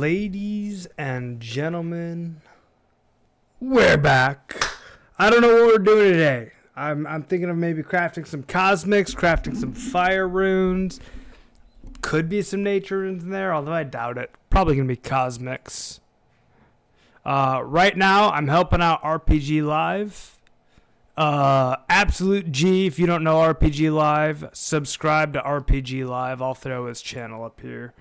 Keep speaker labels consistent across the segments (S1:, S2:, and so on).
S1: Ladies and gentlemen, we're back. I don't know what we're doing today. I'm thinking of maybe crafting some cosmics, crafting some fire runes. Could be some nature runes in there, although I doubt it. Probably going to be cosmics. Right now, I'm helping out RPG Live. Absolute G, if you don't know RPG Live, subscribe to RPG Live. I'll throw his channel up here.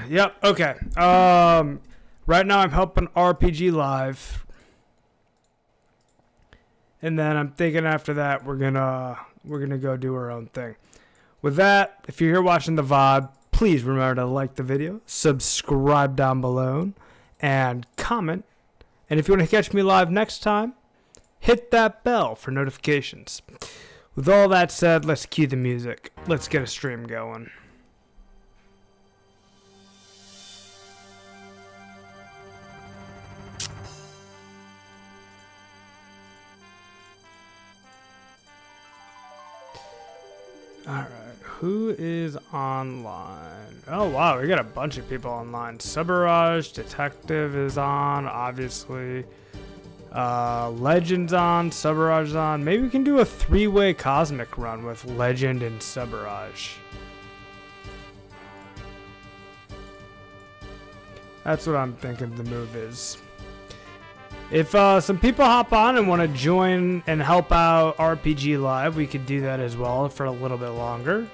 S1: Yep. Okay. Right now I'm helping RPG Live, and then I'm thinking after that we're gonna go do our own thing. With that, if you're here watching the VOD, please remember to like the video, subscribe down below, and comment. And if you want to catch me live next time, hit that bell for notifications. With all that said, let's cue the music. Let's get a stream going. Alright, who is online? Oh wow, we got a bunch of people online. Subaraj, Detective is on, obviously. Legend's on, Subaraj's on. Maybe we can do a three-way cosmic run with Legend and Subaraj. That's what I'm thinking the move is. If some people hop on and want to join and help out RPG Live, we could do that as well for a little bit longer.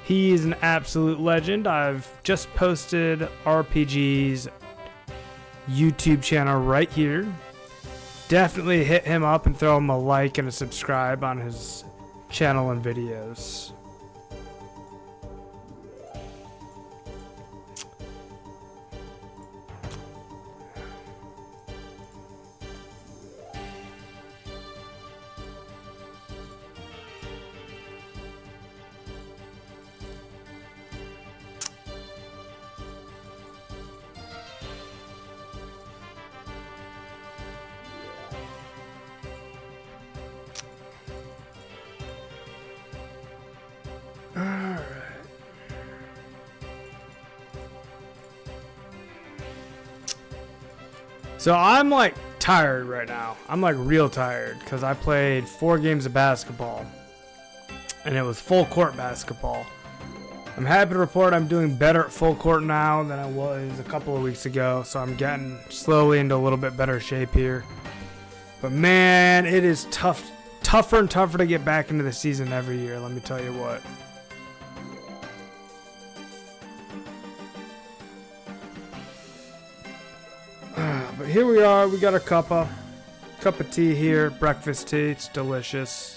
S1: He's an absolute legend. I've just posted RPG's YouTube channel right here. Definitely hit him up and throw him a like and a subscribe on his channel and videos. So I'm like tired right now. I'm like real tired because I played 4 games of basketball and it was full court basketball. I'm happy to report I'm doing better at full court now than I was a couple of weeks ago. So I'm getting slowly into a little bit better shape here. But man, it is tougher and tougher to get back into the season every year. Let me tell you what. But here we are, we got a cup of tea here, breakfast tea, it's delicious.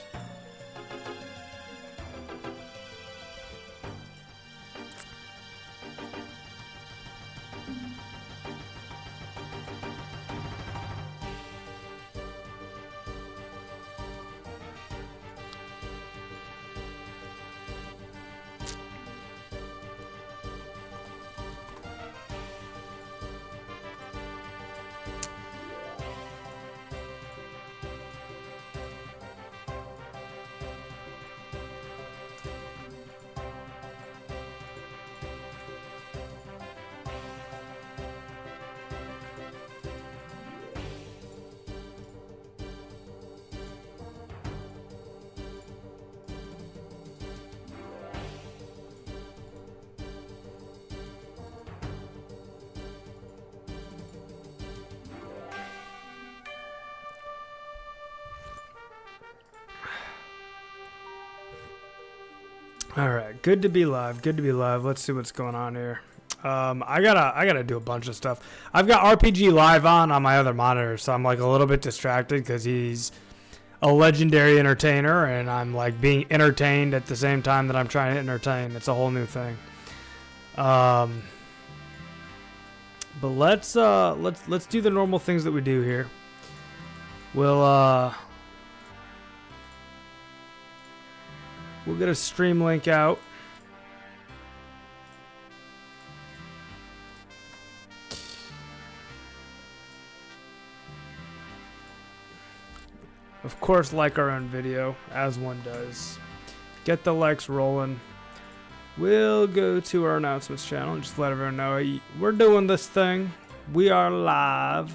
S1: Alright, good to be live, good to be live. Let's see what's going on here. I gotta do a bunch of stuff. I've got RPG Live on my other monitor, so I'm like a little bit distracted because he's a legendary entertainer, and I'm like being entertained at the same time that I'm trying to entertain. It's a whole new thing. Um, but let's do the normal things that we do here. We'll get a stream link out. Of course, like our own video, as one does. Get the likes rolling. We'll go to our announcements channel and just let everyone know we're doing this thing. We are live.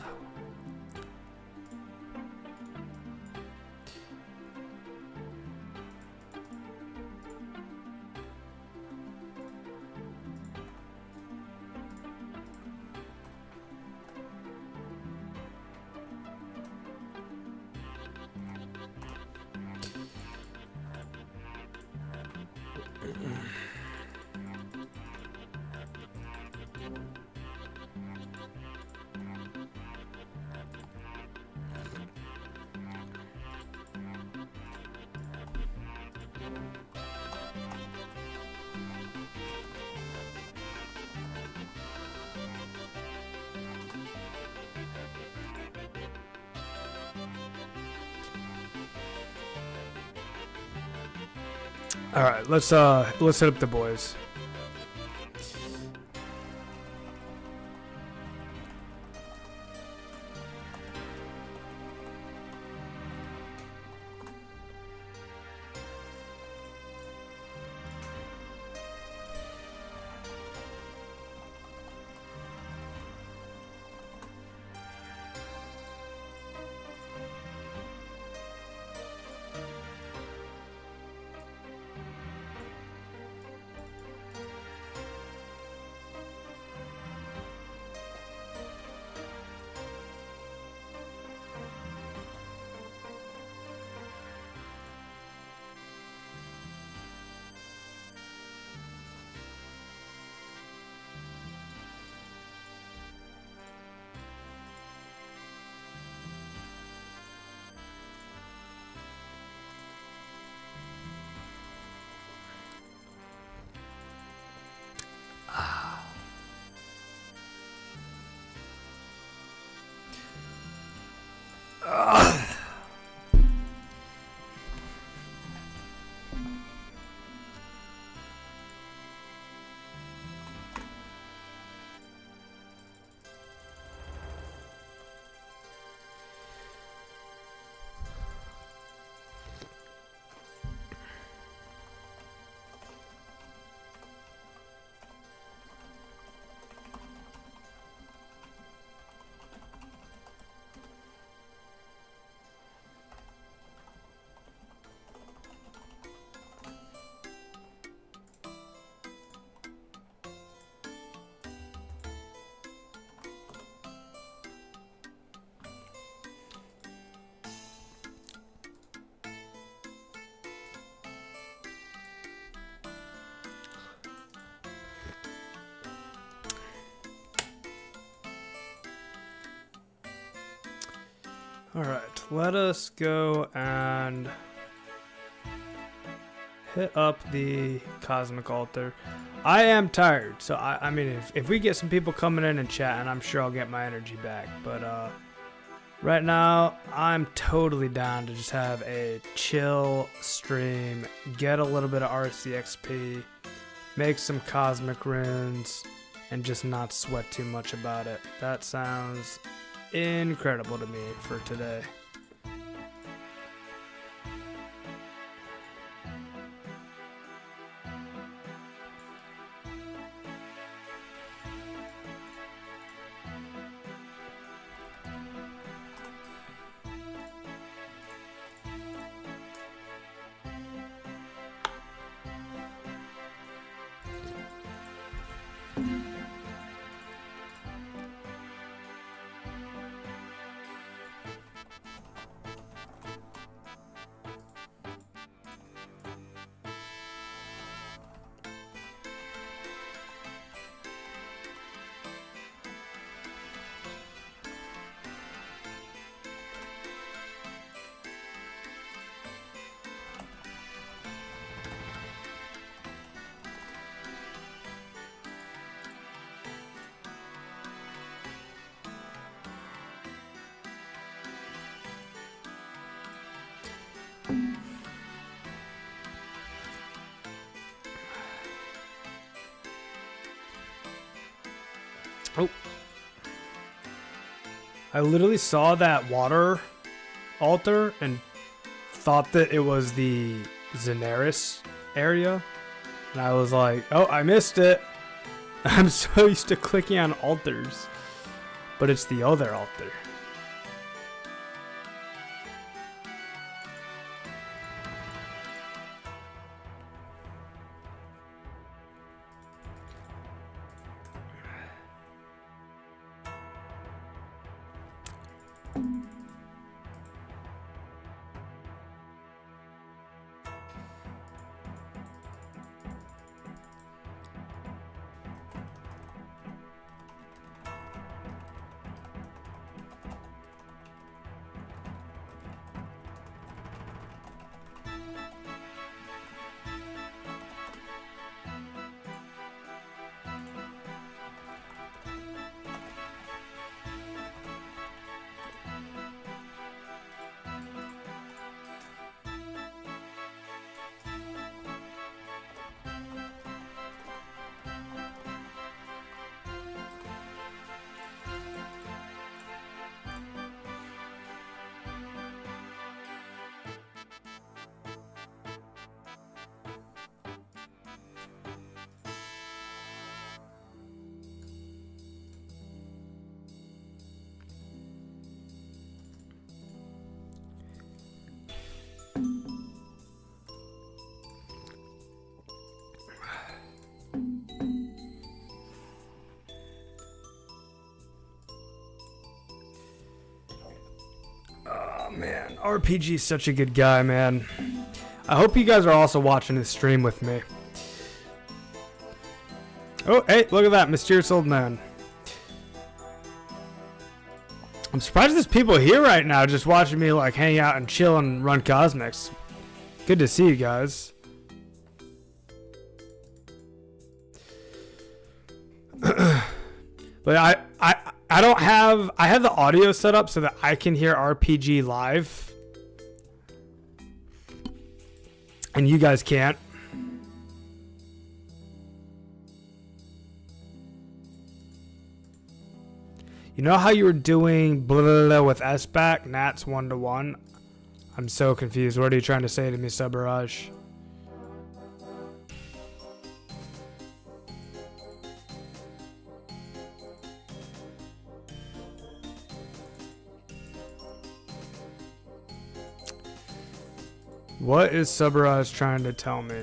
S1: All right, let's hit up the boys. All right, let us go and hit up the Cosmic Altar. I am tired, so I mean, if we get some people coming in and chatting, I'm sure I'll get my energy back. But right now, I'm totally down to just have a chill stream, get a little bit of RCXP, make some Cosmic Runes, and just not sweat too much about it. That sounds incredible to me for today. Oh. I literally saw that water altar and thought that it was the Xenaris area. And I was like, oh, I missed it. I'm so used to clicking on altars. But it's the other altar. Man, RPG is such a good guy, man. I hope you guys are also watching this stream with me. Oh, hey, look at that, mysterious old man. I'm surprised there's people here right now just watching me like hang out and chill and run Cosmics. Good to see you guys. But I don't have, I have the audio set up so that I can hear RPG live. And you guys can't. You know how you were doing blah, blah, blah with S-Back, Nats 1-to-1? I'm so confused. What are you trying to say to me, Subaraj? What is Subaraj trying to tell me?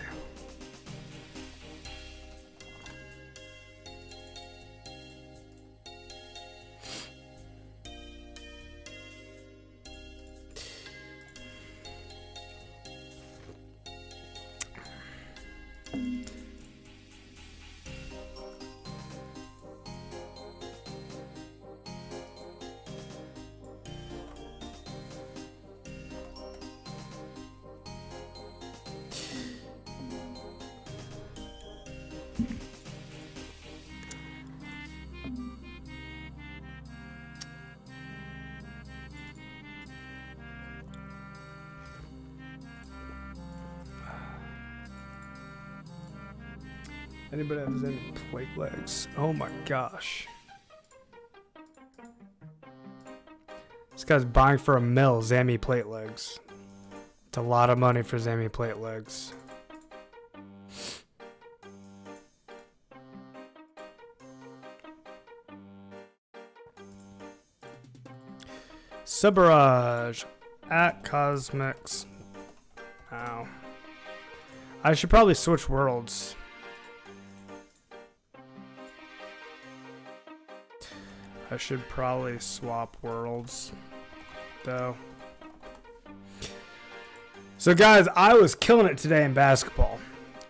S1: Anybody have any plate legs? Oh my gosh. This guy's buying for $1 mil Zami plate legs. It's a lot of money for Zami plate legs. Subaraj at Cosmics. Ow. I should probably switch worlds. I should probably swap worlds, though. So guys, I was killing it today in basketball.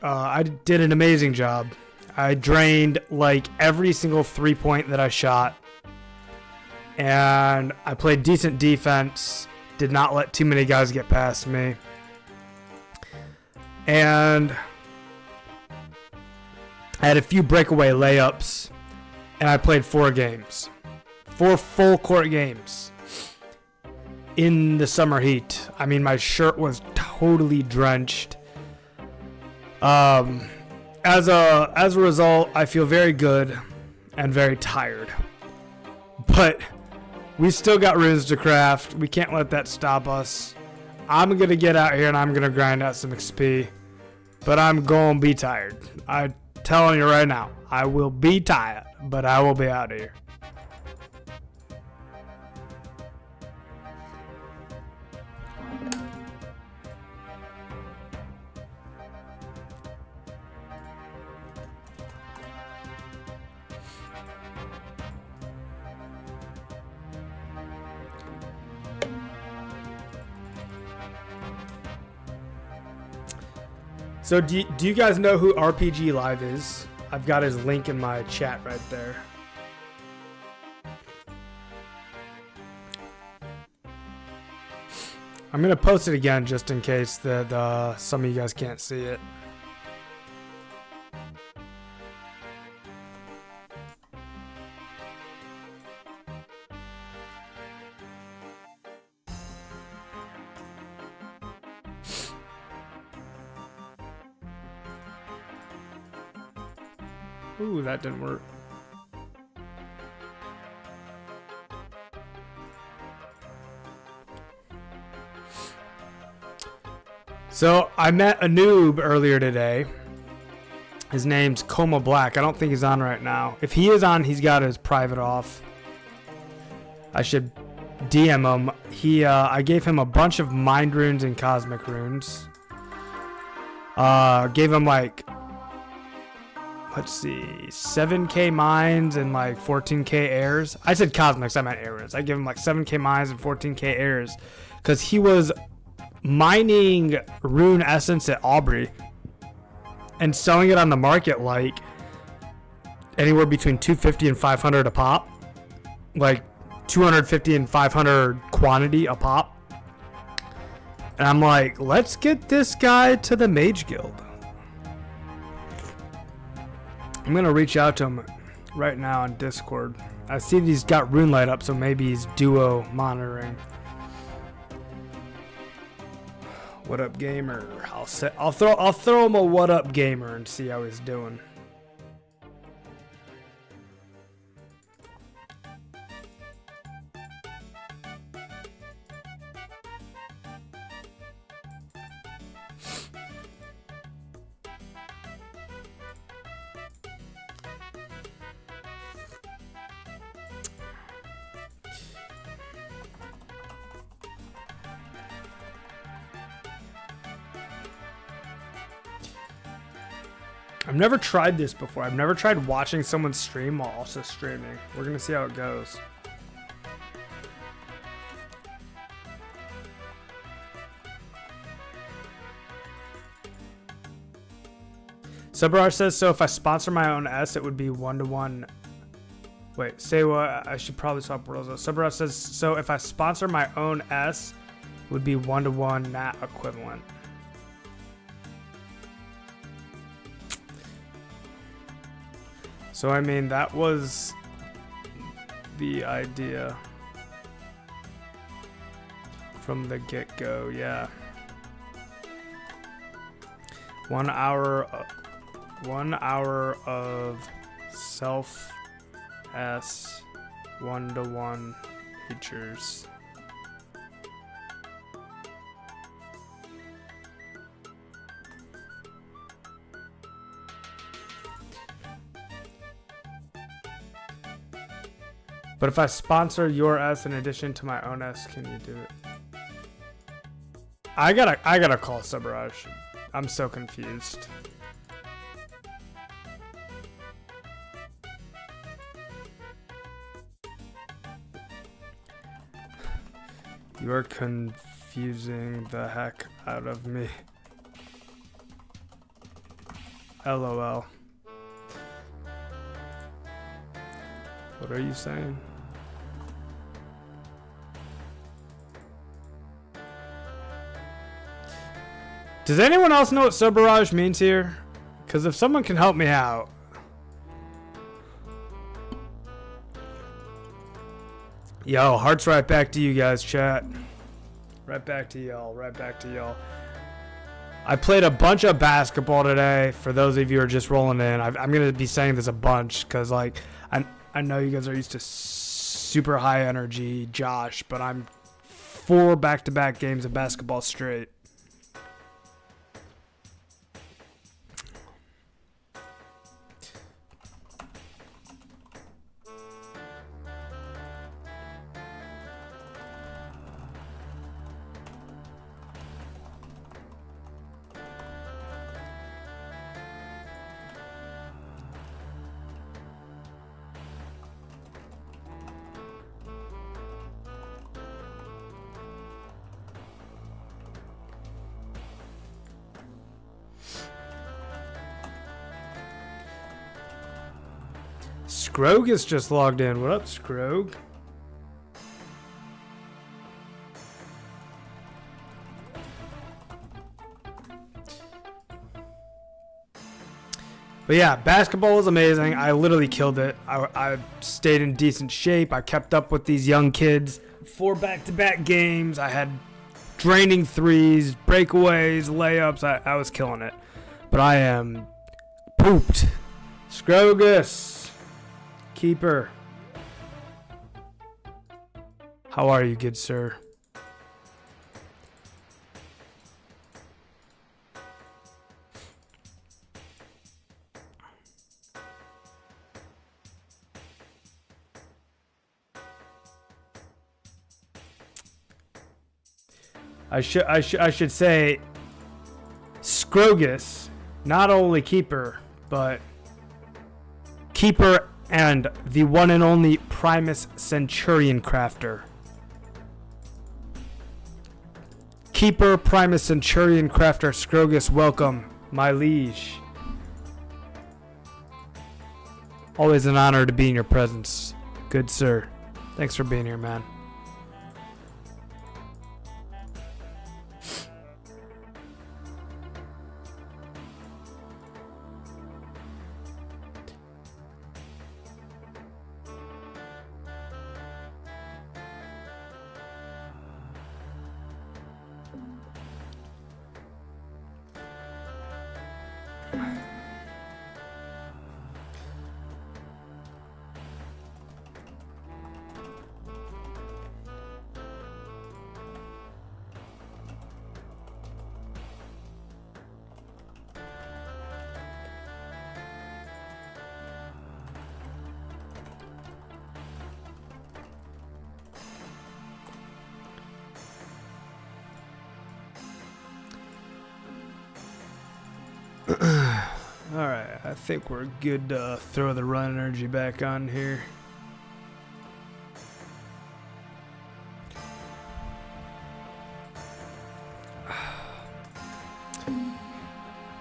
S1: I did an amazing job. I drained like every single 3-point that I shot. And I played decent defense. Did not let too many guys get past me. And I had a few breakaway layups. And I played 4 games. 4 full court games in the summer heat. I mean, my shirt was totally drenched. As a result, I feel very good. and very tired. But we still got runes to craft. We can't let that stop us. I'm going to get out here and I'm going to grind out some XP. But I'm going to be tired. I'm telling you right now. I will be tired, but I will be out of here. So do you guys know who RPG Live is? I've got his link in my chat right there. I'm going to post it again just in case that some of you guys can't see it. Ooh, that didn't work. So I met a noob earlier today. His name's Coma Black. I don't think he's on right now. If he is on, he's got his private off. I should DM him. I gave him a bunch of mind runes and cosmic runes. Gave him like, let's see, 7k mines and like 14k airs. I said cosmics, I meant air runes. I give him like 7k mines and 14k airs because he was mining rune essence at Aubrey and selling it on the market like anywhere between 250 and 500 a pop, like 250 and 500 quantity a pop. And I'm like, let's get this guy to the Mage Guild. I'm going to reach out to him right now on Discord. I see that he's got rune light up, so maybe he's duo monitoring. What up, gamer? I'll throw him a what up, gamer, and see how he's doing. I've never tried this before. I've never tried watching someone stream while also streaming. We're gonna see how it goes. Subrar says, so if I sponsor my own S, it would be 1-to-1. Wait, say what? I should probably swap worlds. Subrar says, so if I sponsor my own S, it would be 1-to-1 NAT equivalent. So I mean, that was the idea from the get-go, yeah. 1 hour of self S 1-to-1 features. But if I sponsor your S in addition to my own S, can you do it? I gotta call Subaraj. I'm so confused. You are confusing the heck out of me. LOL. What are you saying? Does anyone else know what Subaraj means here? Because if someone can help me out. Yo, hearts right back to you guys, chat. Right back to y'all, right back to y'all. I played a bunch of basketball today. For those of you who are just rolling in, I'm going to be saying this a bunch because, like, I know you guys are used to super high energy Josh, but I'm 4 back-to-back games of basketball straight. Scrogus just logged in. What up, Scrog? But yeah, basketball was amazing. I literally killed it. I stayed in decent shape. I kept up with these young kids. 4 back-to-back games. I had draining threes, breakaways, layups. I was killing it. But I am pooped. Scrogus. Keeper. How are you, good sir? I should say Scrogus, not only keeper, but keeper and the one and only Primus Centurion Crafter. Keeper, Primus Centurion Crafter, Scrogus, welcome, my liege. Always an honor to be in your presence, good sir. Thanks for being here, man. Alright, I think we're good to throw the run energy back on here.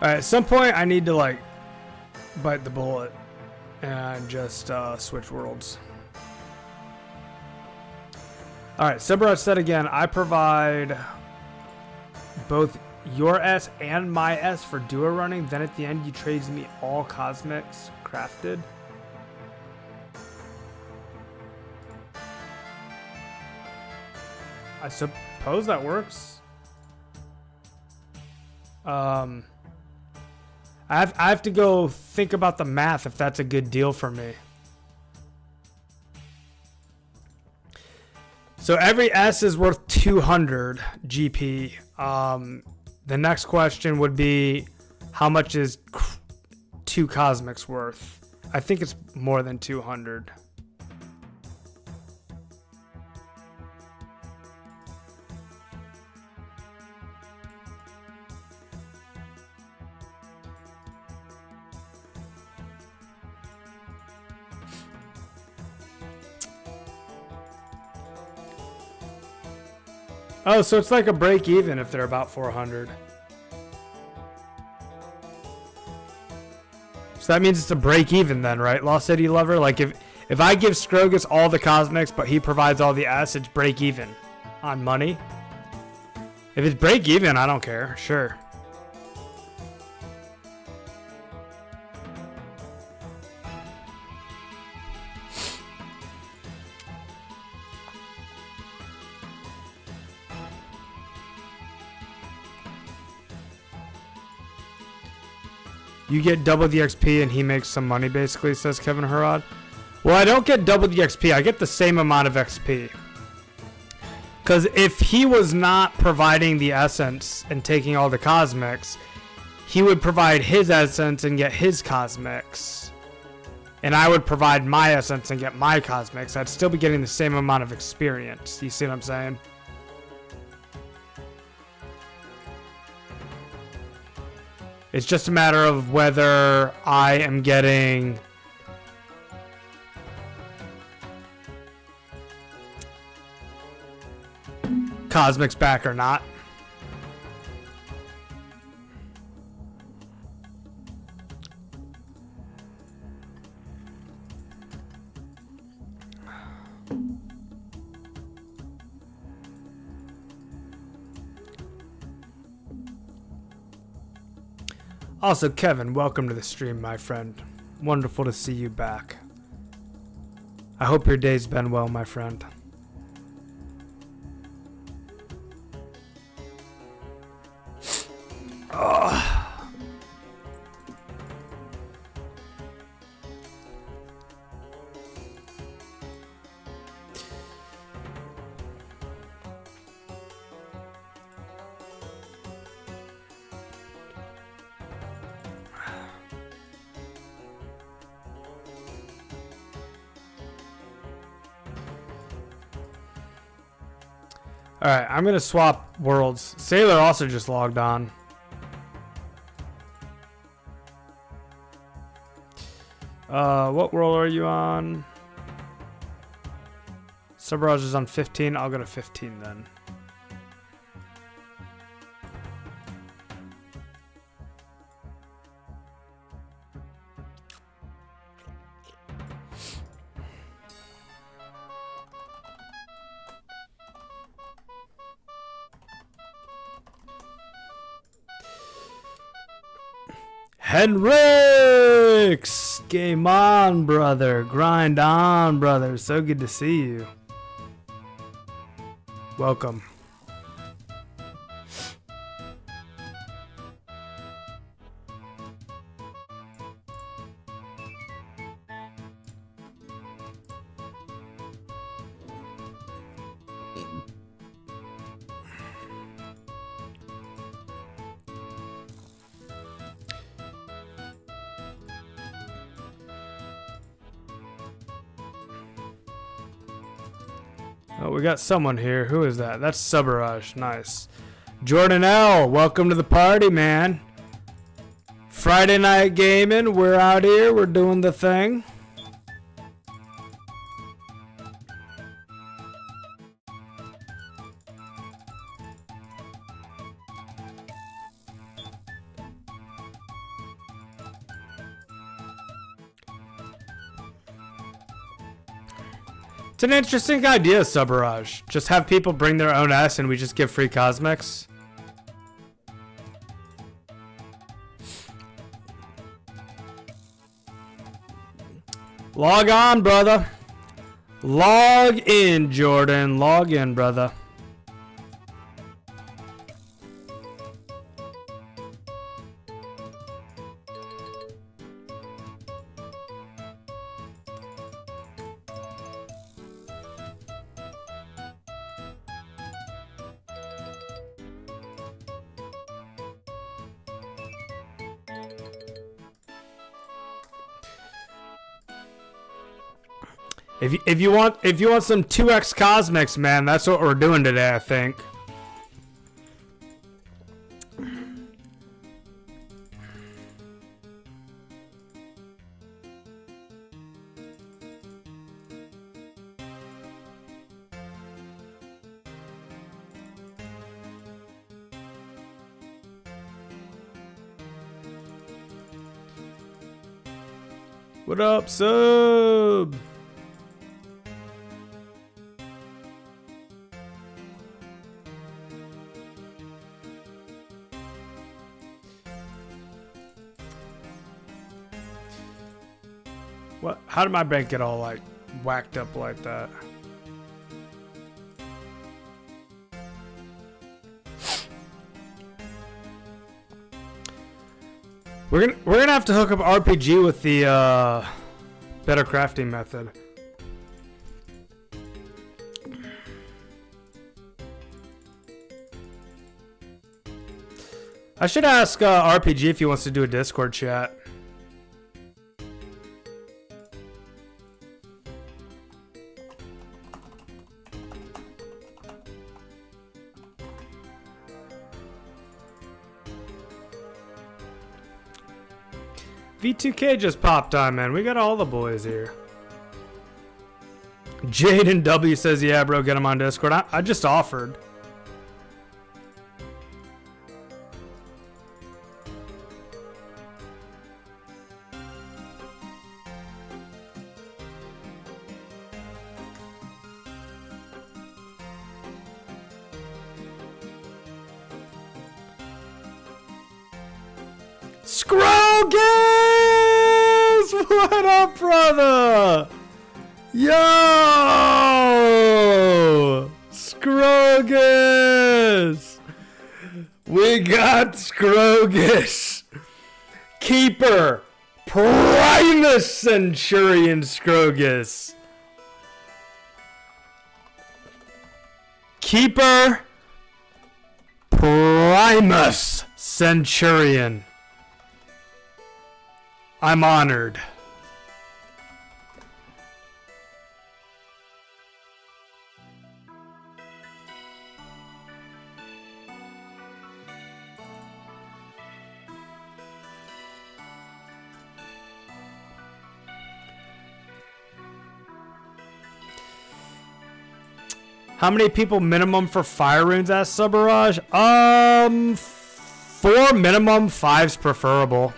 S1: Alright, at some point I need to like bite the bullet and just switch worlds. Alright, Subaraj said again, I provide both your S and my S for duo running, then at the end you trade me all cosmics crafted. I suppose that works. I have to go think about the math if that's a good deal for me. So every S is worth 200 GP. The next question would be, how much is 2 cosmics worth? I think it's more than 200. Oh, so it's like a break even if they're about 400. So that means it's a break even then, right? Lost City Lover? Like if I give Scrogus all the cosmics but he provides all the S, it's break even on money. If it's break even, I don't care. Sure. You get double the XP and he makes some money, basically, says Kevin Harrod. Well, I don't get double the XP. I get the same amount of XP. Because if he was not providing the essence and taking all the cosmics, he would provide his essence and get his cosmics. And I would provide my essence and get my cosmics. I'd still be getting the same amount of experience. You see what I'm saying? It's just a matter of whether I am getting cosmics back or not. Also, Kevin, welcome to the stream, my friend. Wonderful to see you back. I hope your day's been well, my friend. Alright, I'm gonna swap worlds. Sailor also just logged on. What world are you on? Subaraj is on 15. I'll go to 15 then. Henrix! Game on, brother. Grind on, brother. So good to see you. Welcome. Oh, we got someone here. Who is that? That's Subaraj. Nice. Jordan L, welcome to the party, man. Friday night gaming. We're out here. We're doing the thing. It's an interesting idea, Subaraj. Just have people bring their own S and we just give free cosmics. Log on, brother. Log in, Jordan. Log in, brother. If you want some 2x cosmics, man, that's what we're doing today, I think. What up, sub? What? How did my bank get all like whacked up like that? We're gonna have to hook up RPG with the better crafting method. I should ask RPG if he wants to do a Discord chat. V2K just popped on, man. We got all the boys here. Jaden W says, yeah, bro, get him on Discord. I just offered. Scrogus! What up, brother? Yo! Scrogus! We got Scrogus. Keeper. Primus Centurion Scrogus. Keeper. Primus Centurion. I'm honored. How many people minimum for fire runes at Subaraj? 4 minimum, 5's preferable.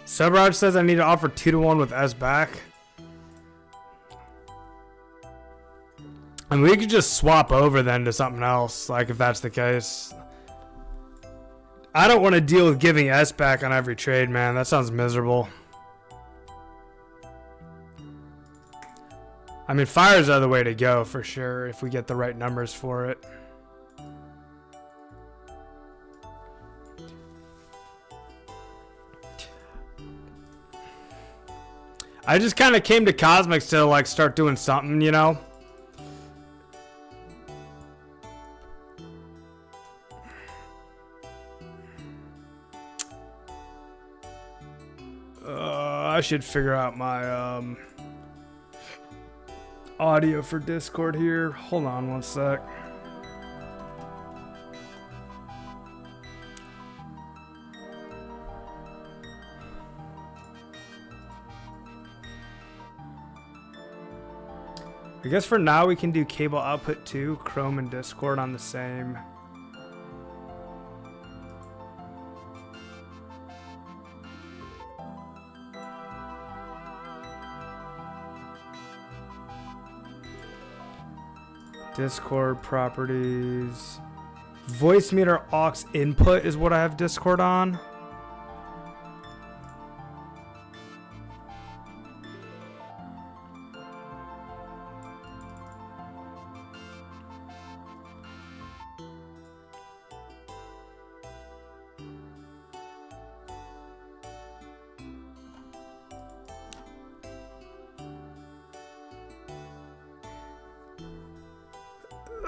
S1: Subraj says I need to offer 2-to-1 with S back. I mean, we could just swap over then to something else, like if that's the case. I don't want to deal with giving S back on every trade, man. That sounds miserable. I mean, fires are the way to go for sure if we get the right numbers for it. I just kind of came to Cosmics to like start doing something, you know? I should figure out my audio for Discord here. Hold on one sec. I guess for now we can do cable output 2, Chrome and Discord on the same. Discord properties. Voice meter aux input is what I have Discord on.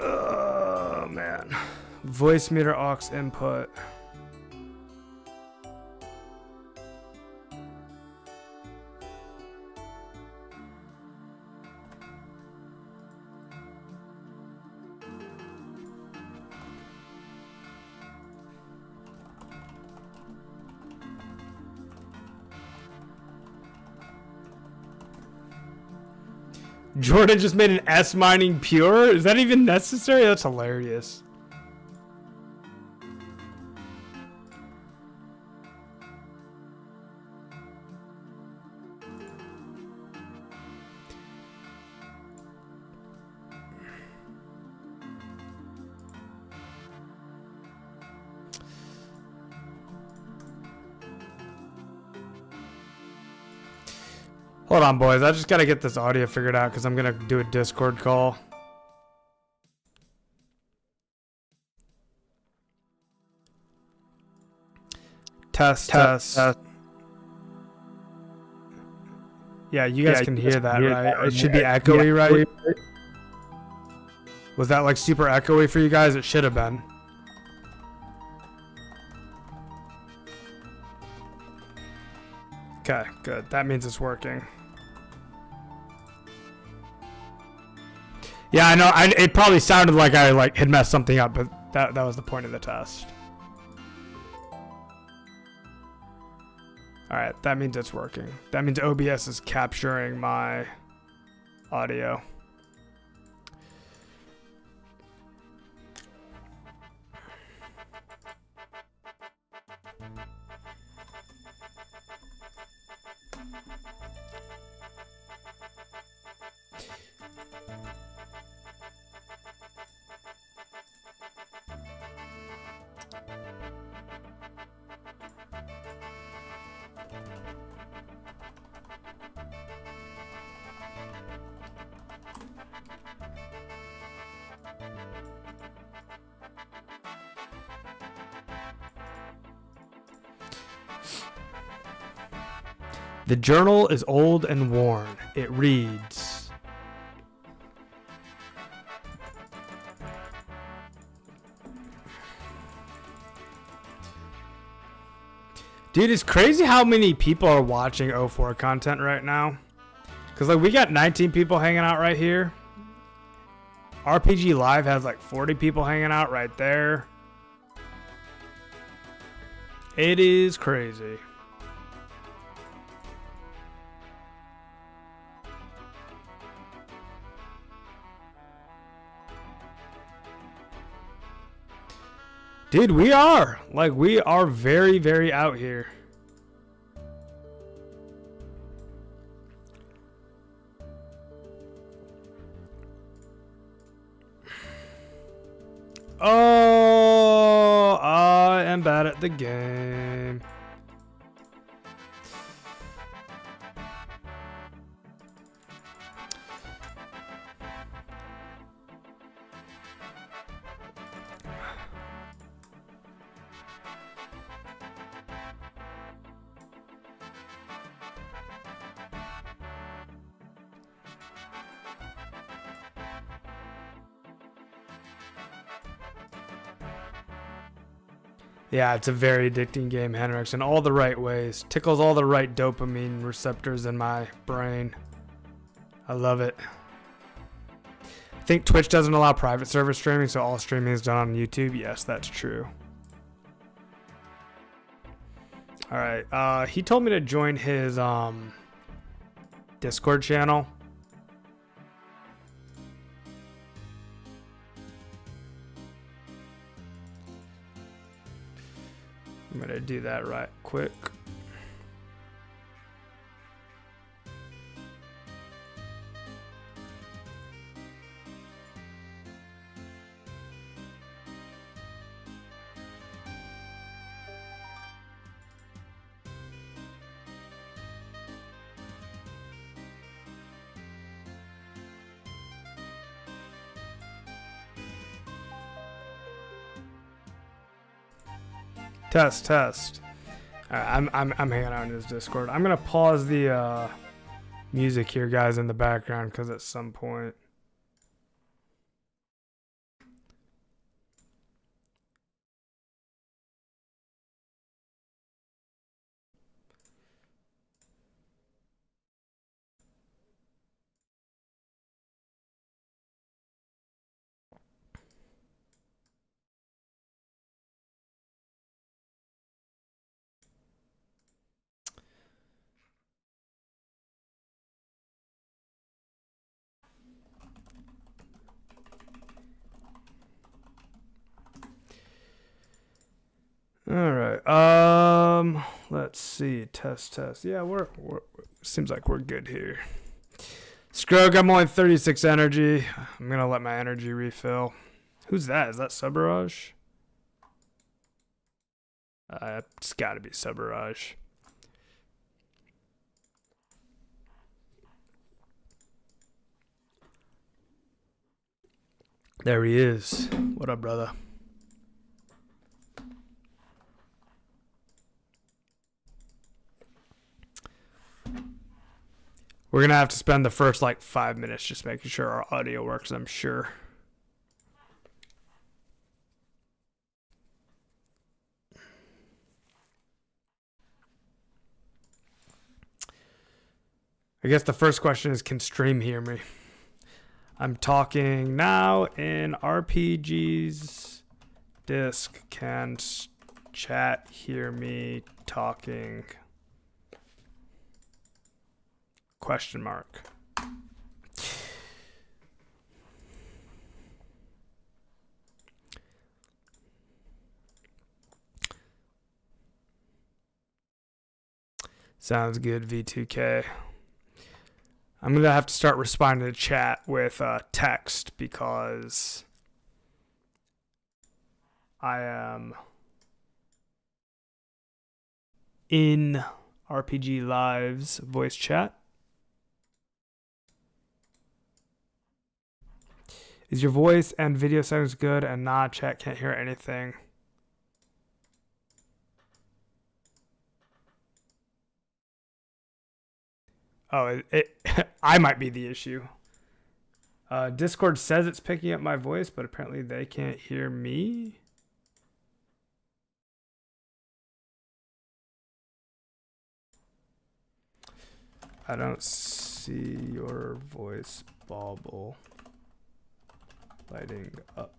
S1: Oh, man. Voice meter aux input. Jordan just made an S mining pure? Is that even necessary? That's hilarious. Hold on, boys. I just gotta get this audio figured out because I'm gonna do a Discord call. Test. Yeah, you guys can hear that, right? It should be echoey, right? Was that like super echoey for you guys? It should have been. Okay, good. That means it's working. Yeah, I know. It probably sounded like I had messed something up, but that was the point of the test. All right, that means it's working. That means OBS is capturing my audio. The journal is old and worn. It reads, dude, it's crazy how many people are watching 04 content right now. Because like we got 19 people hanging out right here. RPG Live has like 40 people hanging out right there. It is crazy. Dude, we are very, very out here. Oh, I am bad at the game. Yeah, it's a very addicting game, Henrix, in all the right ways. Tickles all the right dopamine receptors in my brain. I love it. I think Twitch doesn't allow private server streaming, so all streaming is done on YouTube. Yes, that's true. All right, he told me to join his Discord channel. I'm gonna do that right quick. Test. All right, I'm hanging out in his Discord. I'm gonna pause the music here, guys, in the background, because at some point boy. Let's see. Test. Yeah, we're seems like we're good here. Scrog, I'm only 36 energy. I'm gonna let my energy refill. Who's that? Is that Subaraj? It's gotta be Subaraj. There he is. What up, brother? We're gonna have to spend the first like 5 minutes just making sure our audio works, I'm sure. I guess the first question is, can stream hear me? I'm talking now in RPG's disc. Can chat hear me talking? Question mark. Sounds good, V2K. I'm going to have to start responding to chat with text because I am in RPG Live's voice chat. Is your voice and video settings good? And nah, chat can't hear anything. Oh, I might be the issue. Discord says it's picking up my voice, but apparently they can't hear me. I don't see your voice bubble lighting up.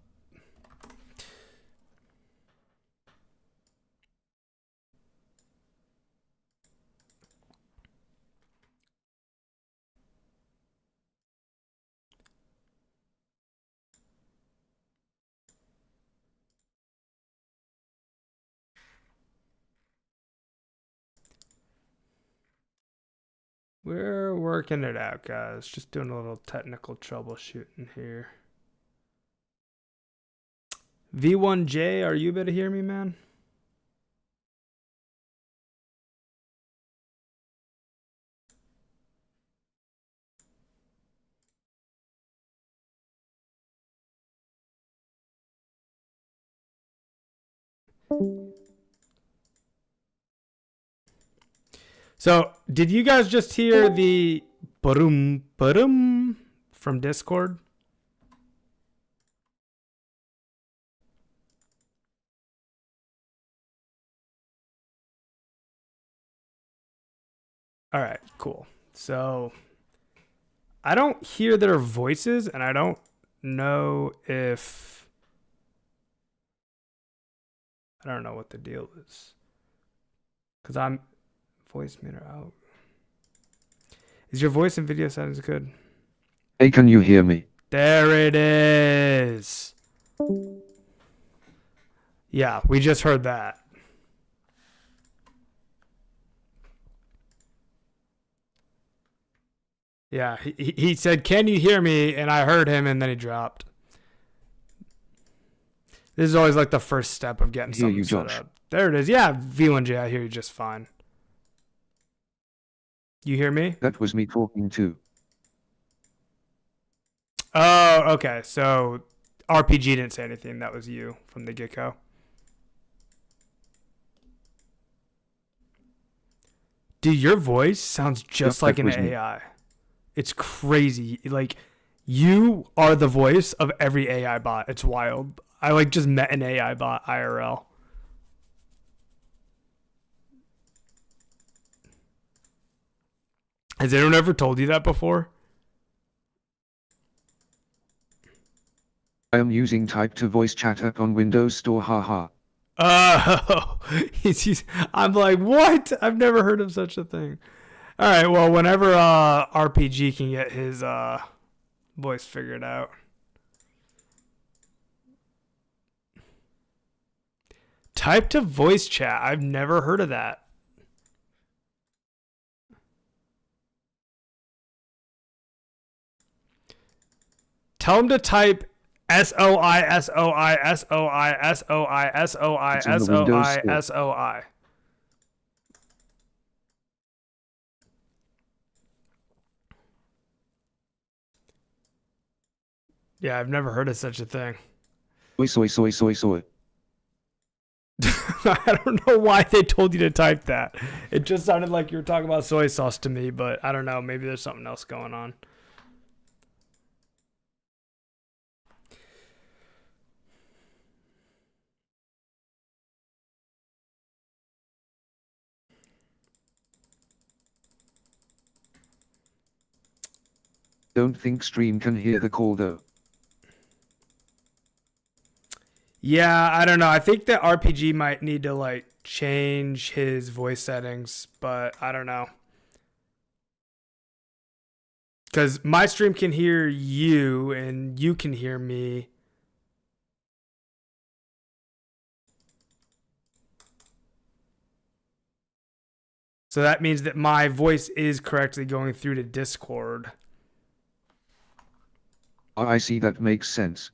S1: We're working it out, guys. Just doing a little technical troubleshooting here. V1J, are you able to hear me, man? So, did you guys just hear the ba-dum from Discord? All right, cool. So, I don't hear their voices, and I don't know if... I don't know what the deal is. Because I'm... Voice meter out. Is your voice and video settings good?
S2: Hey, can you hear me?
S1: There it is. Yeah, we just heard that. Yeah, he said, "Can you hear me?" And I heard him, and then he dropped. This is always like the first step of getting something set up. There it is. Yeah, V1J, I hear you just fine. You hear me?
S2: That was me talking too.
S1: Oh, okay. So RPG didn't say anything. That was you from the get-go. Dude, your voice sounds just like an AI. Me. It's crazy. Like, you are the voice of every AI bot. It's wild. I like just met an AI bot IRL. Has anyone ever told you that before?
S2: I am using type to voice chat app on Windows Store, haha.
S1: Oh, I'm like, what? I've never heard of such a thing. All right, well, whenever RPG can get his voice figured out. Type to voice chat. I've never heard of that. Tell him to type SOI SOI SOI SOI SOI SOI SOI. Yeah, I've never heard of such a thing.
S2: Soy, soy, soy, soy, soy.
S1: I don't know why they told you to type that. It just sounded like you were talking about soy sauce to me, but I don't know. Maybe there's something else going on.
S2: Don't think stream can hear the call though.
S1: Yeah, I don't know. I think that RPG might need to like change his voice settings, but I don't know. Because my stream can hear you and you can hear me. So that means that my voice is correctly going through to Discord.
S2: I see, that makes sense.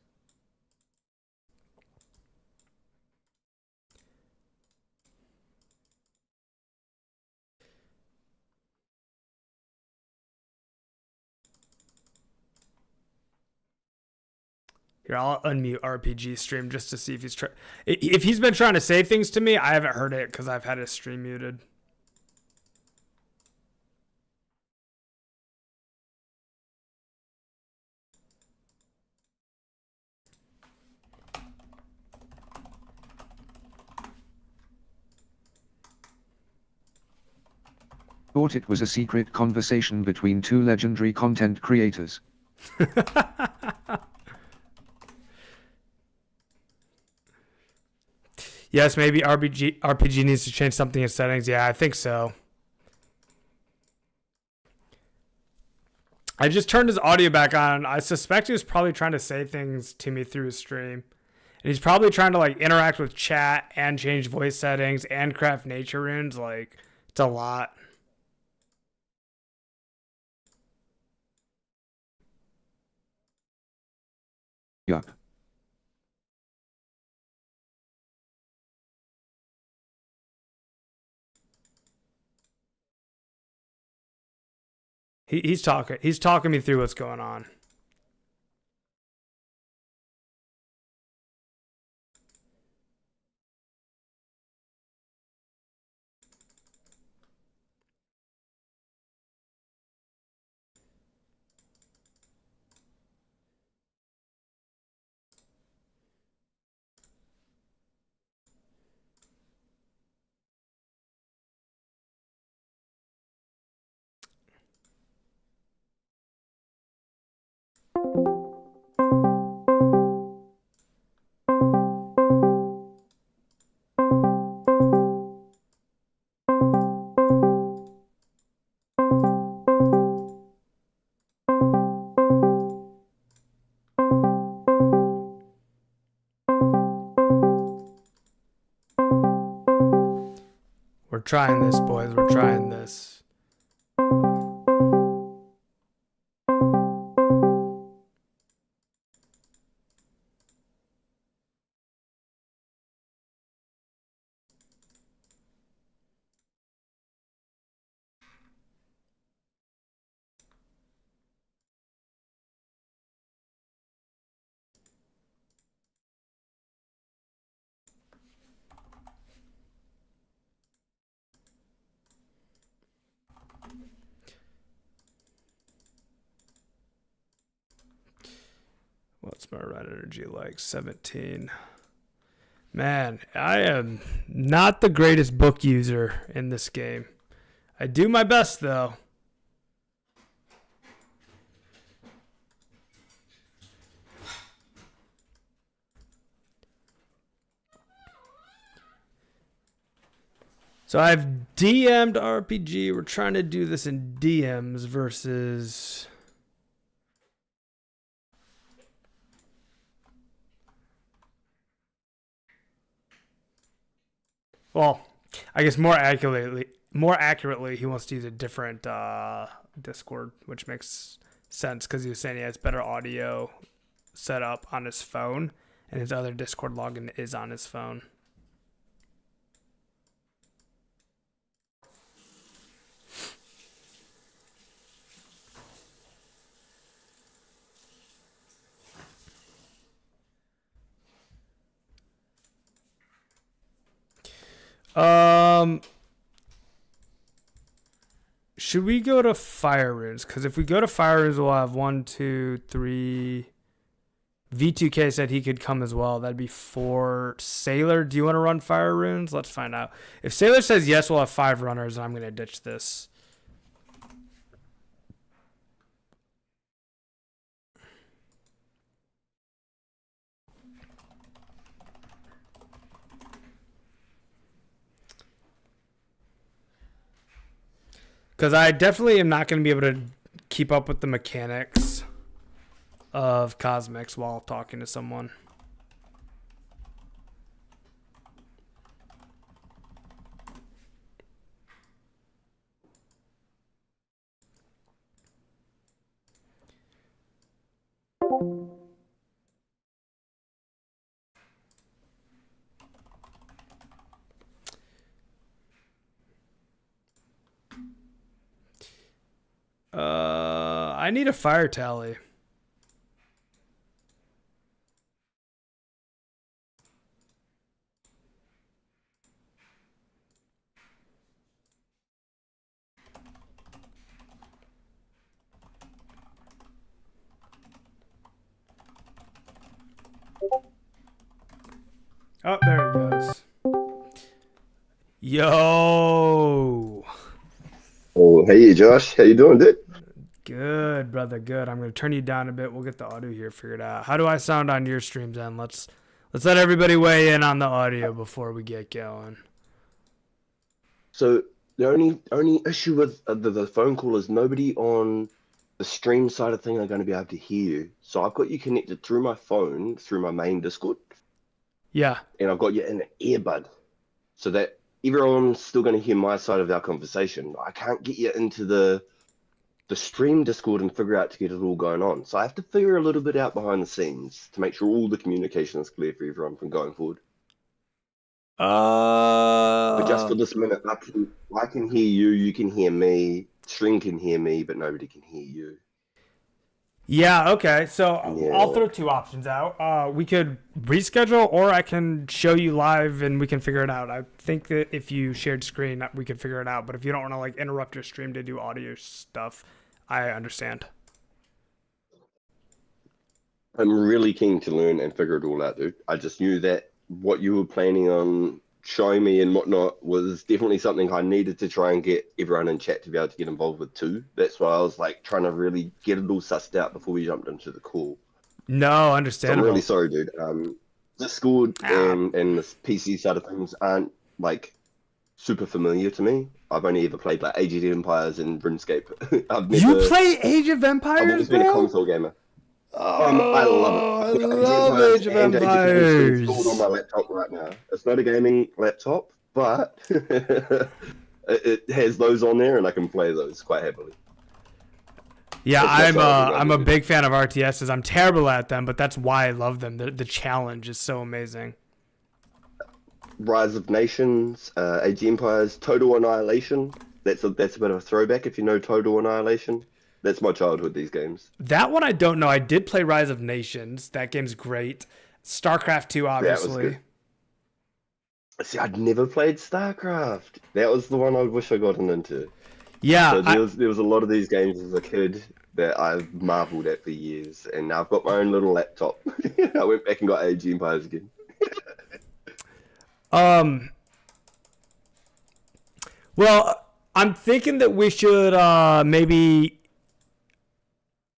S1: Here, I'll unmute RPG stream just to see if if he's been trying to say things to me. I haven't heard it because I've had his stream muted.
S2: Thought it was a secret conversation between two legendary content creators.
S1: Yes, maybe RPG needs to change something in settings. Yeah, I think so. I just turned his audio back on. I suspect he was probably trying to say things to me through his stream. And he's probably trying to like interact with chat and change voice settings and craft nature runes. Like, it's a lot.
S2: Yuck.
S1: He's talking me through what's going on. We're trying this, boys. We're trying this. What's my red energy like? 17. Man, I am not the greatest book user in this game. I do my best, though. So I've DM'd RPG. We're trying to do this in DMs versus... Well, I guess more accurately, he wants to use a different Discord, which makes sense because he was saying he has better audio set up on his phone, and his other Discord login is on his phone. Should we go to Fire Runes? Because if we go to Fire Runes, we'll have 1, 2, 3. V2K said he could come as well. That'd be 4. Sailor, do you want to run Fire Runes? Let's find out. If Sailor says yes, we'll have 5 runners, and I'm going to ditch this. Because I definitely am not going to be able to keep up with the mechanics of Cosmics while talking to someone. I need a fire tally. Oh, there it goes. Yo.
S3: Oh, hey Josh, how you doing, dude?
S1: Good, brother. Good. I'm going to turn you down a bit. We'll get the audio here figured out. How do I sound on your streams, then? Let's let everybody weigh in on the audio before we get going.
S3: So the only issue with the phone call is nobody on the stream side of thing are going to be able to hear you. So I've got you connected through my phone, through my main Discord,
S1: Yeah.
S3: and I've got you in an earbud, so that everyone's still going to hear my side of our conversation. I can't get you into the stream Discord and figure out to get it all going on. So I have to figure a little bit out behind the scenes to make sure all the communication is clear for everyone from going forward. But just for this minute, I can hear you, you can hear me, stream can hear me, but nobody can hear you.
S1: Yeah, okay. So
S3: Yeah.
S1: I'll throw 2 options out. We could reschedule, or I can show you live and we can figure it out. I think that if you shared screen, we could figure it out. But if you don't want to like interrupt your stream to do audio stuff, I understand.
S3: I'm really keen to learn and figure it all out, dude. I just knew that what you were planning on showing me and whatnot was definitely something I needed to try and get everyone in chat to be able to get involved with too. That's why I was like trying to really get it all sussed out before we jumped into the call.
S1: No,
S3: So I'm
S1: understandable.
S3: really sorry, dude. Discord and this PC side of things aren't like super familiar to me. I've only ever played like Age of Empires and Runescape.
S1: You play Age of
S3: I've
S1: Empires,
S3: always been a
S1: bro?
S3: console gamer.
S1: Oh,
S3: I love it.
S1: I
S3: I've got
S1: love Age of
S3: and
S1: Empires.
S3: installed on my laptop right now. It's not a gaming laptop, but it has those on there, and I can play those quite happily.
S1: Yeah,
S3: That's
S1: I'm a big fan of RTSs. I'm terrible at them, but that's why I love them. The challenge is so amazing.
S3: Rise of Nations, Age of Empires, Total Annihilation. That's a bit of a throwback if you know Total Annihilation. That's my childhood, these games.
S1: That one I don't know. I did play Rise of Nations. That game's great. StarCraft 2, obviously.
S3: Yeah, see, I'd never played StarCraft. That was the one I wish I gotten into.
S1: Yeah,
S3: So there was a lot of these games as a kid that I've marveled at for years, and now I've got my own little laptop. I went back and got Age of Empires again.
S1: Well, I'm thinking that we should maybe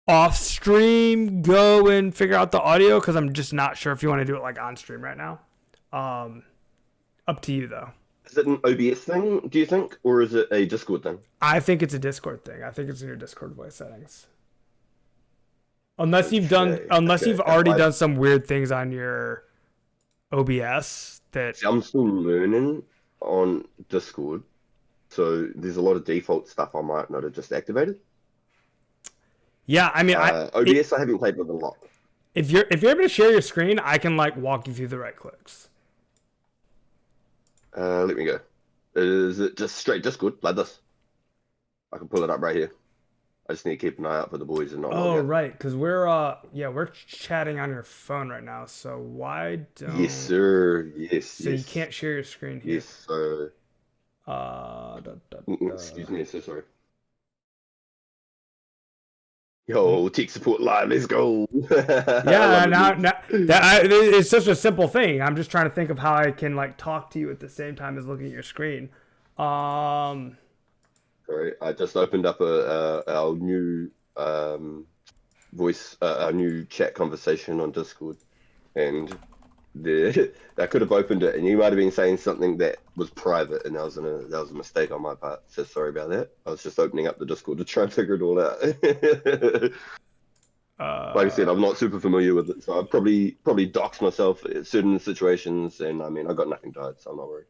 S1: off stream go and figure out the audio, because I'm just not sure if you want to do it like on stream right now. Up to you though.
S3: Is it an OBS thing, do you think, or is it a Discord thing?
S1: I think it's a Discord thing. I think it's in your Discord voice settings. Unless you've already done some weird things on your OBS that.
S3: See, I'm still learning on Discord, so there's a lot of default stuff I might not have just activated.
S1: Yeah, I mean,
S3: OBS I haven't played with a lot.
S1: if you're able to share your screen, I can like walk you through the right clicks.
S3: Let me go. Is it just straight Discord like this? I can pull it up right here. I just need to keep an eye out for the boys and not log
S1: Oh,
S3: out.
S1: right, because we're chatting on your phone right now. So why don't?
S3: Yes, sir. Yes,
S1: So
S3: yes.
S1: you can't share your screen here.
S3: Yes, sir.
S1: Da.
S3: Excuse me, so sorry. Yo, tech support live, let's go.
S1: Yeah, it's such a simple thing. I'm just trying to think of how I can like talk to you at the same time as looking at your screen.
S3: Sorry, I just opened up our new our new chat conversation on Discord, and I could have opened it, and you might have been saying something that was private, and that was a mistake on my part. So sorry about that. I was just opening up the Discord to try and figure it all out. Like I said, I'm not super familiar with it, so I probably dox myself in certain situations, and I mean I got nothing to hide, so I'm not worried.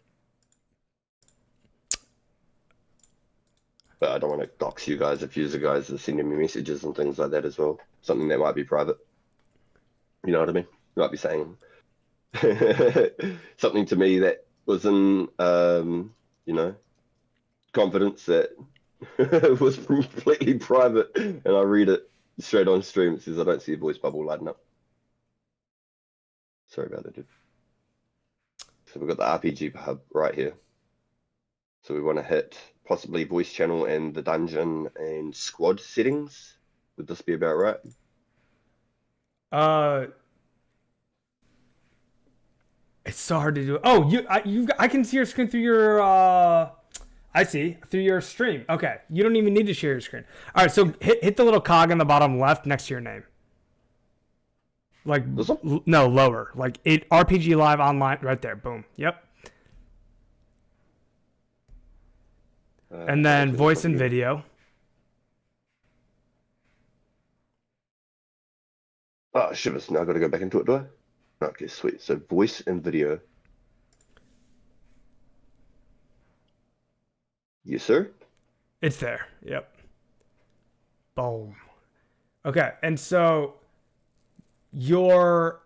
S3: But I don't want to dox you guys if you guys are sending me messages and things like that as well. Something that might be private. You know what I mean? You might be saying something to me that was in, confidence that was completely private, and I read it straight on stream. It says I don't see a voice bubble lighting up. Sorry about that, dude. So we've got the RPG hub right here. So we want to hit possibly voice channel and the dungeon and squad settings. Would this be about right?
S1: It's so hard to do. Oh, I can see your screen through your. I see through your stream. Okay, you don't even need to share your screen. All right, so hit the little cog in the bottom left next to your name. Like no, lower. Like RPG Live Online right there. Boom. Yep. And then voice and video.
S3: Oh, shivers. Now I got to go back into it, do I? Okay, sweet. So voice and video. Yes, sir.
S1: It's there. Yep. Boom. Okay, and so your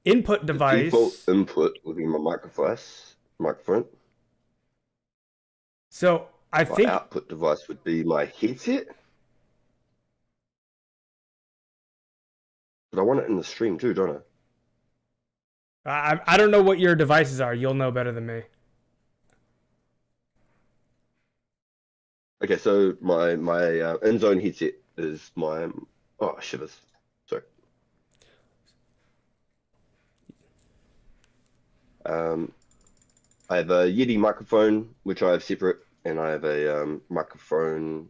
S1: input device.
S3: The default input will be my microphone.
S1: So I think
S3: my output device would be my headset. But I want it in the stream too, don't
S1: I? I don't know what your devices are. You'll know better than me.
S3: Okay, so my in-zone headset is my shivers. Sorry. I have a Yeti microphone which I have separate, and I have a microphone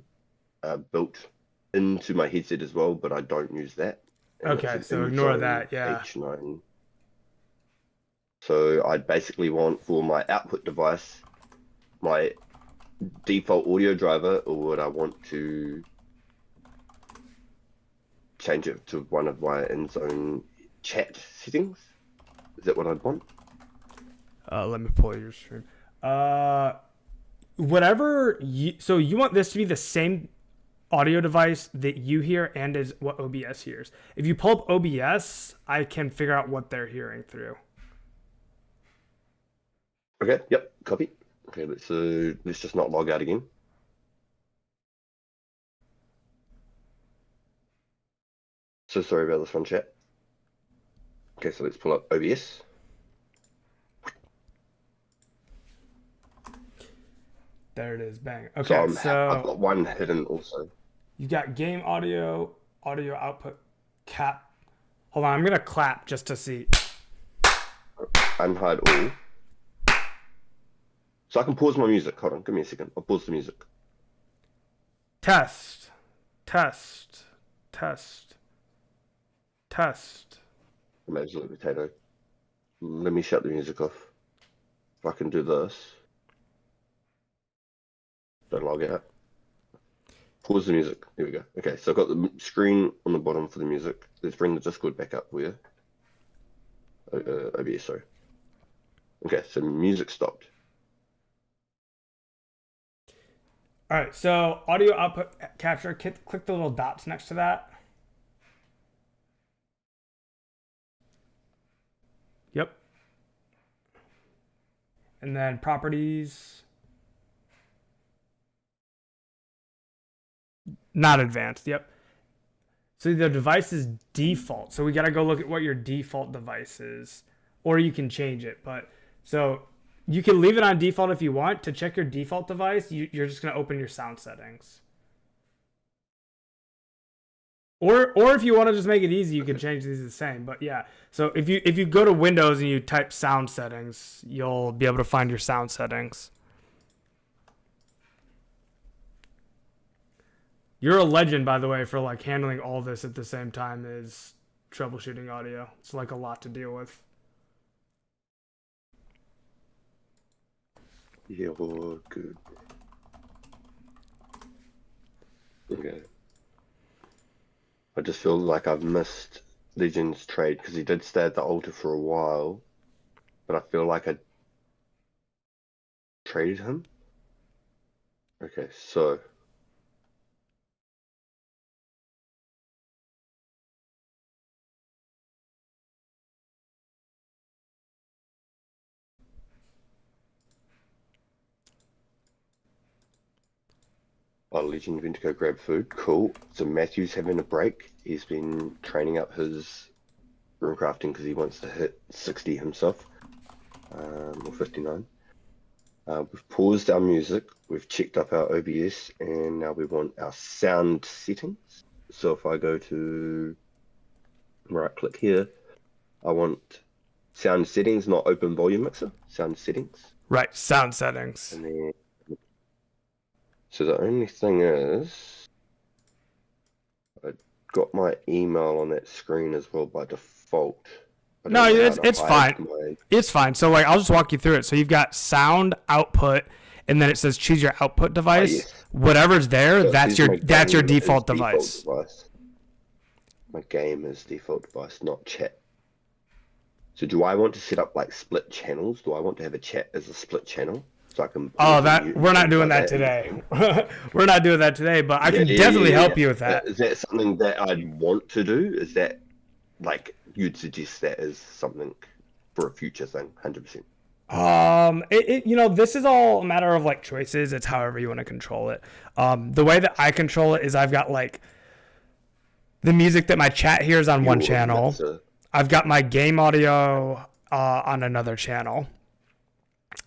S3: built into my headset as well, but I don't use that. And
S1: okay, so ignore that. Yeah.
S3: H9. So I'd basically want for my output device my default audio driver, or would I want to change it to one of my in-zone chat settings? Is that what I'd want?
S1: Let me pull your stream. Whatever so you want this to be the same audio device that you hear and is what OBS hears. If you pull up OBS, I can figure out what they're hearing through.
S3: Okay, yep, copy. Okay, let's just not log out again. So sorry about this one, chat. Okay, so let's pull up OBS.
S1: There it is, bang. Okay,
S3: so I've got one hidden also.
S1: You got game audio output cap. Hold on, I'm gonna clap just to see.
S3: Unhide all. So I can pause my music. Hold on, give me a second. I'll pause the music.
S1: Test.
S3: Imagine a potato. Let me shut the music off. If I can do this. Don't log out. Pause the music. There we go. Okay, so I've got the screen on the bottom for the music. Let's bring the Discord back up for you. OBS, sorry. Okay, so music stopped.
S1: All right, so audio output capture, click the little dots next to that. Yep. And then properties. Not advanced, yep. So the device is default. So we got to go look at what your default device is. Or you can change it. But so you can leave it on default if you want. To check your default device, you're just going to open your sound settings. Or if you want to just make it easy, you can change these the same. But yeah, so if you go to Windows and you type sound settings, you'll be able to find your sound settings. You're a legend, by the way, for like handling all this at the same time as troubleshooting audio. It's like a lot to deal with.
S3: Yeah, well, good. Okay. I just feel like I've missed Legion's trade because he did stay at the altar for a while, but I feel like I traded him. Okay, so Legion went to go grab food. Cool. So Matthew's having a break. He's been training up his rune crafting because he wants to hit 60 himself, or 59. We've paused our music. We've checked up our OBS, and now we want our sound settings. So if I go to right click here, I want sound settings, not open volume mixer. Sound settings.
S1: Right, sound settings.
S3: And then, so the only thing is, I got my email on that screen as well by default.
S1: No, it's fine. It's fine. So like, I'll just walk you through it. So you've got sound output, and then it says choose your output device.
S3: Yes.
S1: Whatever's there,
S3: So
S1: that's your default device.
S3: My game is default device, not chat. So do I want to set up like split channels? Do I want to have a chat as a split channel? So I can.
S1: Oh, we're not doing that today. We're not doing that today, but I can definitely help you with that.
S3: Is that something that I'd want to do? Is that like you'd suggest that as something for a future thing? 100%.
S1: This is all a matter of like choices. It's however you want to control it. The way that I control it is I've got like the music that my chat hears on one channel. I've got my game audio on another channel.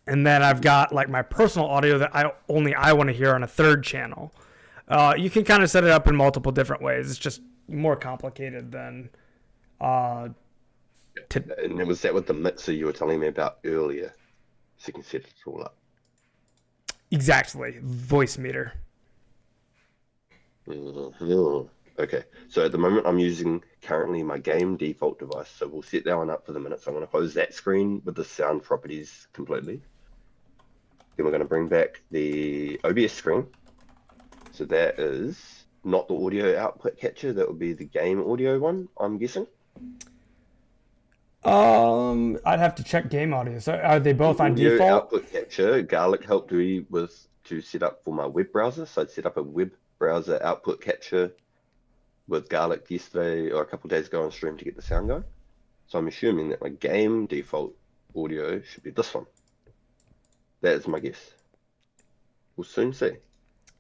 S1: And then I've got like my personal audio that I want to hear on a third channel. You can kind of set it up in multiple different ways. It's just more complicated than. And
S3: it was that with the mixer you were telling me about earlier, so you can set it all up.
S1: Exactly, voice meter.
S3: Okay, so at the moment I'm using currently my game default device, so we'll set that one up for the minute. So I'm going to close that screen with the sound properties completely. Then we're going to bring back the OBS screen. So that is not the audio output capture, that would be the game audio one, I'm guessing.
S1: I'd have to check game audio. So are they both on
S3: audio
S1: default?
S3: Output capture, Garlic helped me to set up for my web browser. So I'd set up a web browser output capture with Garlic yesterday or a couple of days ago on stream to get the sound going. So I'm assuming that my game default audio should be this one. That is my guess. We'll soon see.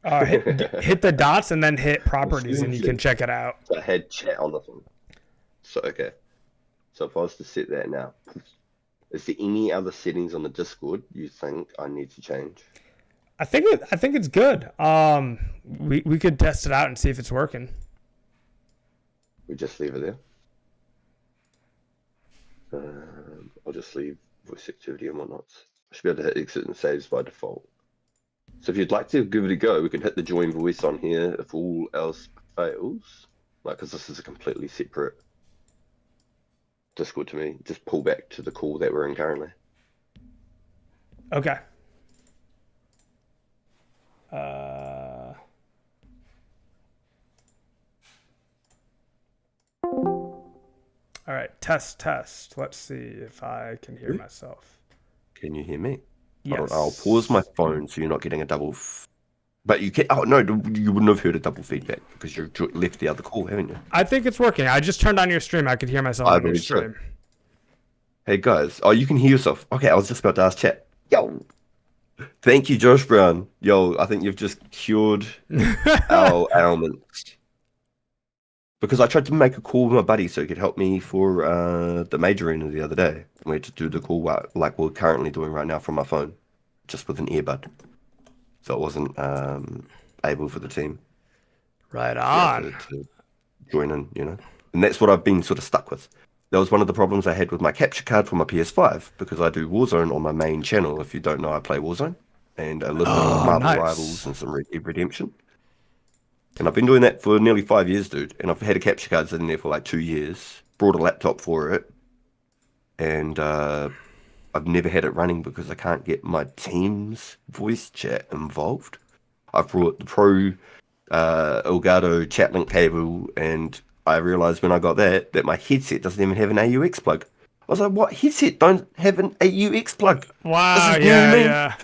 S1: Hit the dots and then hit properties and you can check it out.
S3: So I had chat on this one. So, okay. So if I was to set that now, is there any other settings on the Discord you think I need to change?
S1: I think it's good. We could test it out and see if it's working.
S3: We just leave it there. I'll just leave voice activity and whatnot. I should be able to hit exit and saves by default. So if you'd like to give it a go, we can hit the join voice on here if all else fails. Like, because this is a completely separate Discord to me. Just pull back to the call that we're in currently.
S1: Okay. All right, test. Let's see if I can hear myself.
S3: Can you hear me?
S1: Yes.
S3: I'll pause my phone so you're not getting a double
S4: But you can. Oh no, you wouldn't have heard a double feedback because you left the other call, haven't you?
S1: I think it's working. I just turned on your stream. I could hear myself
S4: I
S1: on your
S4: believe so.
S1: stream.
S4: Hey guys, oh you can hear yourself. Okay, I was just about to ask chat. Yo, thank you, Josh Brown. Yo, I think you've just cured our ailments. Because I tried to make a call with my buddy so he could help me for the major arena the other day. We had to do the call like we're currently doing right now from my phone, just with an earbud. So it wasn't able for the team.
S1: Right on.
S4: To join in, you know. And that's what I've been sort of stuck with. That was one of the problems I had with my capture card for my PS5 because I do Warzone on my main channel. If you don't know, I play Warzone and a little bit of Marvel Rivals and some Red Dead Redemption. And I've been doing that for nearly 5 years, dude. And I've had a capture card in there for like 2 years. Brought a laptop for it. And I've never had it running because I can't get my team's voice chat involved. I've brought the Pro Elgato chat link cable, and I realized when I got that my headset doesn't even have an AUX plug. I was like, what headset don't have an AUX plug?
S1: Wow,
S4: this is new to me.
S1: yeah.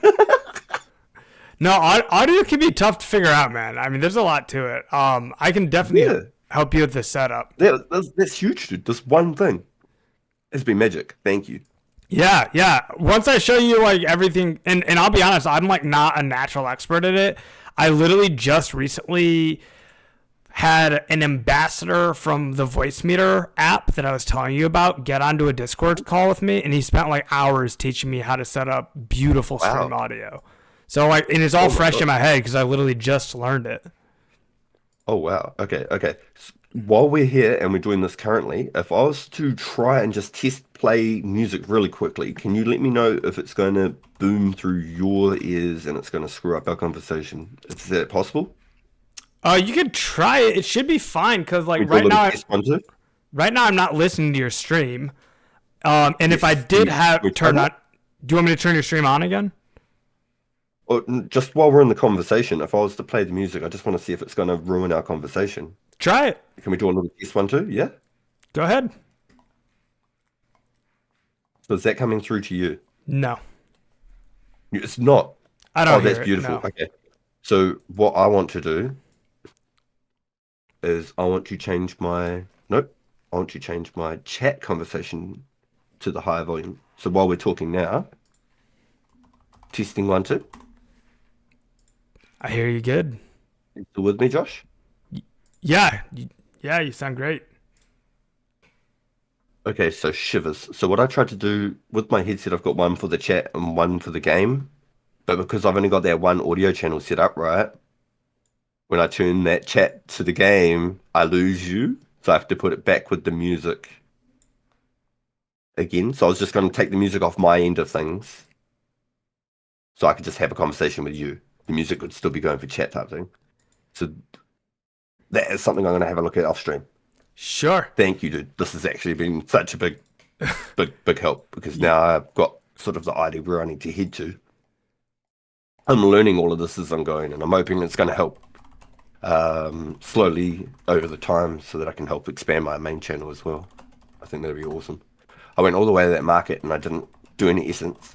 S1: No, audio can be tough to figure out, man. I mean, there's a lot to it. I can definitely help you with the setup.
S4: That's huge, dude. This one thing. It's been magic. Thank you.
S1: Yeah. Once I show you like everything, and I'll be honest, I'm like not a natural expert at it. I literally just recently had an ambassador from the Voice Meter app that I was telling you about get onto a Discord call with me, and he spent like hours teaching me how to set up beautiful stream audio. So like, and it's all fresh in my head because I literally just learned it.
S4: Oh wow. Okay. While we're here and we're doing this currently, if I was to try and just test play music really quickly, can you let me know if it's going to boom through your ears and it's going to screw up our conversation? Is that possible?
S1: You can try it. It should be fine because like right now I'm not listening to your stream. And if I did have turn on, do you want me to turn your stream on again?
S4: Or just while we're in the conversation, if I was to play the music, I just want to see if it's going to ruin our conversation.
S1: Try it.
S4: Can we do a little test one too? Yeah?
S1: Go ahead.
S4: So is that coming through to you?
S1: No.
S4: It's not.
S1: I don't
S4: hear
S1: that's
S4: it,
S1: beautiful.
S4: No. Okay. So what I want to do is I want to change my chat conversation to the higher volume. So while we're talking now, testing 1 2.
S1: I hear you good.
S4: You still with me, Josh?
S1: Yeah, you sound great.
S4: Okay, so shivers. So what I tried to do with my headset, I've got one for the chat and one for the game. But because I've only got that one audio channel set up, right? When I turn that chat to the game, I lose you. So I have to put it back with the music again. So I was just going to take the music off my end of things. So I could just have a conversation with you. The music would still be going for chat type thing. So that is something I'm going to have a look at off stream.
S1: Sure.
S4: Thank you, dude. This has actually been such a big help because now I've got sort of the idea where I need to head to. I'm learning all of this as I'm going, and I'm hoping it's going to help slowly over the time so that I can help expand my main channel as well. I think that'd be awesome. I went all the way to that market and I didn't do any essence.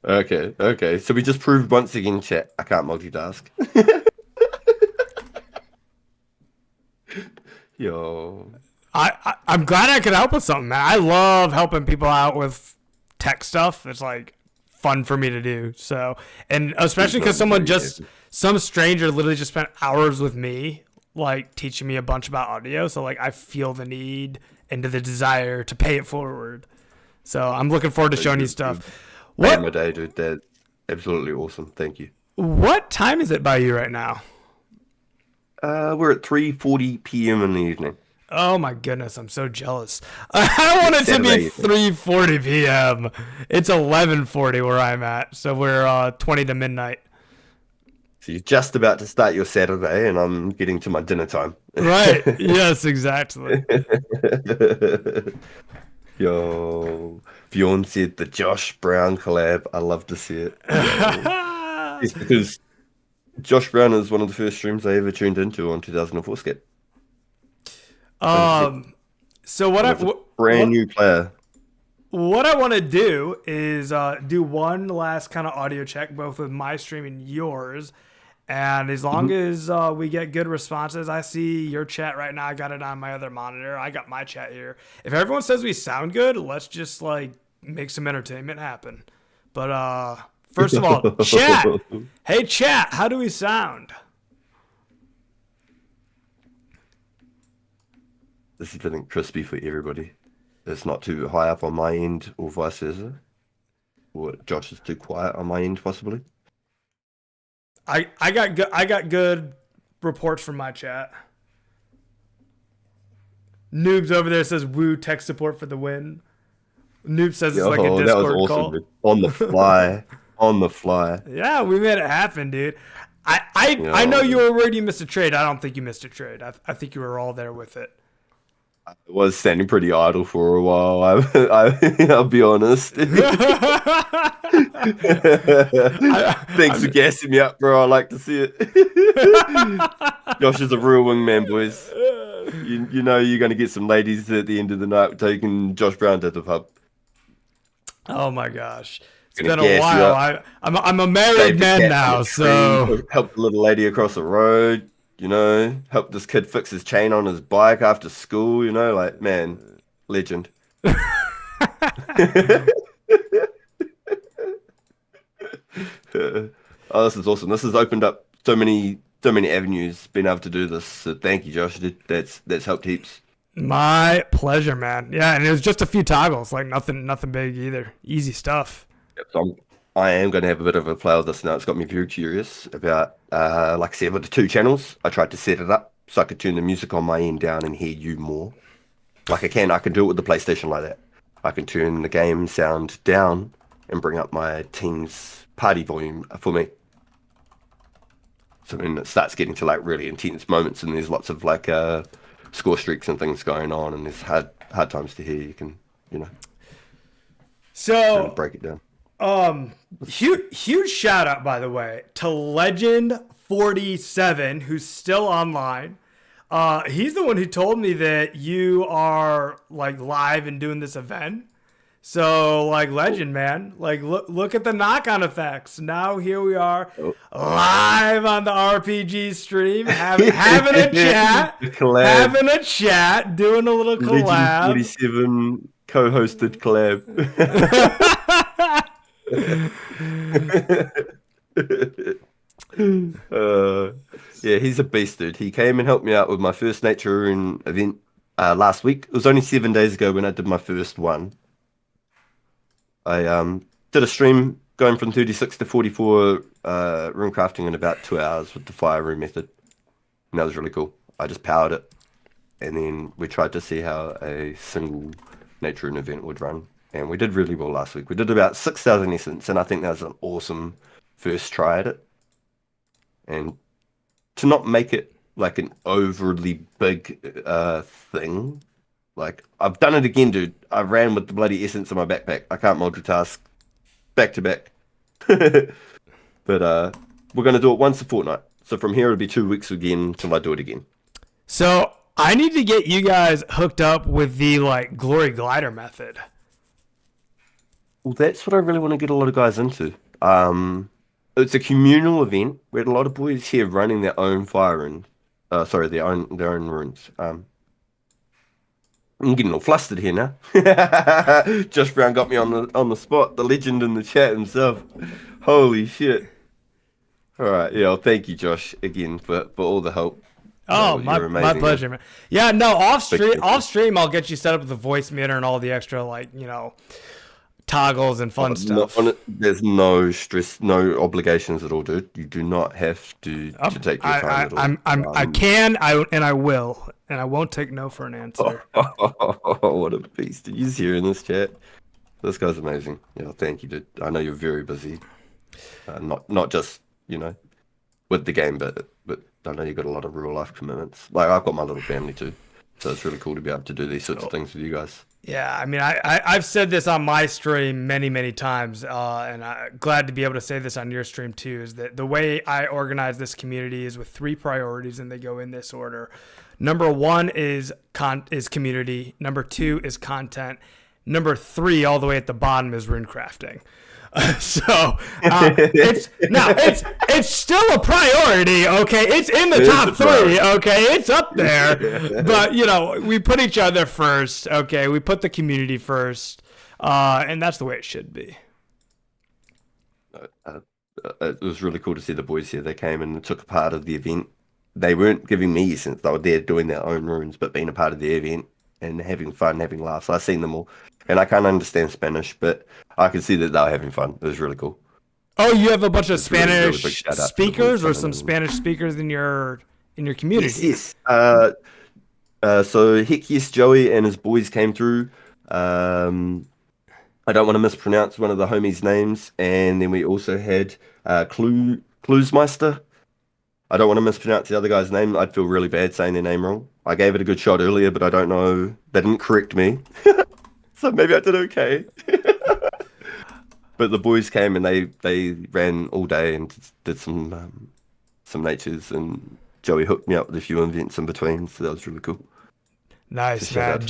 S4: Okay. So we just proved once again, chat, I can't multitask. Yo.
S1: I'm glad I could help with something, man. I love helping people out with tech stuff. It's like fun for me to do. So, and especially because some stranger literally just spent hours with me, like teaching me a bunch about audio. So like I feel the need and the desire to pay it forward. So I'm looking forward to showing you stuff.
S4: What my day, dude? That's absolutely awesome. Thank you.
S1: What time is it by you right now?
S4: We're at 3:40 p.m. in the evening.
S1: Oh my goodness, I'm so jealous. I want it to be 3:40 p.m. It's 11:40 where I'm at, so we're 20 to midnight.
S4: So you're just about to start your Saturday, and I'm getting to my dinner time.
S1: Right. Yes, exactly.
S4: Yo, Bjorn said the Josh Brown collab. I love to see it. It's because Josh Brown is one of the first streams I ever tuned into on 2004Scape.
S1: So what
S4: new player.
S1: what I want to do is do one last kind of audio check, both with my stream and yours. And as long as we get good responses, I see your chat right now. I got it on my other monitor. I got my chat here. If everyone says we sound good, let's just like make some entertainment happen. But first of all, chat. Hey, chat. How do we sound?
S4: This is feeling crispy for everybody. It's not too high up on my end, or vice versa. Or Josh is too quiet on my end, possibly.
S1: I got good reports from my chat. Noobs over there says woo, tech support for the win. Noob says it's like a Discord
S4: that was awesome,
S1: call.
S4: dude. On the fly. On the fly.
S1: Yeah, we made it happen, dude. I know you were worried you missed a trade. I don't think you missed a trade. I think you were all there with it.
S4: I was standing pretty idle for a while. I'll be honest. Thanks for gassing me up, bro. I like to see it. Josh is a real wingman, boys. You know you're going to get some ladies at the end of the night taking Josh Brown to the pub.
S1: Oh my gosh. It's been a while. I'm a married man now, so
S4: help the little lady across the road. You know, help this kid fix his chain on his bike after school. You know, like, man, legend. Oh, this is awesome. This has opened up so many avenues. Being able to do this. So thank you, Josh. That's helped heaps.
S1: My pleasure, man. Yeah, and it was just a few toggles, like nothing big either. Easy stuff.
S4: Yep, so I am going to have a bit of a play with this now. It's got me very curious about, like I said, with the 2 channels, I tried to set it up so I could turn the music on my end down and hear you more. Like I can do it with the PlayStation like that. I can turn the game sound down and bring up my team's party volume for me. So when it starts getting to like really intense moments and there's lots of like score streaks and things going on and there's hard times to hear, you can, you know,
S1: so
S4: break it down.
S1: Huge shout out, by the way, to Legend 47, who's still online. He's the one who told me that you are like live and doing this event. So like Legend, man, like look at the knock-on effects. Now here we are live on the RPG stream, having a chat, doing a little collab.
S4: Legend 47 co-hosted collab. Yeah, he's a beast, dude. He came and helped me out with my first Nature Rune event last week. It was only 7 days ago when I did my first one. I did a stream going from 36 to 44 rune crafting in about 2 hours with the fire rune method. And that was really cool. I just powered it. And then we tried to see how a single Nature Rune event would run. And we did really well last week. We did about 6,000 essence, and I think that was an awesome first try at it. And to not make it like an overly big thing, like I've done it again, dude. I ran with the bloody essence in my backpack. I can't multitask back to back. But we're going to do it once a fortnight. So from here it'll be 2 weeks again until I do it again.
S1: So I need to get you guys hooked up with the like Glory Glider method.
S4: Well, that's what I really want to get a lot of guys into. It's a communal event. We had a lot of boys here running their own fire runes. Their own runes. I'm getting all flustered here now. Josh Brown got me on the spot. The legend in the chat himself. Holy shit! All right, yeah. Well, thank you, Josh, again for all the help.
S1: Oh, my pleasure, man. Yeah, no, off stream, I'll get you set up with the voice meter and all the extra, like, you know, toggles and fun stuff.
S4: There's no stress, no obligations at all, dude. You do not have to take your time at all.
S1: I will, and I won't take no for an answer.
S4: What a beast! Did you hear in this chat? This guy's amazing. Yeah, thank you, dude. I know you're very busy. Not just, you know, with the game, but I know you've got a lot of real life commitments. Like I've got my little family too, so it's really cool to be able to do these sorts of things with you guys.
S1: Yeah, I mean, I've said this on my stream many times, and I'm glad to be able to say this on your stream too, is that the way I organize this community is with 3 priorities, and they go in this order. Number 1 is community. Number 2 is content. Number 3 all the way at the bottom is rune crafting. It's still a priority, okay? It's in the top 3, okay? It's up there. But, we put each other first, okay? We put the community first, and that's the way it should be.
S4: It was really cool to see the boys here. They came and took a part of the event. They weren't giving me since they were there doing their own runes, but being a part of the event and having fun, having laughs. I've seen them all. And I can't understand Spanish, but I could see that they were having fun. It was really cool.
S1: Oh, you have a bunch of Spanish
S4: really
S1: speakers, or some Spanish speakers in your community?
S4: Yes. So heck yes, Joey and his boys came through. I don't want to mispronounce one of the homies' names, and then we also had Cluesmeister. I don't want to mispronounce the other guy's name. I'd feel really bad saying their name wrong. I gave it a good shot earlier, but I don't know. They didn't correct me. So maybe I did okay. But the boys came and they ran all day and did some natures, and Joey hooked me up with a few events in between, so that was really cool.
S1: Nice, man.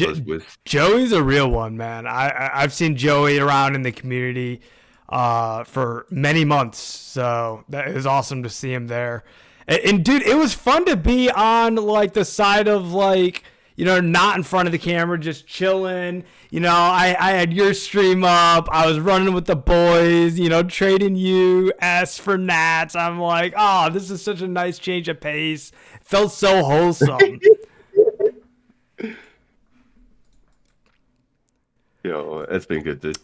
S1: Joey's a real one, man. I've seen Joey around in the community for many months, so that is awesome to see him there. And dude, it was fun to be on like the side of not in front of the camera, just chilling. I had your stream up. I was running with the boys, trading you S for Nats. I'm like, oh, this is such a nice change of pace. It felt so wholesome.
S4: It's been good, dude.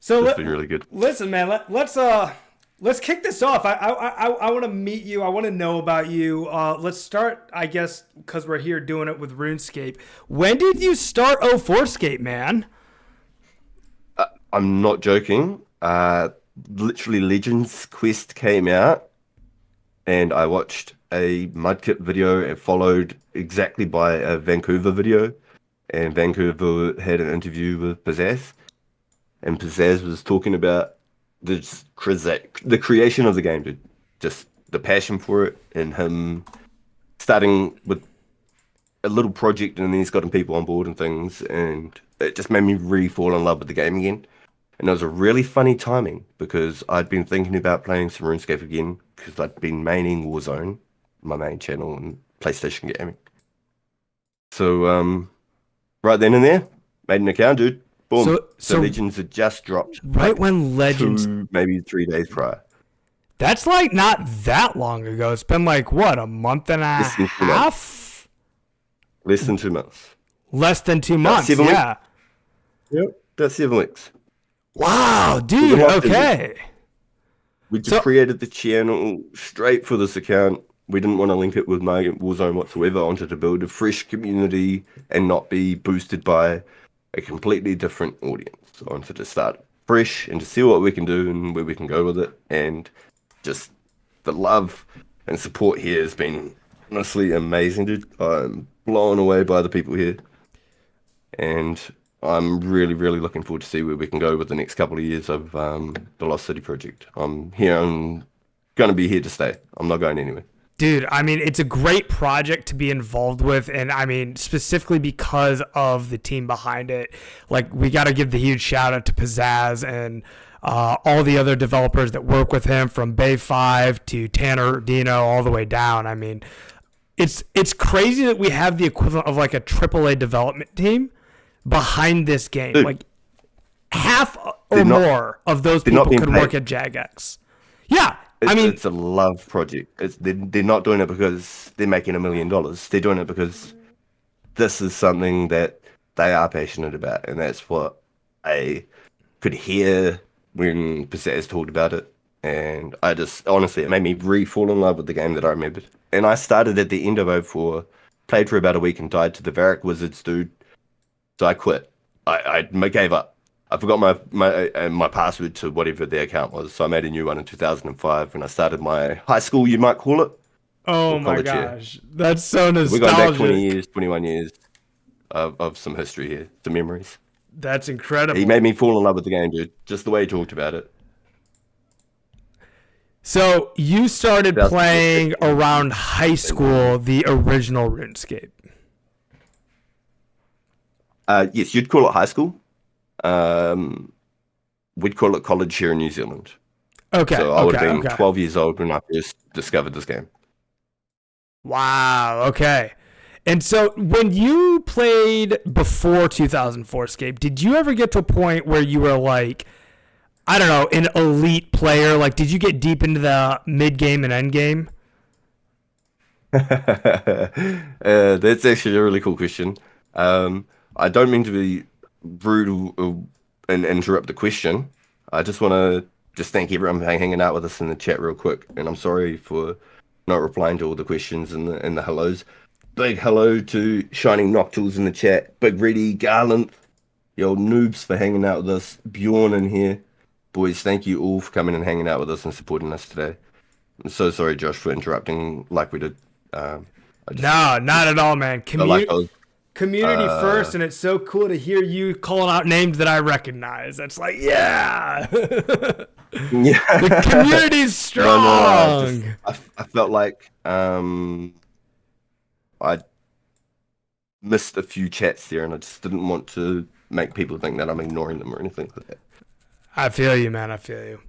S1: So
S4: it's been really good.
S1: Listen, man, let's kick this off. I want to meet you. I want to know about you. Let's start, I guess, because we're here doing it with RuneScape. When did you start 2004Scape, man?
S4: I'm not joking. Literally, Legends Quest came out, and I watched a Mudkip video and followed exactly by a Vancouver video. And Vancouver had an interview with Pizzazz, and Pizzazz was talking about the creation of the game, dude. Just the passion for it, and him starting with a little project, and then he's gotten people on board and things, and it just made me really fall in love with the game again. And it was a really funny timing, because I'd been thinking about playing some RuneScape again, because I'd been maining Warzone, my main channel, and PlayStation gaming. So, right then and there, made an account, dude. Boom. So Legends had just dropped.
S1: Right when Legends...
S4: maybe 3 days prior.
S1: That's not that long ago. It's been a month and a half?
S4: Less than 2 months.
S1: Less than 2 months, yeah.
S4: Yep, that's 7 weeks.
S1: Wow, dude, okay.
S4: We just created the channel straight for this account. We didn't want to link it with my Warzone whatsoever. I wanted to build a fresh community and not be boosted by a completely different audience. So I wanted to start fresh and to see what we can do and where we can go with it. And just the love and support here has been honestly amazing, dude. I'm blown away by the people here. And I'm really, really looking forward to see where we can go with the next couple of years of the Lost City project. I'm here. I'm going to be here to stay. I'm not going anywhere.
S1: Dude, I mean, it's a great project to be involved with, and I mean, specifically because of the team behind it. We got to give the huge shout out to Pizzazz and all the other developers that work with him, from Bay5 to Tanner Dino all the way down. I mean, it's crazy that we have the equivalent of a AAA development team behind this game.
S4: Dude,
S1: half or more of those people could work at Jagex. Yeah.
S4: It's a love project. They're not doing it because they're making $1 million. They're doing it because this is something that they are passionate about, and that's what I could hear when Pizzazz talked about it. And I just, honestly, it made me re-fall in love with the game that I remembered. And I started at the end of 2004, played for about a week and died to the Varric Wizards, dude. So I quit. I gave up. I forgot my password to whatever the account was, so I made a new one in 2005 when I started my high school, you might call it.
S1: Oh my gosh, that's so nostalgic.
S4: We're going back 20 years, 21 years of some history here, some memories.
S1: That's incredible.
S4: He made me fall in love with the game, dude, just the way he talked about it.
S1: So you started playing around high school, the original RuneScape.
S4: Yes, you'd call it high school. we'd call it college here in New Zealand.
S1: Okay.
S4: So I would have been
S1: okay.
S4: 12 years old when I first discovered this game.
S1: Wow. Okay. And so when you played before 2004Scape, did you ever get to a point where you were like, I don't know, an elite player? Like, did you get deep into the mid game and end game?
S4: That's actually a really cool question. I don't mean to be rude and interrupt the question. I just want to thank everyone for hanging out with us in the chat real quick. And I'm sorry for not replying to all the questions and the hellos. Big hello to Shining Noctules in the chat. Big Reddy, Garland, yo noobs for hanging out with us. Bjorn in here. Boys, thank you all for coming and hanging out with us and supporting us today. I'm so sorry, Josh, for interrupting like we did.
S1: No, not at all, man. Community first, and it's so cool to hear you calling out names that I recognize. It's like, yeah,
S4: Yeah.
S1: the community's strong.
S4: I felt like I missed a few chats there, and I just didn't want to make people think that I'm ignoring them or anything like that. I
S1: feel you, man. I feel you.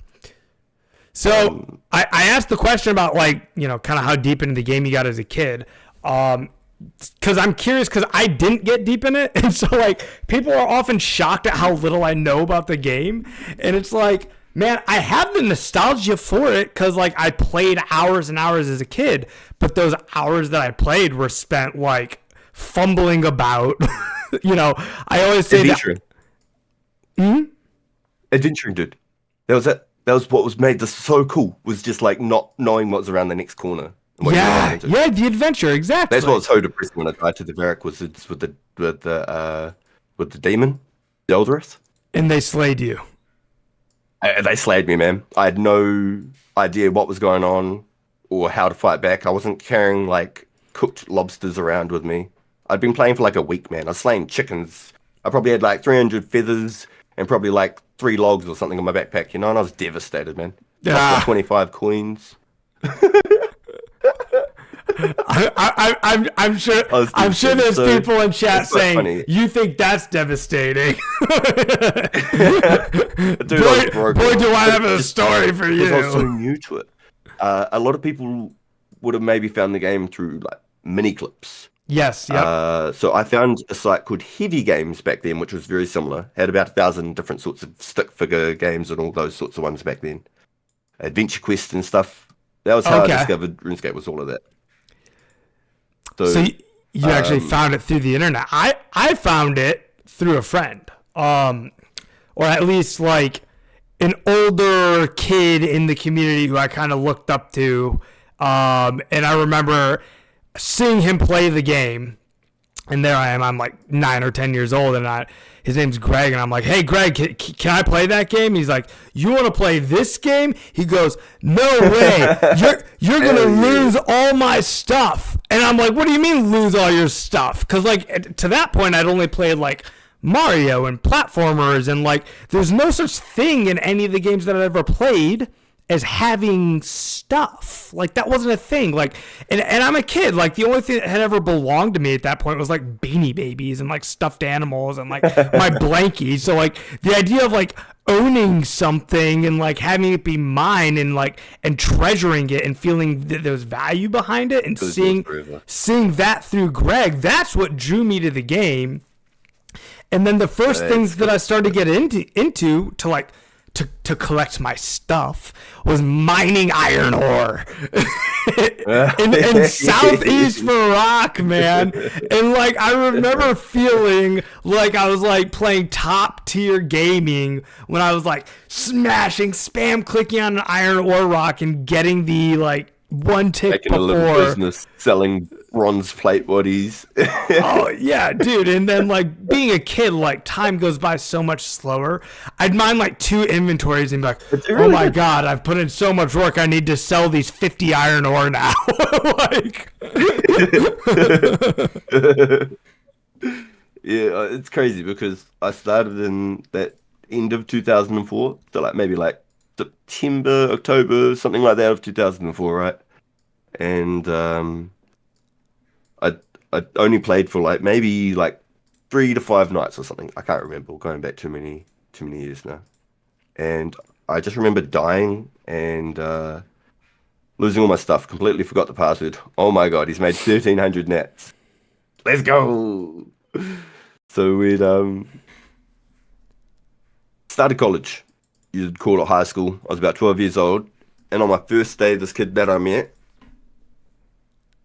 S1: So I asked the question about, like, you know, kind of how deep into the game you got as a kid. Because I'm curious, because I didn't get deep in it. And so, like, people are often shocked at how little I know about the game. And it's like, man, I have the nostalgia for it because, like, I played hours and hours as a kid. But those hours that I played were spent, like, fumbling about. You know, I always say
S4: Adventuring. Adventuring, dude. That was it. That was what was made this so cool, was just, like, not knowing what was around the next corner.
S1: Yeah, the adventure, exactly.
S4: That's what was so depressing when I died to the Varric, was it's with the demon, the Eldrith.
S1: And they slayed you.
S4: They slayed me, man. I had no idea what was going on or how to fight back. I wasn't carrying, like, cooked lobsters around with me. I'd been playing for like a week, man. I was slaying chickens. I probably had like 300 feathers and probably like 3 logs or something in my backpack, you know, and I was devastated, man. Lost my 25 coins.
S1: I'm sure there's people in chat saying, funny. You think that's devastating.
S4: Dude,
S1: boy, do I have a story for you.
S4: I was so new to it. A lot of people would have maybe found the game through like mini clips.
S1: Yes, yeah.
S4: So I found a site called Heavy Games back then, which was very similar. Had about 1,000 different sorts of stick figure games and all those sorts of ones back then. Adventure Quest and stuff. That was how I discovered RuneScape, was all of that.
S1: So you actually found it through the internet. I found it through a friend, or at least like an older kid in the community who I kind of looked up to. And I remember seeing him play the game, and there I am. I'm like 9 or 10 years old, and his name's Greg, and I'm like, hey, Greg, can I play that game? He's like, you want to play this game? He goes, no way. You're going to lose all my stuff. And I'm like, what do you mean lose all your stuff? Because, like, to that point, I'd only played, like, Mario and platformers, and, like, there's no such thing in any of the games that I've ever played as having stuff. Like, that wasn't a thing. Like, and I'm a kid. Like, the only thing that had ever belonged to me at that point was like Beanie Babies and like stuffed animals and like my blankie. So like the idea of like owning something and like having it be mine and like and treasuring it and feeling that there was value behind it and seeing that through Greg, that's what drew me to the game. And then the first things that I started to get into to like to collect my stuff was mining iron ore in Southeast Iraq, man. And like I remember feeling like I was like playing top tier gaming when I was like spam clicking on an iron ore rock and getting the like one tick
S4: before. A little business selling bronze plate bodies.
S1: Oh yeah, dude. And then like being a kid, like time goes by so much slower. I'd mine like 2 inventories and be like, oh my god, I've put in so much work, I need to sell these 50 iron ore now. Like
S4: yeah, it's crazy because I started in that end of 2004, so like maybe like September, October, something like that of 2004, right? And I only played for like maybe like 3 to 5 nights or something. I can't remember. Going back too many years now. And I just remember dying and losing all my stuff. Completely forgot the password. Oh my god, he's made 1,300 nats. Let's go. So we'd started college. You'd call it high school. I was about 12 years old. And on my first day, this kid that I met,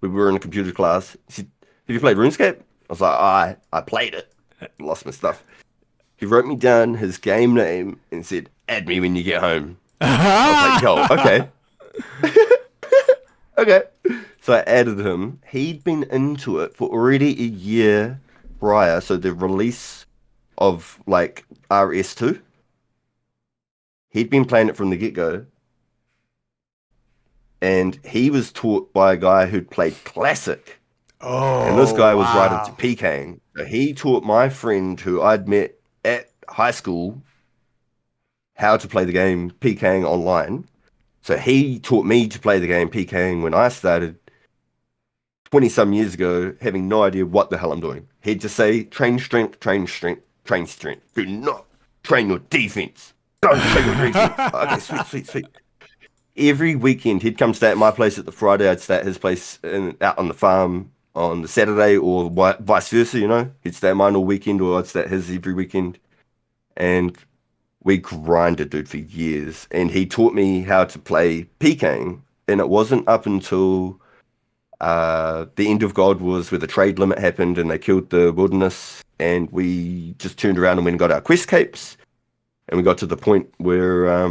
S4: we were in a computer class. He said, have you played RuneScape? I was like, I played it. Lost my stuff. He wrote me down his game name and said, add me when you get home. I was like, yo, okay. Okay. So I added him. He'd been into it for already a year prior. So the release of like RS2, he'd been playing it from the get-go. And he was taught by a guy who'd played Classic.
S1: Oh,
S4: and this guy was right
S1: wow.
S4: into PKing. So he taught my friend who I'd met at high school how to play the game PKing online. So he taught me to play the game PKing when I started 20 some years ago, having no idea what the hell I'm doing. He'd just say, train strength, train strength, train strength. Do not train your defense. Don't train your defense. Okay, sweet. Every weekend, he'd come stay at my place at the Friday. I'd stay at his place out on the farm on the Saturday, or vice versa, you know. He'd stay at mine all weekend, or I'd stay at his every weekend. And we grinded, dude, for years. And he taught me how to play PKing. And it wasn't up until the end of God was where the trade limit happened and they killed the wilderness. And we just turned around and went and got our quest capes. And we got to the point where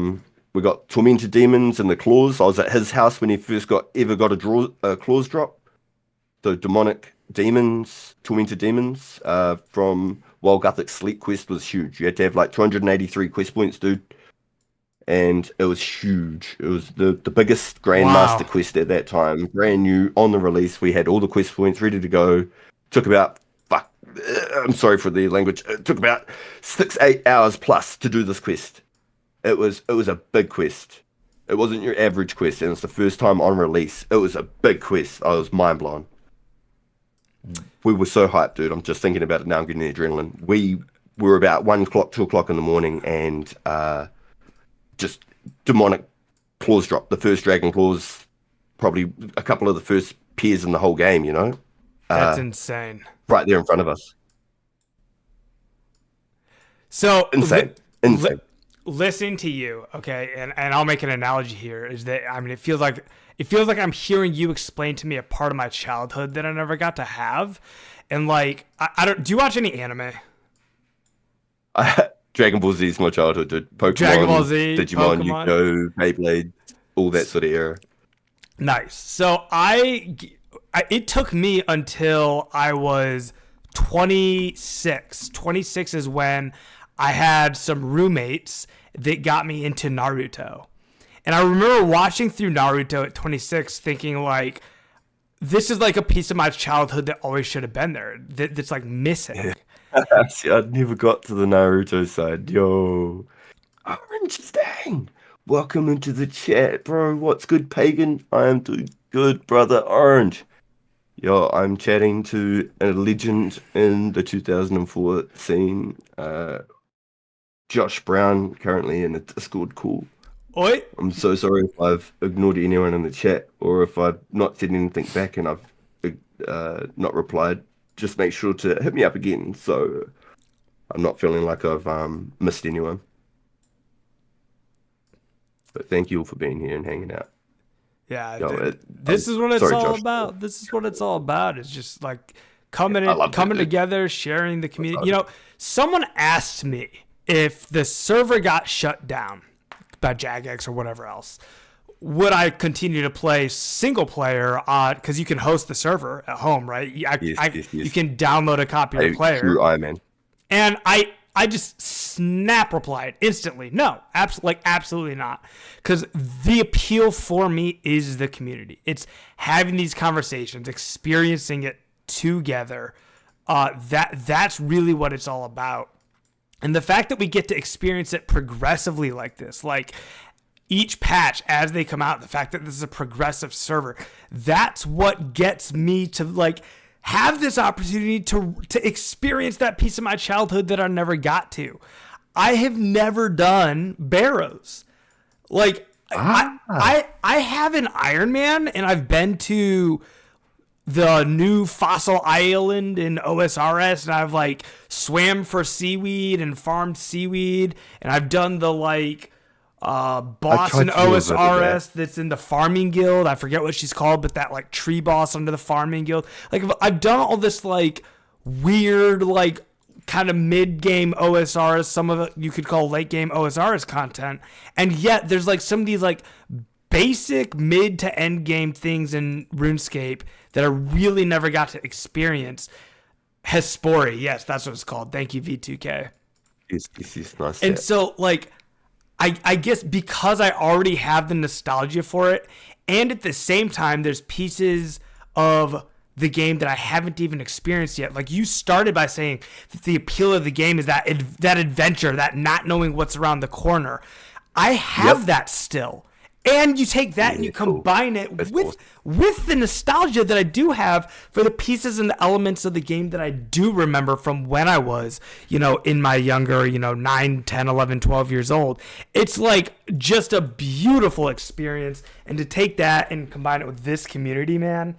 S4: we got tormented demons and the claws. I was at his house when he first ever got a claws drop. So demonic demons, tormented demons from Wild Gothic Sleep quest was huge. You had to have like 283 quest points, dude. And it was huge. It was the biggest Grandmaster quest at that time. Brand new on the release. We had all the quest points ready to go. Took about, I'm sorry for the language. It took about 6-8 hours plus to do this quest. It was a big quest. It wasn't your average quest, and it's the first time on release. It was a big quest. I was mind blown. We were so hyped, dude. I'm just thinking about it now. I'm getting the adrenaline. We were about 1 o'clock, 2 o'clock in the morning, and just demonic claws drop. The first dragon claws, probably a couple of the first pairs in the whole game, you know?
S1: That's insane.
S4: Right there in front of us.
S1: So
S4: Insane.
S1: Listening to you, okay, and I'll make an analogy here, is that, I mean, it feels like I'm hearing you explain to me a part of my childhood that I never got to have. And like, I don't, do you watch any anime?
S4: Dragon Ball Z is my childhood, dude. Pokemon,
S1: Dragon Ball Z,
S4: Digimon,
S1: Pokemon.
S4: Yu-Gi-Oh, Beyblade, all that sort of era.
S1: Nice. So it took me until I was 26. 26 is when I had some roommates that got me into Naruto. And I remember watching through Naruto at 26 thinking like, this is like a piece of my childhood that always should have been there. That's like missing.
S4: See, I never got to the Naruto side. Yo, Orange Stang, welcome into the chat, bro. What's good, Pagan? I am doing good, brother Orange. Yo, I'm chatting to a legend in the 2004 scene, Josh Brown, currently in a Discord call.
S1: Oi.
S4: I'm so sorry if I've ignored anyone in the chat or if I've not said anything back and I've not replied. Just make sure to hit me up again so I'm not feeling like I've missed anyone. But thank you all for being here and hanging out.
S1: Yeah,
S4: Yo,
S1: this is what it's all
S4: Josh.
S1: about. This is what it's all about. It's just like coming together, sharing the community. You know, someone asked me if the server got shut down by Jagex or whatever else, would I continue to play single player on, because you can host the server at home, right?
S4: Yes.
S1: You can download a copy of the player.
S4: True man.
S1: And I just snap replied instantly. No, absolutely not. Because the appeal for me is the community. It's having these conversations, experiencing it together. That's really what it's all about. And the fact that we get to experience it progressively like this, like each patch as they come out, the fact that this is a progressive server, that's what gets me to like have this opportunity to experience that piece of my childhood that I never got to. I have never done Barrows. Like, I have an Iron Man, and I've been to the new Fossil Island in OSRS, and I've like swam for seaweed and farmed seaweed, and I've done the like boss in OSRS that's in the farming guild. I forget what she's called, but that like tree boss under the farming guild. Like, I've done all this like weird like kind of mid-game OSRS, some of it you could call late-game OSRS content, and yet there's like some of these like basic mid to end game things in RuneScape that I really never got to experience. Hespori, yes, that's what it's called. Thank you, V2K.
S4: It's nice.
S1: And so, like, I guess because I already have the nostalgia for it, and at the same time, there's pieces of the game that I haven't even experienced yet. Like, you started by saying that the appeal of the game is that adventure, that not knowing what's around the corner. I have that still. And you take that and you combine it with the nostalgia that I do have for the pieces and the elements of the game that I do remember from when I was, in my younger, 9, 10, 11, 12 years old. It's like just a beautiful experience. And to take that and combine it with this community, man,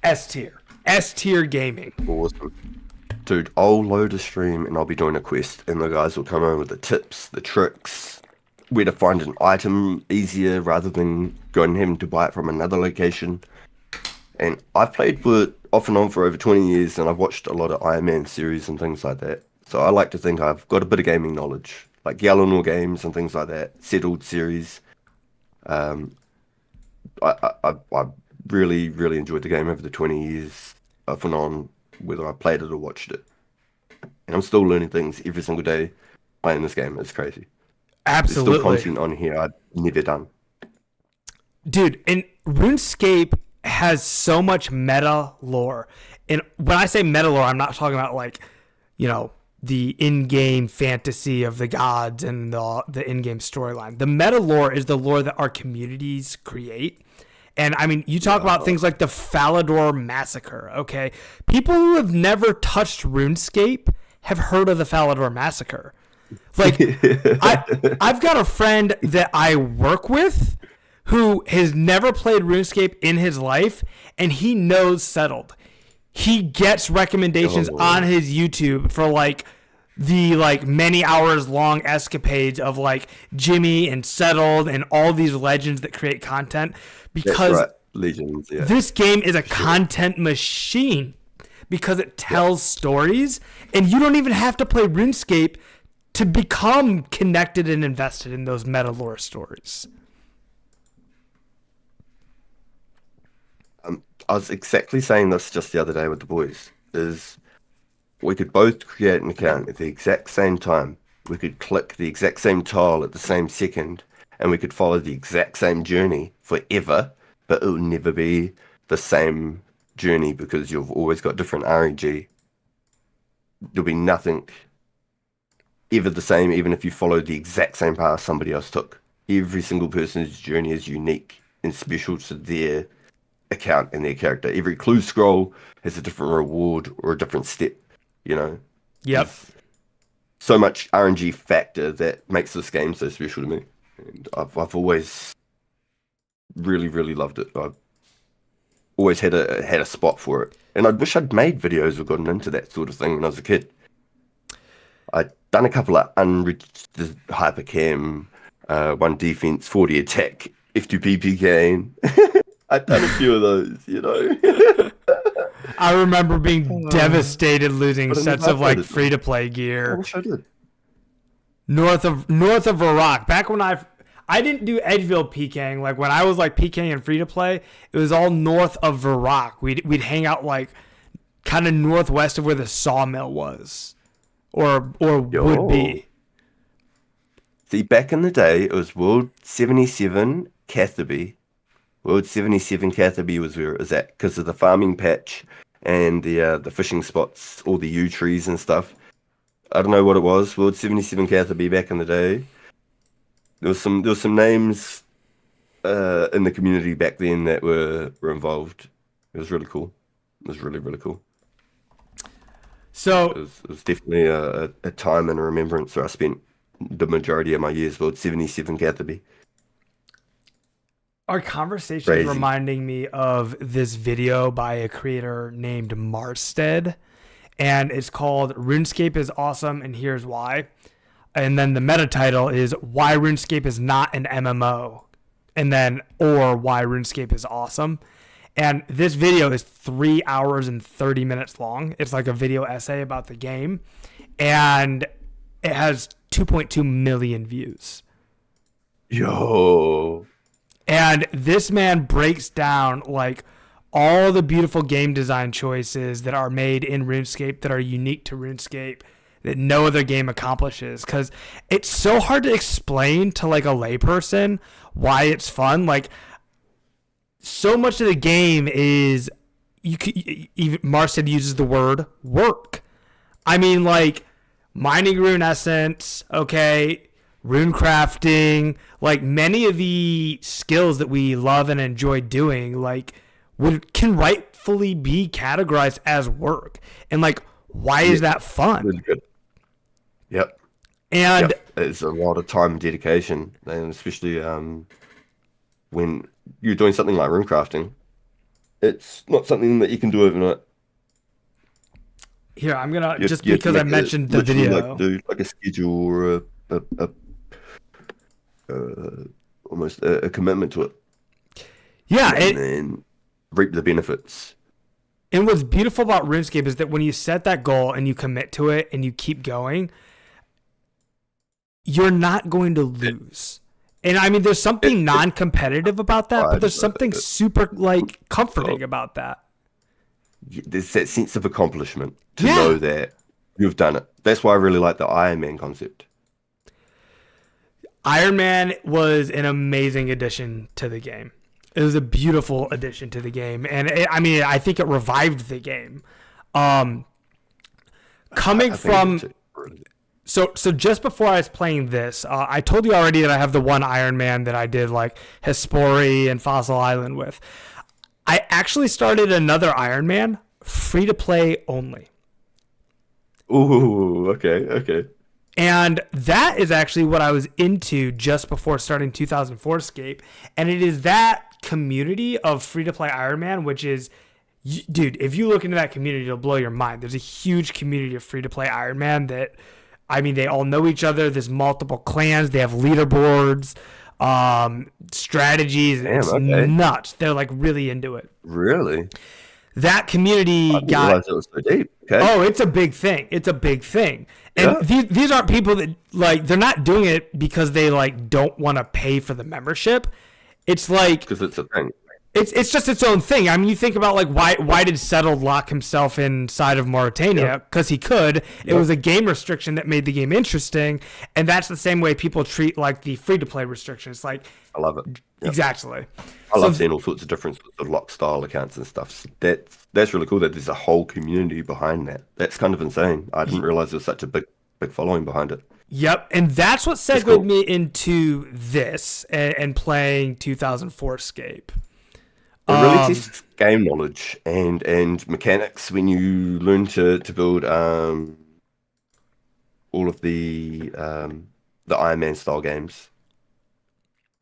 S1: S tier gaming.
S4: Awesome. Dude, I'll load a stream and I'll be doing a quest, and the guys will come over with the tips, the tricks, where to find an item easier rather than going and having to buy it from another location. And I've played with off and on for over 20 years, and I've watched a lot of Iron Man series and things like that. So I like to think I've got a bit of gaming knowledge, like Yellow games and things like that, settled series. I really, really enjoyed the game over the 20 years off and on, whether I played it or watched it. And I'm still learning things every single day playing this game. It's crazy.
S1: Absolutely.
S4: There's still content on here I've never done.
S1: Dude, and RuneScape has so much meta lore. And when I say meta lore, I'm not talking about like, the in-game fantasy of the gods and the in-game storyline. The meta lore is the lore that our communities create. And I mean, you talk about things like the Falador Massacre, okay? People who have never touched RuneScape have heard of the Falador Massacre. Like, I've got a friend that I work with who has never played RuneScape in his life, and he knows Settled. He gets recommendations on his YouTube for like the like many hours long escapades of like Jimmy and Settled and all these legends that create content, because
S4: Legends,
S1: this game is a content machine because it tells stories, and you don't even have to play RuneScape to become connected and invested in those meta lore stories.
S4: I was exactly saying this just the other day with the boys, is we could both create an account at the exact same time. We could click the exact same tile at the same second, and we could follow the exact same journey forever, but it will never be the same journey because you've always got different RNG. There'll be nothing ever the same, even if you follow the exact same path somebody else took. Every single person's journey is unique and special to their account and their character. Every clue scroll has a different reward or a different step,
S1: Yep.
S4: There's so much RNG factor that makes this game so special to me. And I've always really, really loved it. I've always had a spot for it. And I wish I'd made videos or gotten into that sort of thing when I was a kid. I'd done a couple of unregistered hypercam, 1 defense, 40 attack, F2PP game. I'd done a few of those,
S1: I remember being devastated losing sets of like free-to-play gear.
S4: I wish I did.
S1: North of Iraq. Back when I didn't do Edgeville PKing. Like when I was like PKing and free-to-play, it was all north of Iraq. We'd hang out like kind of northwest of where the sawmill was. Or would be.
S4: See, back in the day, it was World 77 Catherby. World 77 Catherby was where it was at because of the farming patch and the fishing spots, all the yew trees and stuff. I don't know what it was. World 77 Catherby back in the day. There was some names in the community back then that were involved. It was really cool. It was really, really cool.
S1: So
S4: It was definitely a time and a remembrance where I spent the majority of my years with 77 Gatherby.
S1: our conversation is
S4: Crazy.
S1: reminding me of this video by a creator named Marstead, and it's called "RuneScape is awesome, and here's why." And then the meta title is "Why RuneScape is not an MMO," and then or "Why RuneScape is awesome." And this video is 3 hours and 30 minutes long. It's like a video essay about the game, and it has 2.2 million views.
S4: Yo.
S1: And this man breaks down like all the beautiful game design choices that are made in RuneScape that are unique to RuneScape that no other game accomplishes, because it's so hard to explain to like a layperson why it's fun. Like, so much of the game is, you could even Marston uses the word work. I mean, like mining rune essence, okay, rune crafting, like many of the skills that we love and enjoy doing, like can rightfully be categorized as work. And like, why is that fun?
S4: Really good. Yep.
S1: And
S4: Yep. It's a lot of time and dedication, and especially when you're doing something like rune crafting, it's not something that you can do overnight.
S1: here, I'm gonna
S4: You,
S1: just
S4: you have to
S1: because I
S4: make
S1: mentioned the
S4: literally
S1: video.
S4: like do like a schedule or almost a commitment to it,
S1: Yeah,
S4: and then reap the benefits.
S1: and what's beautiful about RuneScape is that when you set that goal and you commit to it and you keep going, you're not going to lose. And I mean, there's something non-competitive about that, but there's something super like comforting about that.
S4: There's that sense of accomplishment to
S1: Yeah.
S4: know that you've done it. That's why I really like the Iron Man concept.
S1: Iron Man was an amazing addition to the game. It was a beautiful addition to the game, and I think it revived the game. Coming
S4: I think
S1: from
S4: it's really-
S1: so just before I was playing this, I told you already that I have the one Iron Man that I did like Hespori and Fossil Island with. I actually started another Iron Man, free to play only.
S4: Ooh, okay.
S1: And that is actually what I was into just before starting 2004Scape. And it is that community of free to play Iron Man, which is, dude, if you look into that community, it'll blow your mind. There's a huge community of free to play Iron Man that, I mean, they all know each other. There's multiple clans. They have leaderboards, strategies.
S4: Damn,
S1: it's
S4: okay.
S1: nuts. They're like really into it.
S4: Really?
S1: That community
S4: I didn't
S1: got.
S4: realize it was so deep. Okay.
S1: Oh, it's a big thing. It's a big thing. And these aren't people that like, they're not doing it because they like don't want to pay for the membership. It's like
S4: Because it's a thing.
S1: it's just its own thing. I mean, you think about like why did Settled lock himself inside of Mauritania? Because he could. It was a game restriction that made the game interesting, and that's the same way people treat like the free to play restrictions. Like
S4: I love it. Yep.
S1: exactly.
S4: I love seeing all sorts of different sorts of lock style accounts and stuff. So that's really cool that there's a whole community behind that. That's kind of insane. I didn't realize there was such a big following behind it.
S1: Yep, and that's what segued
S4: cool.
S1: me into this and playing 2004Scape.
S4: It really tests game knowledge and mechanics when you learn to build all of the Iron Man style games.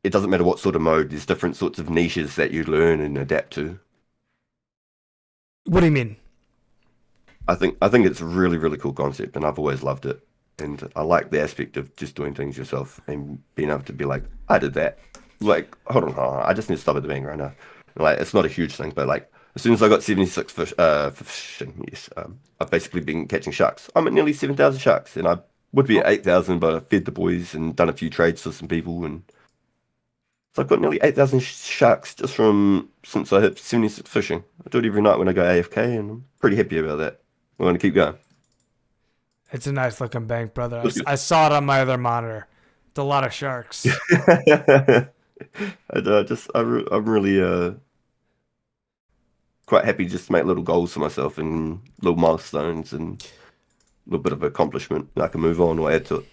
S4: It doesn't matter what sort of mode. There's different sorts of niches that you learn and adapt to.
S1: What do you mean?
S4: I think it's a really, really cool concept, and I've always loved it. And I like the aspect of just doing things yourself and being able to be like, I did that. Like, hold on, I just need to stop at the bank right now. Like, it's not a huge thing, but like, as soon as I got 76 fishing, yes, I've basically been catching sharks. I'm at nearly 7,000 sharks, and I would be at 8,000, but I fed the boys and done a few trades for some people, and so I've got nearly 8,000 sharks just since I hit 76 fishing. I do it every night when I go AFK, and I'm pretty happy about that. I'm going to keep going.
S1: It's a nice looking bank, brother.
S4: Looks good.
S1: I saw it on my other monitor. It's a lot of sharks.
S4: I'm really quite happy just to make little goals for myself and little milestones and a little bit of accomplishment. And I can move on or add to it.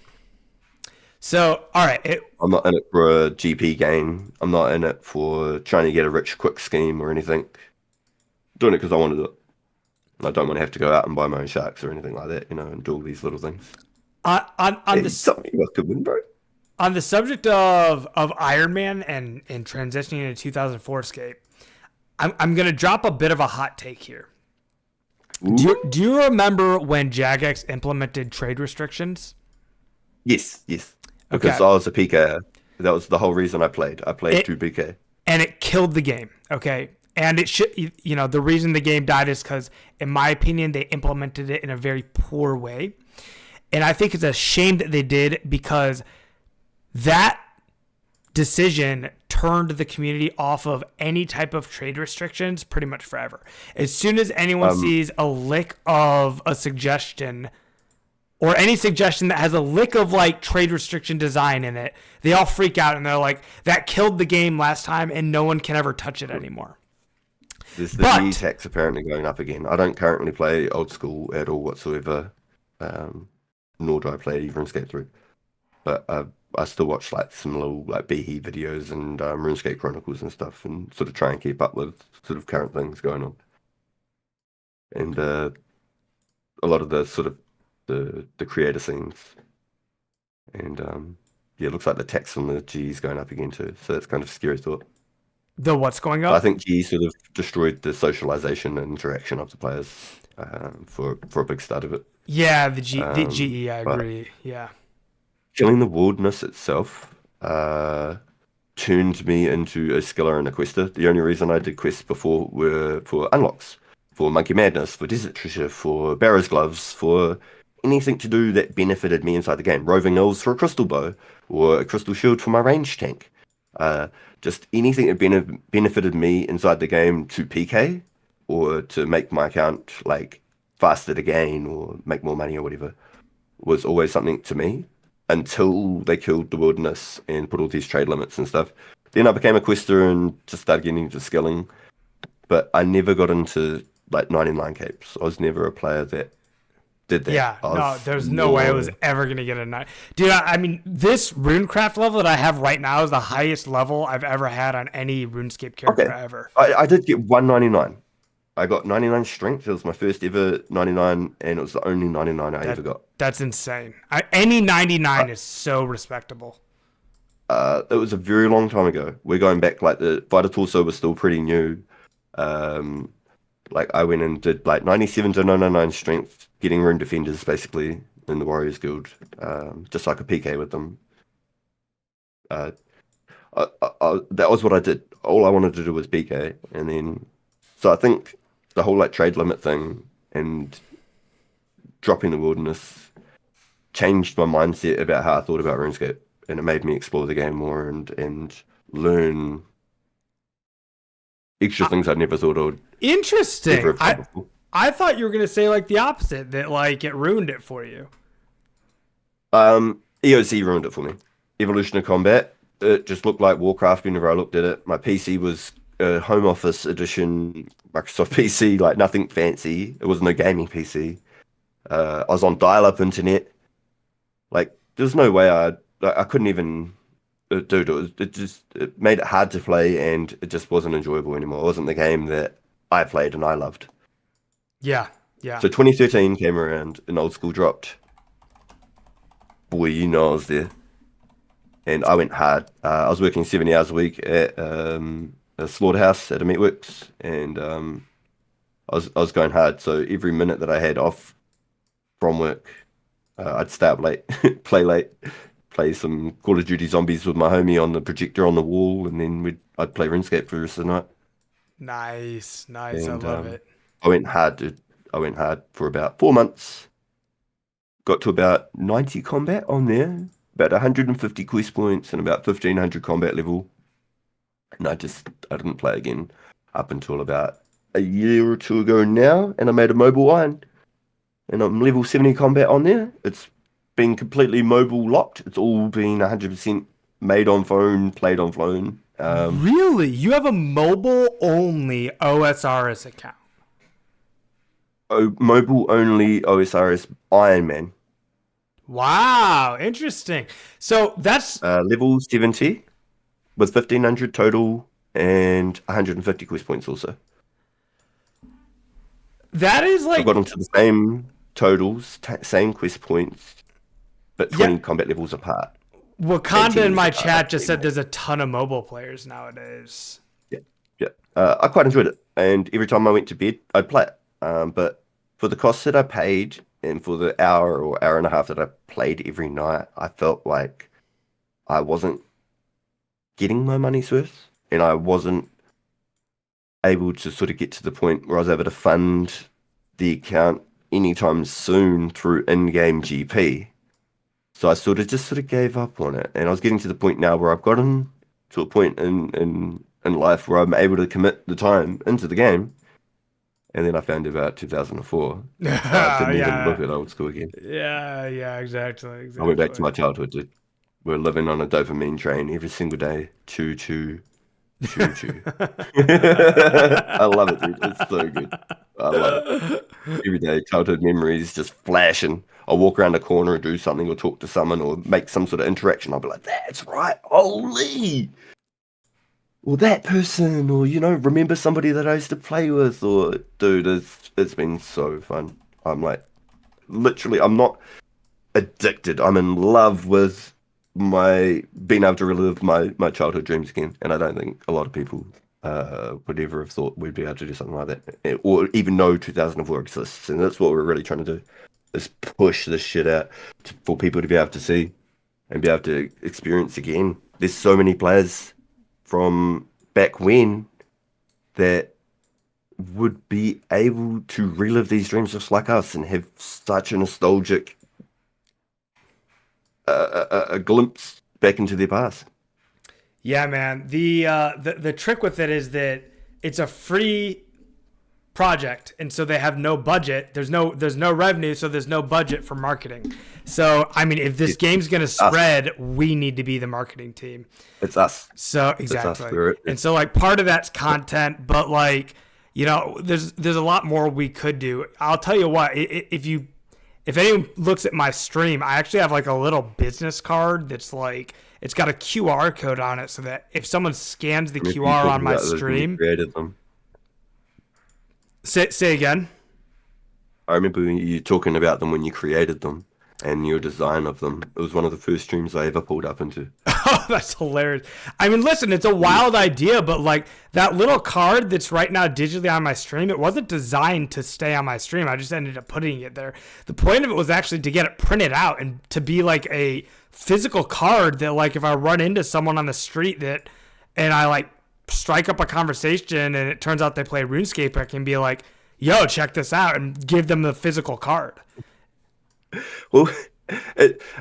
S1: So, all right.
S4: I'm not in it for a GP gain. I'm not in it for trying to get a rich quick scheme or anything. I'm doing it because I want to do it. And I don't want to have to go out and buy my own sharks or anything like that, and do all these little things.
S1: On
S4: It's something else could win, bro.
S1: On the subject of Iron Man and transitioning into 2004Scape, I'm gonna drop a bit of a hot take here. Do you remember when Jagex implemented trade restrictions?
S4: Yes. Because I was a PK. That was the whole reason I played. I played 2 PK.
S1: And it killed the game, okay? And it should, the reason the game died is because, in my opinion, they implemented it in a very poor way. And I think it's a shame that they did, because that decision turned the community off of any type of trade restrictions pretty much forever. As soon as anyone sees a lick of a suggestion, or any suggestion that has a lick of like trade restriction design in it, they all freak out and they're like, that killed the game last time and no one can ever touch it anymore.
S4: There's the G tax apparently going up again. I don't currently play old school at all whatsoever, nor do I play Runescape 3. But I still watch like some little like Behe videos and RuneScape Chronicles and stuff, and sort of try and keep up with sort of current things going on. And a lot of the sort of the creator scenes, and it looks like the tax on the G is going up again too. So it's kind of a scary thought.
S1: The what's going up?
S4: I think G sort of destroyed the socialization and interaction of the players for a big start of it.
S1: Yeah, the GE, I agree. Yeah.
S4: Killing the wilderness itself turned me into a skiller and a quester. The only reason I did quests before were for unlocks, for Monkey Madness, for Desert Treasure, for Barrow's Gloves, for anything to do that benefited me inside the game. Roving Elves for a crystal bow, or a crystal shield for my range tank. Just anything that benefited me inside the game to PK, or to make my account like faster to gain, or make more money or whatever, was always something to me. Until they killed the wilderness and put all these trade limits and stuff. Then I became a quester and just started getting into skilling. But I never got into like 99 capes. I was never a player that did that.
S1: Yeah, there's no way I was ever going to get a 9. Dude, I mean, this Runecraft level that I have right now is the highest level I've ever had on any RuneScape character ever.
S4: I did get 199. I got 99 strength. It was my first ever 99, and it was the only 99 I ever got.
S1: That's insane. Any 99 is so respectable.
S4: It was a very long time ago. We're going back, like, the Vita Torso was still pretty new. Like, I went and did, like, 97 to 99 strength, getting Rune Defenders, basically, in the Warriors Guild. Just like a PK with them. That was what I did. All I wanted to do was PK, and then... So I think the whole like trade limit thing and dropping the wilderness changed my mindset about how I thought about RuneScape, and it made me explore the game more and learn extra things I'd never thought I would.
S1: Interesting.
S4: Ever have done before.
S1: I thought you were gonna say like the opposite, that like it ruined it for you.
S4: EOC ruined it for me. Evolution of Combat. It just looked like Warcraft whenever I looked at it. My PC was a home office edition Microsoft PC, like nothing fancy. It was no gaming PC. I was on dial-up internet. Like, there's no way I couldn't even do it. It made it hard to play, and it just wasn't enjoyable anymore. It wasn't the game that I played and I loved.
S1: Yeah.
S4: So 2013 came around, and Old School dropped. Boy, you know I was there. And I went hard. I was working 70 hours a week at a slaughterhouse at a meatworks, and I was going hard. So every minute that I had off from work, I'd stay up late, play some Call of Duty Zombies with my homie on the projector on the wall, and then I'd play RuneScape for the rest of the night.
S1: Nice.
S4: And,
S1: I love it.
S4: I went hard, dude. I went hard for about 4 months. Got to about 90 combat on there, about 150 quest points, and about 1500 combat level. And I didn't play again up until about a year or two ago now, and I made a mobile iron, and I'm level 70 combat on there. It's been completely mobile locked. It's all been 100% made on phone, played on phone.
S1: Really? You have a mobile only OSRS account?
S4: Oh, mobile only OSRS Iron Man.
S1: Wow, interesting. So that's
S4: level 70 with 1500 total and 150 quest points also.
S1: That is
S4: I
S1: like
S4: got onto the same totals, same quest points, but 20 combat levels apart.
S1: Wakanda in my chat just
S4: Yeah.
S1: said there's a ton of mobile players nowadays.
S4: Yeah. I quite enjoyed it. And every time I went to bed, I'd play it. But for the cost that I paid and for the hour or hour and a half that I played every night, I felt like I wasn't getting my money's worth. And I wasn't able to sort of get to the point where I was able to fund the account anytime soon through in-game GP. So I sort of gave up on it. And I was getting to the point now where I've gotten to a point in life where I'm able to commit the time into the game. And then I found about 2004. I didn't even look at old school again.
S1: Yeah, exactly.
S4: I went back to my childhood, dude. We're living on a dopamine train every single day. Choo choo. Choo choo. I love it, dude. It's so good. I love it. Every day, childhood memories just flashing. I'll walk around a corner and do something or talk to someone or make some sort of interaction. I'll be like, that's right. Holy. Or that person, or remember somebody that I used to play with, or dude, it's been so fun. I'm like, literally, I'm not addicted. I'm in love with my being able to relive my childhood dreams again, and I don't think a lot of people would ever have thought we'd be able to do something like that, or even know 2004 exists. And that's what we're really trying to do, is push this shit out for people to be able to see and be able to experience again. There's so many players from back when that would be able to relive these dreams just like us and have such a nostalgic a glimpse back into their past.
S1: Yeah, man. The trick with it is that it's a free project, and so they have no budget. There's no revenue, so there's no budget for marketing. So I mean, if this game's gonna spread, we need to be the marketing team.
S4: It's us.
S1: So exactly.
S4: It's us.
S1: And so like part of that's content, but like there's a lot more we could do. I'll tell you what, if anyone looks at my stream, I actually have like a little business card that's like, it's got a QR code on it so that if someone scans the QR on my stream.
S4: Created them.
S1: Say again.
S4: I remember you talking about them when you created them and your design of them. It was one of the first streams I ever pulled up into.
S1: Oh, that's hilarious. I mean, listen, it's a wild idea, but like that little card that's right now digitally on my stream, it wasn't designed to stay on my stream. I just ended up putting it there. The point of it was actually to get it printed out and to be like a physical card that like if I run into someone on the street and I like strike up a conversation and it turns out they play RuneScape, I can be like, yo, check this out, and give them the physical card.
S4: Well,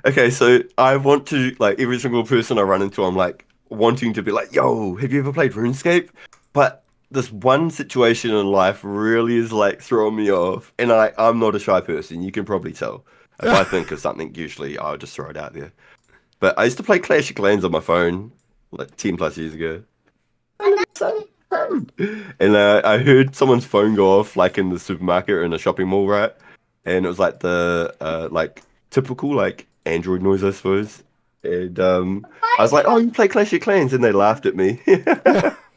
S4: okay, so I want to, like, every single person I run into, I'm like wanting to be like, yo, have you ever played RuneScape? But this one situation in life really is like throwing me off, and I'm not a shy person, you can probably tell. If I think of something, usually I'll just throw it out there. But I used to play Clash of Clans on my phone like 10 plus years ago. And I heard someone's phone go off like in the supermarket or in a shopping mall, right? And it was like the like typical like Android noise, I suppose. And I was like, "Oh, you play Clash of Clans?" And they laughed at me.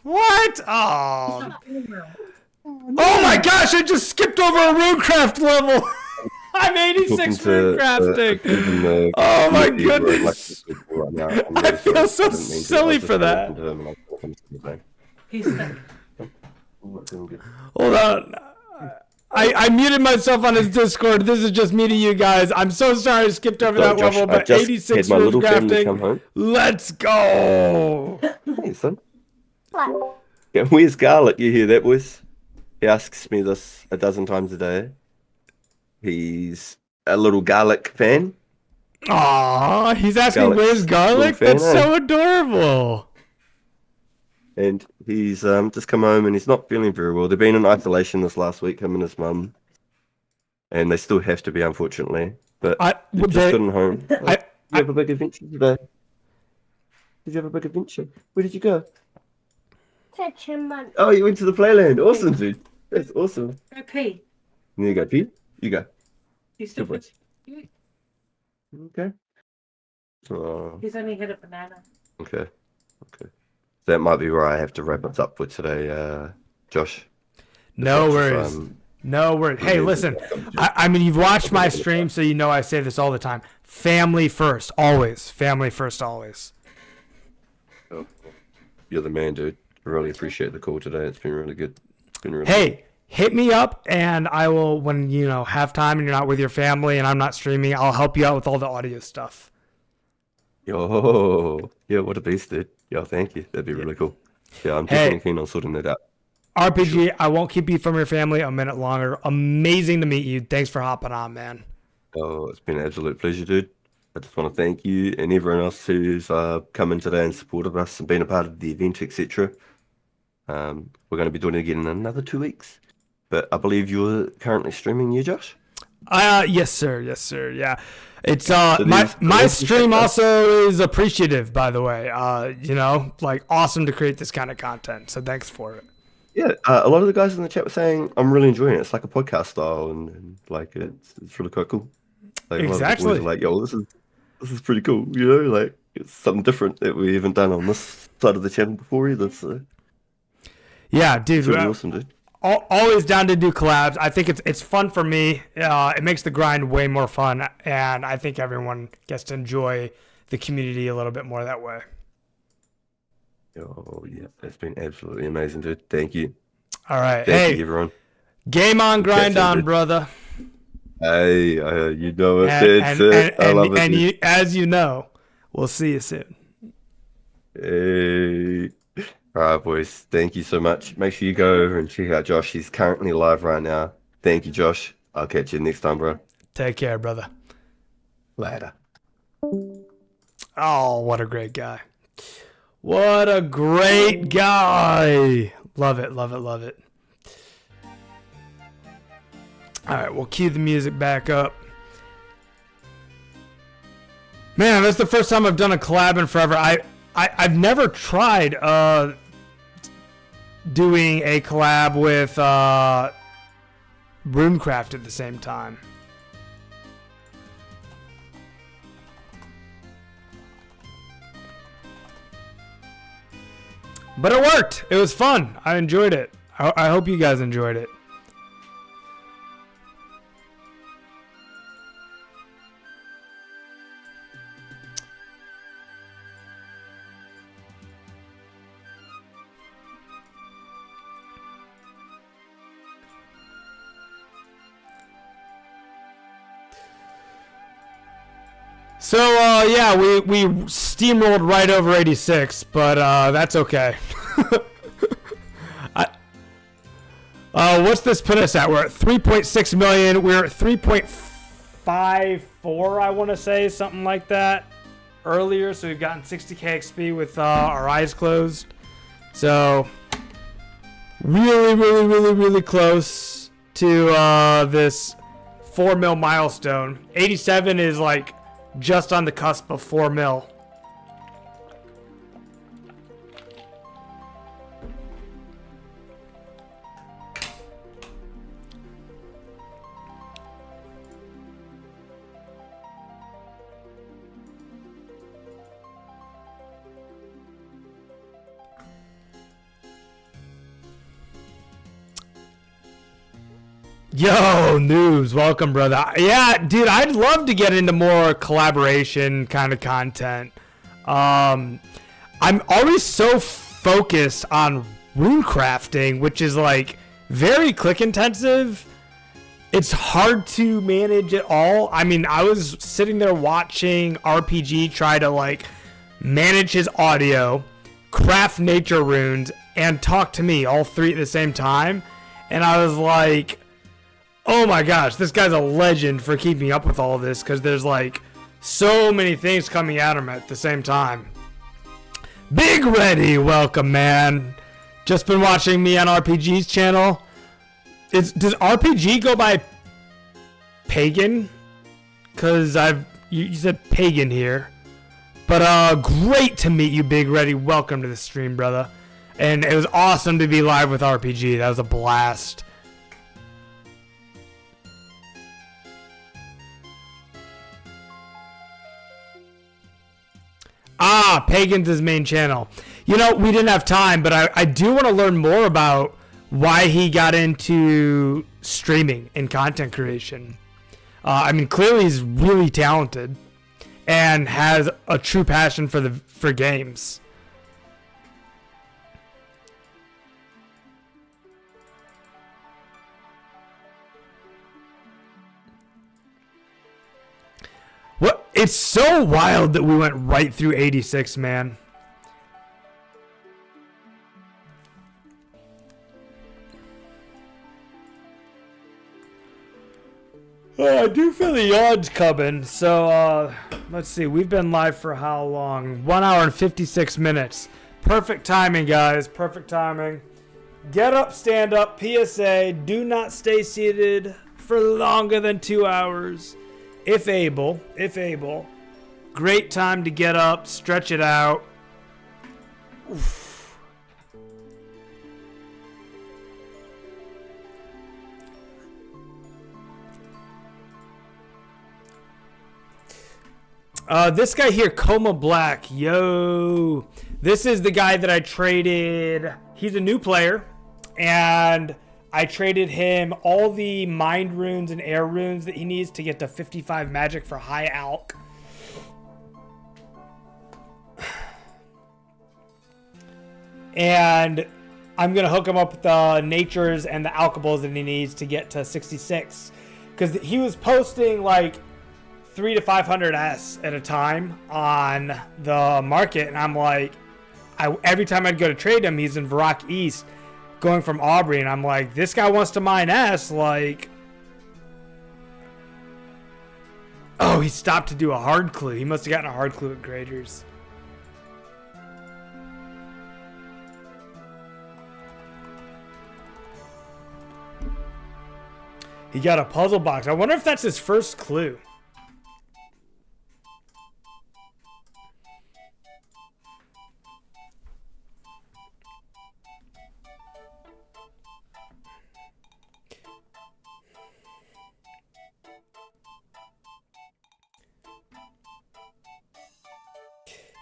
S1: What? Oh. Oh my gosh! I just skipped over a runecraft level. I'm 86 runecrafting. Oh my goodness! I feel so silly for that.
S5: He's sick.
S1: Hold on. I muted myself on his Discord. This is just me to you guys. I'm so sorry I skipped over that
S4: Josh,
S1: level, but 86 runecrafting. Let's go.
S4: Hey, son. Yeah, where's Garlic? You hear that, boys? He asks me this a dozen times a day. He's a little Garlic fan.
S1: Aw, he's asking where's Garlic? That's so adorable.
S4: And he's just come home and he's not feeling very well. They've been in isolation this last week, him and his mum. And they still have to be, unfortunately. But they've just gotten home. Did you have a big adventure today? Did you have a big adventure? Where did you go?
S5: To Chipmunk.
S4: Oh, you went to the playland. Awesome, dude. That's awesome.
S5: Go pee.
S4: There you go, Pete. You go.
S5: He's still
S4: Good Okay. Oh,
S5: He's only hit a banana.
S4: okay. That might be where I have to wrap it up for today, Josh.
S1: No worries. No word. Hey, listen. I mean, you've watched my stream, so you know I say this all the time. Family first, always. Family first, always.
S4: Oh, you're the man, dude. I really appreciate the call today. It's been really good. It's been really
S1: Hey, hit me up, and I will, when you know have time and you're not with your family and I'm not streaming, I'll help you out with all the audio stuff.
S4: Yo, yeah, what a beast, dude. Yo, thank you. That'd be really cool. Yeah, I'm definitely keen on sorting that out.
S1: RPG, I won't keep you from your family a minute longer. Amazing to meet you. Thanks for hopping on, man.
S4: Oh, it's been an absolute pleasure, dude. I just want to thank you and everyone else who's come in today and supported us and been a part of the event, etc. We're going to be doing it again in another 2 weeks. But I believe you're currently streaming, you, Josh?
S1: Yes, sir. Yes, sir. Yeah. It's my stream also is appreciative, by the way. You know, like awesome to create this kind of content. So thanks for it.
S4: Yeah, a lot of the guys in the chat were saying I'm really enjoying it. It's like a podcast style, and like it's really quite cool. Like,
S1: Exactly.
S4: A lot of the boys are like, yo, this is pretty cool. You know, like it's something different that we haven't done on this side of the channel before either. So
S1: Yeah, dude.
S4: it's really awesome, dude.
S1: Always down to do collabs. I think it's fun for me. It makes the grind way more fun, and I think everyone gets to enjoy the community a little bit more that way.
S4: Oh yeah, it's been absolutely amazing, dude. Thank you.
S1: All right.
S4: Thank
S1: Hey,
S4: you, everyone.
S1: game on, grind
S4: Catch you,
S1: on,
S4: dude.
S1: brother.
S4: Hey, you know it.
S1: And,
S4: That's it. I love it.
S1: and
S4: dude.
S1: you, as you know, we'll see you soon.
S4: Hey. All right, boys. Thank you so much. Make sure you go over and check out Josh. He's currently live right now. Thank you, Josh. I'll catch you next time, bro.
S1: Take care, brother.
S4: Later.
S1: Oh, what a great guy. What a great guy. Love it, love it, love it. All right, we'll cue the music back up. Man, that's the first time I've done a collab in forever. I've never tried doing a collab with Runecraft at the same time. But it worked. It was fun. I enjoyed it. I hope you guys enjoyed it. So, yeah, we steamrolled right over 86, but that's okay. What's this put us at? We're at 3.6 million. We're at 3.54, I want to say, something like that, earlier. So we've gotten 60k XP with our eyes closed. So, really close to this 4 mil milestone. 87 is like just on the cusp of 4 mil. Yo, Noobs, welcome, brother. Yeah, dude, I'd love to get into more collaboration kind of content. I'm always so focused on runecrafting, which is like very click intensive. It's hard to manage it all. I mean, I was sitting there watching RPG try to like manage his audio, craft nature runes, and talk to me, all three at the same time. And I was like, oh my gosh, this guy's a legend for keeping up with all of this, because there's like so many things coming at him at the same time. Big Ready, welcome, man. Just been watching me on RPG's channel. Does RPG go by Pagan? Because you said Pagan here. But great to meet you, Big Ready. Welcome to the stream, brother. And it was awesome to be live with RPG. That was a blast. Pagan's his main channel. You know, we didn't have time, but I do want to learn more about why he got into streaming and content creation. I mean, clearly he's really talented and has a true passion for games. What? It's so wild that we went right through 86, man. I do feel the yawns coming, so let's see. We've been live for how long? 1 hour and 56 minutes. Perfect timing, guys. Perfect timing. Get up, stand up. PSA: do not stay seated for longer than 2 hours, if able. If able. Great time to get up, stretch it out. Oof. This guy here, Coma Black. Yo. This is the guy that I traded. He's a new player. And I traded him all the mind runes and air runes that he needs to get to 55 magic for high alch. And I'm going to hook him up with the natures and the alchables that he needs to get to 66. Because he was posting like 300 to 500 S at a time on the market, and I'm like, every time I'd go to trade him, he's in Varrock East, going from Aubrey, and I'm like, this guy wants to mine S, like, oh, he stopped to do a hard clue. He must have gotten a hard clue at Graders. He got a puzzle box. I wonder if that's his first clue.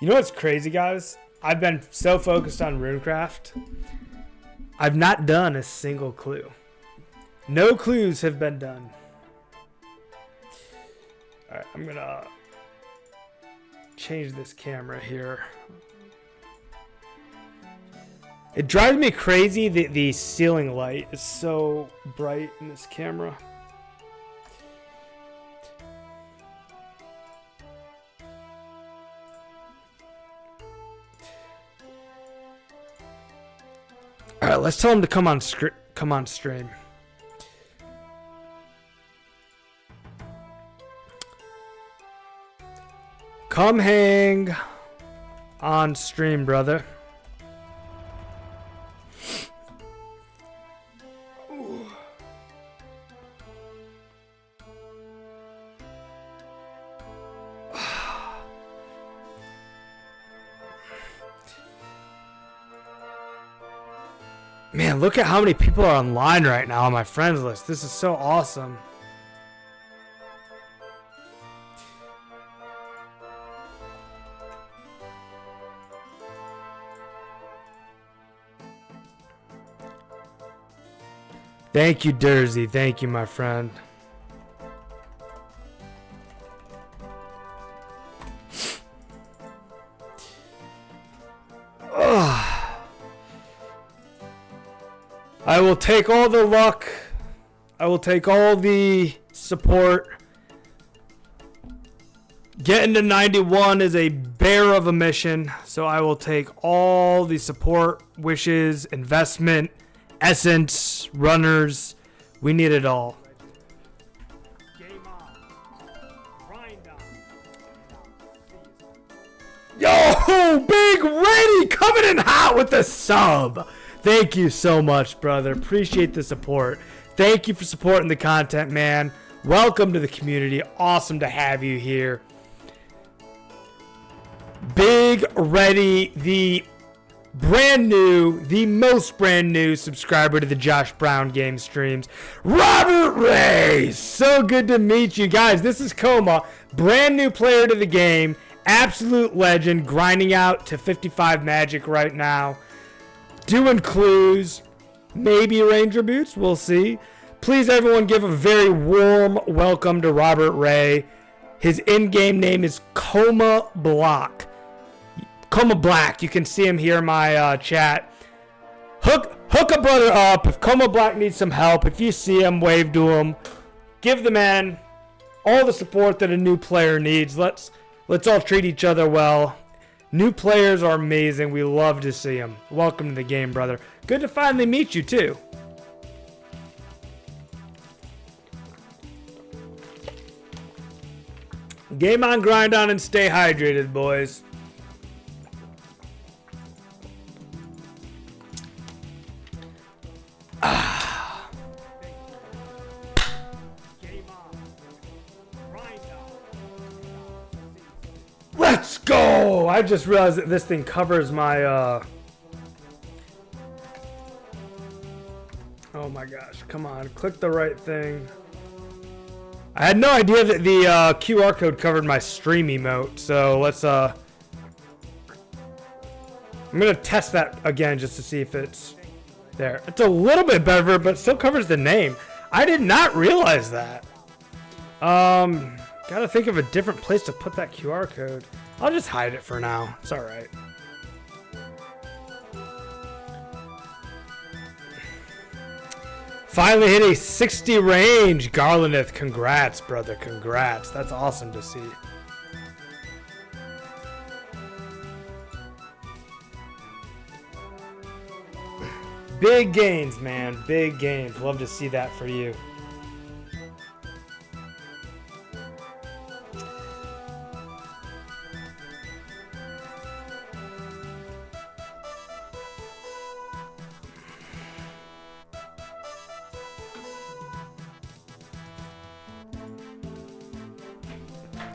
S1: You know what's crazy, guys? I've been so focused on Runecraft. I've not done a single clue. No clues have been done. Alright, I'm gonna change this camera here. It drives me crazy that the ceiling light is so bright in this camera. All right, let's tell him to come on stream. Come hang on stream, brother. Man, look at how many people are online right now on my friends list. This is so awesome. Thank you, Dersey. Thank you, my friend. I will take all the luck. I will take all the support. Getting to 91 is a bear of a mission, so I will take all the support, wishes, investment, essence, runners. We need it all. Game on. Grind on. Yo, Big Ready coming in hot with the sub. Thank you so much, brother. Appreciate the support. Thank you for supporting the content, man. Welcome to the community. Awesome to have you here. Big Ready, the most brand new subscriber to the Josh Brown game streams. Robert Ray, so good to meet you guys. This is Coma, brand new player to the game, absolute legend, grinding out to 55 magic right now. Doing clues, maybe Ranger boots. We'll see. Please, everyone, give a very warm welcome to Robert Ray. His in-game name is Coma Block. Coma Black. You can see him here in my chat. Hook a brother up. If Coma Black needs some help, if you see him, wave to him. Give the man all the support that a new player needs. Let's all treat each other well. New players are amazing. We love to see them. Welcome to the game, brother. Good to finally meet you, too. Game on, grind on, and stay hydrated, boys. Let's go! I just realized that this thing covers my, Oh my gosh, come on, click the right thing. I had no idea that the QR code covered my stream emote, so let's, I'm gonna test that again just to see if it's there. It's a little bit better, but still covers the name. I did not realize that. Gotta think of a different place to put that QR code. I'll just hide it for now. It's alright. Finally hit a 60 range. Garlandeth, congrats, brother. Congrats. That's awesome to see. Big gains, man. Big gains. Love to see that for you.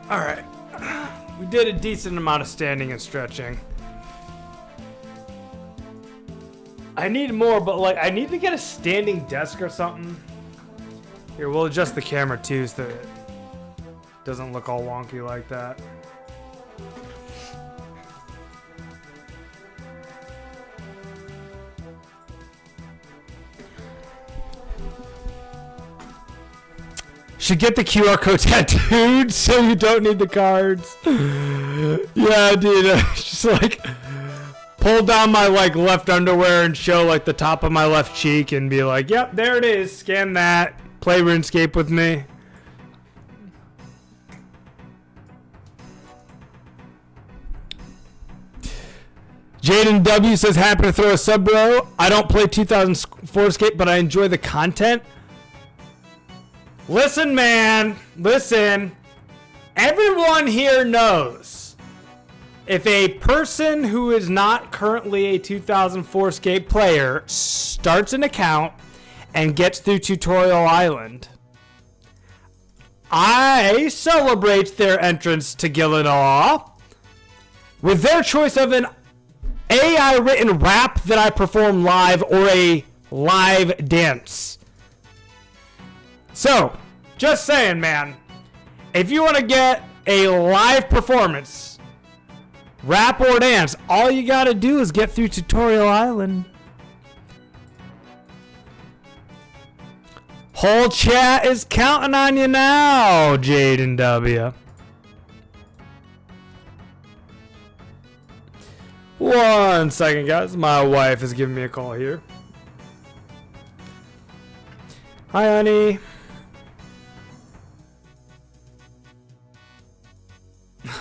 S1: All right, we did a decent amount of standing and stretching. I need more, but like I need to get a standing desk or something. Here, we'll adjust the camera too so that it doesn't look all wonky like that. Should get the QR code tattooed so you don't need the cards. Yeah, dude. Just like pull down my like left underwear and show like the top of my left cheek and be like, yep, there it is. Scan that. Play RuneScape with me. Jaden W says, happy to throw a sub, bro. I don't play 2004Scape, but I enjoy the content. Listen, man. Listen. Everyone here knows if a person who is not currently a 2004Scape player starts an account and gets through Tutorial Island, I celebrate their entrance to Gillidaw with their choice of an AI written rap that I perform live or a live dance. So, just saying, man, if you want to get a live performance, rap or dance, all you gotta do is get through Tutorial Island. Whole chat is counting on you now, Jaden W. One second, guys. My wife is giving me a call here. Hi, honey.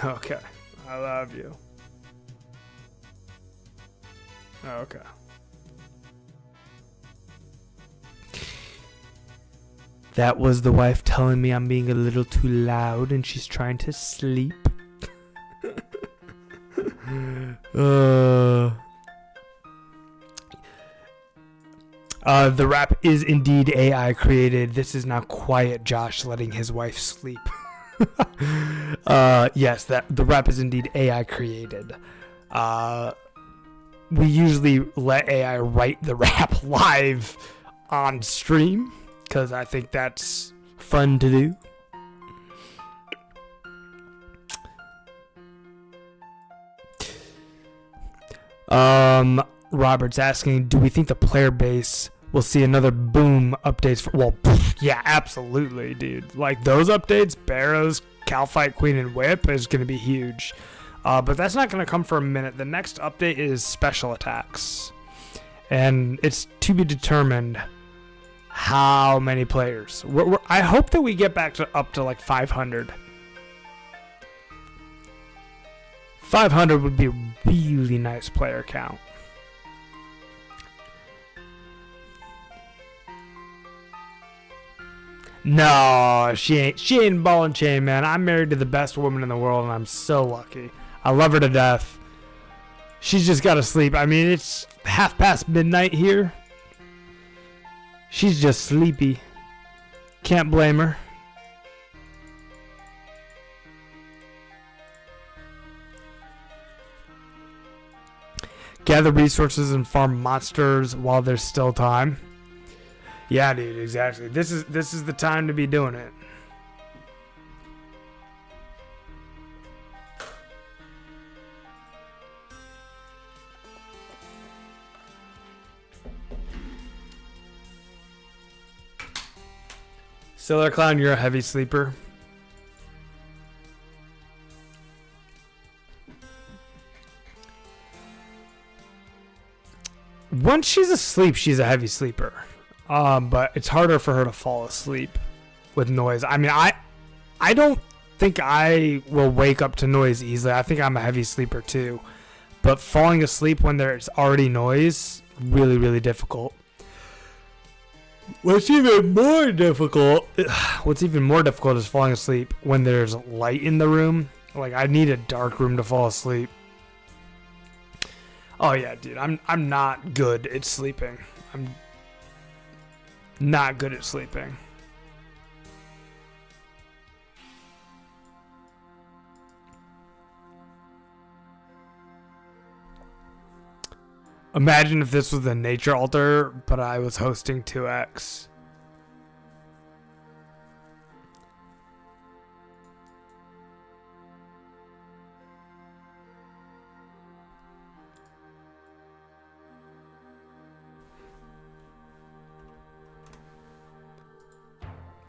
S1: Okay. I love you. Okay. That was the wife telling me I'm being a little too loud and she's trying to sleep. The rap is indeed AI created. This is now Quiet Josh letting his wife sleep. Yes, that the rap is indeed AI created. We usually let AI write the rap live on stream because I think that's fun to do. Robert's asking, do we think the player base we'll see another boom updates for, well, yeah, absolutely, dude. Like those updates, Barrows, Calfight Queen, and Whip is going to be huge. But that's not going to come for a minute. The next update is special attacks. And it's to be determined how many players. I hope that we get back to up to like 500. 500 would be a really nice player count. No, she ain't ball and chain, man. I'm married to the best woman in the world, and I'm so lucky. I love her to death. She's just got to sleep. I mean, it's midnight here. She's just sleepy. Can't blame her. Gather resources and farm monsters while there's still time. Yeah, dude, exactly. This is the time to be doing it. Sailor Clown, you're a heavy sleeper. Once she's asleep, she's a heavy sleeper. But it's harder for her to fall asleep with noise. I mean, I don't think I will wake up to noise easily. I think I'm a heavy sleeper too. But falling asleep when there's already noise, really, really difficult. What's even more difficult is falling asleep when there's light in the room. Like, I need a dark room to fall asleep. Oh yeah, dude, I'm not good at sleeping. I'm not good at sleeping. Imagine if this was a nature altar, but I was hosting 2x.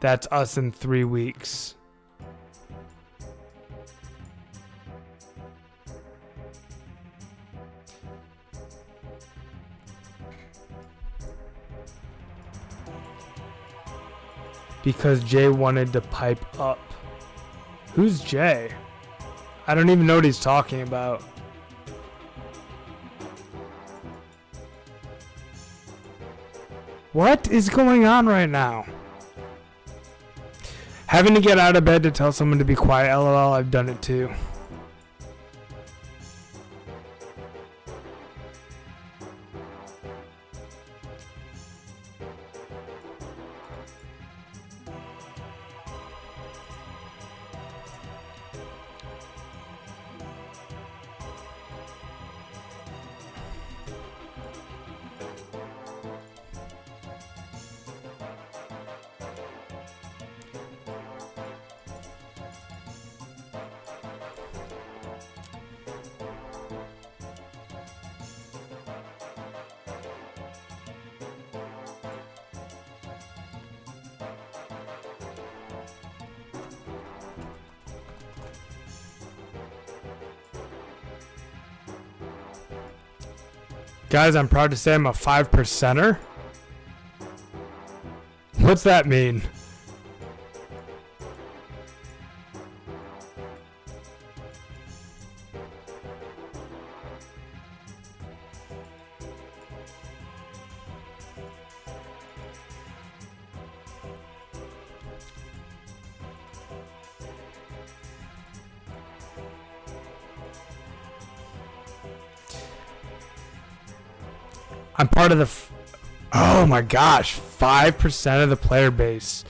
S1: That's us in 3 weeks. Because Jay wanted to pipe up. Who's Jay? I don't even know what he's talking about. What is going on right now? Having to get out of bed to tell someone to be quiet, lol, I've done it too. Guys, I'm proud to say I'm a 5%er. What's that mean? I'm part of the... oh my gosh, 5% of the player base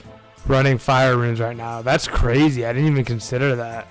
S1: running fire runes right now. That's crazy. I didn't even consider that.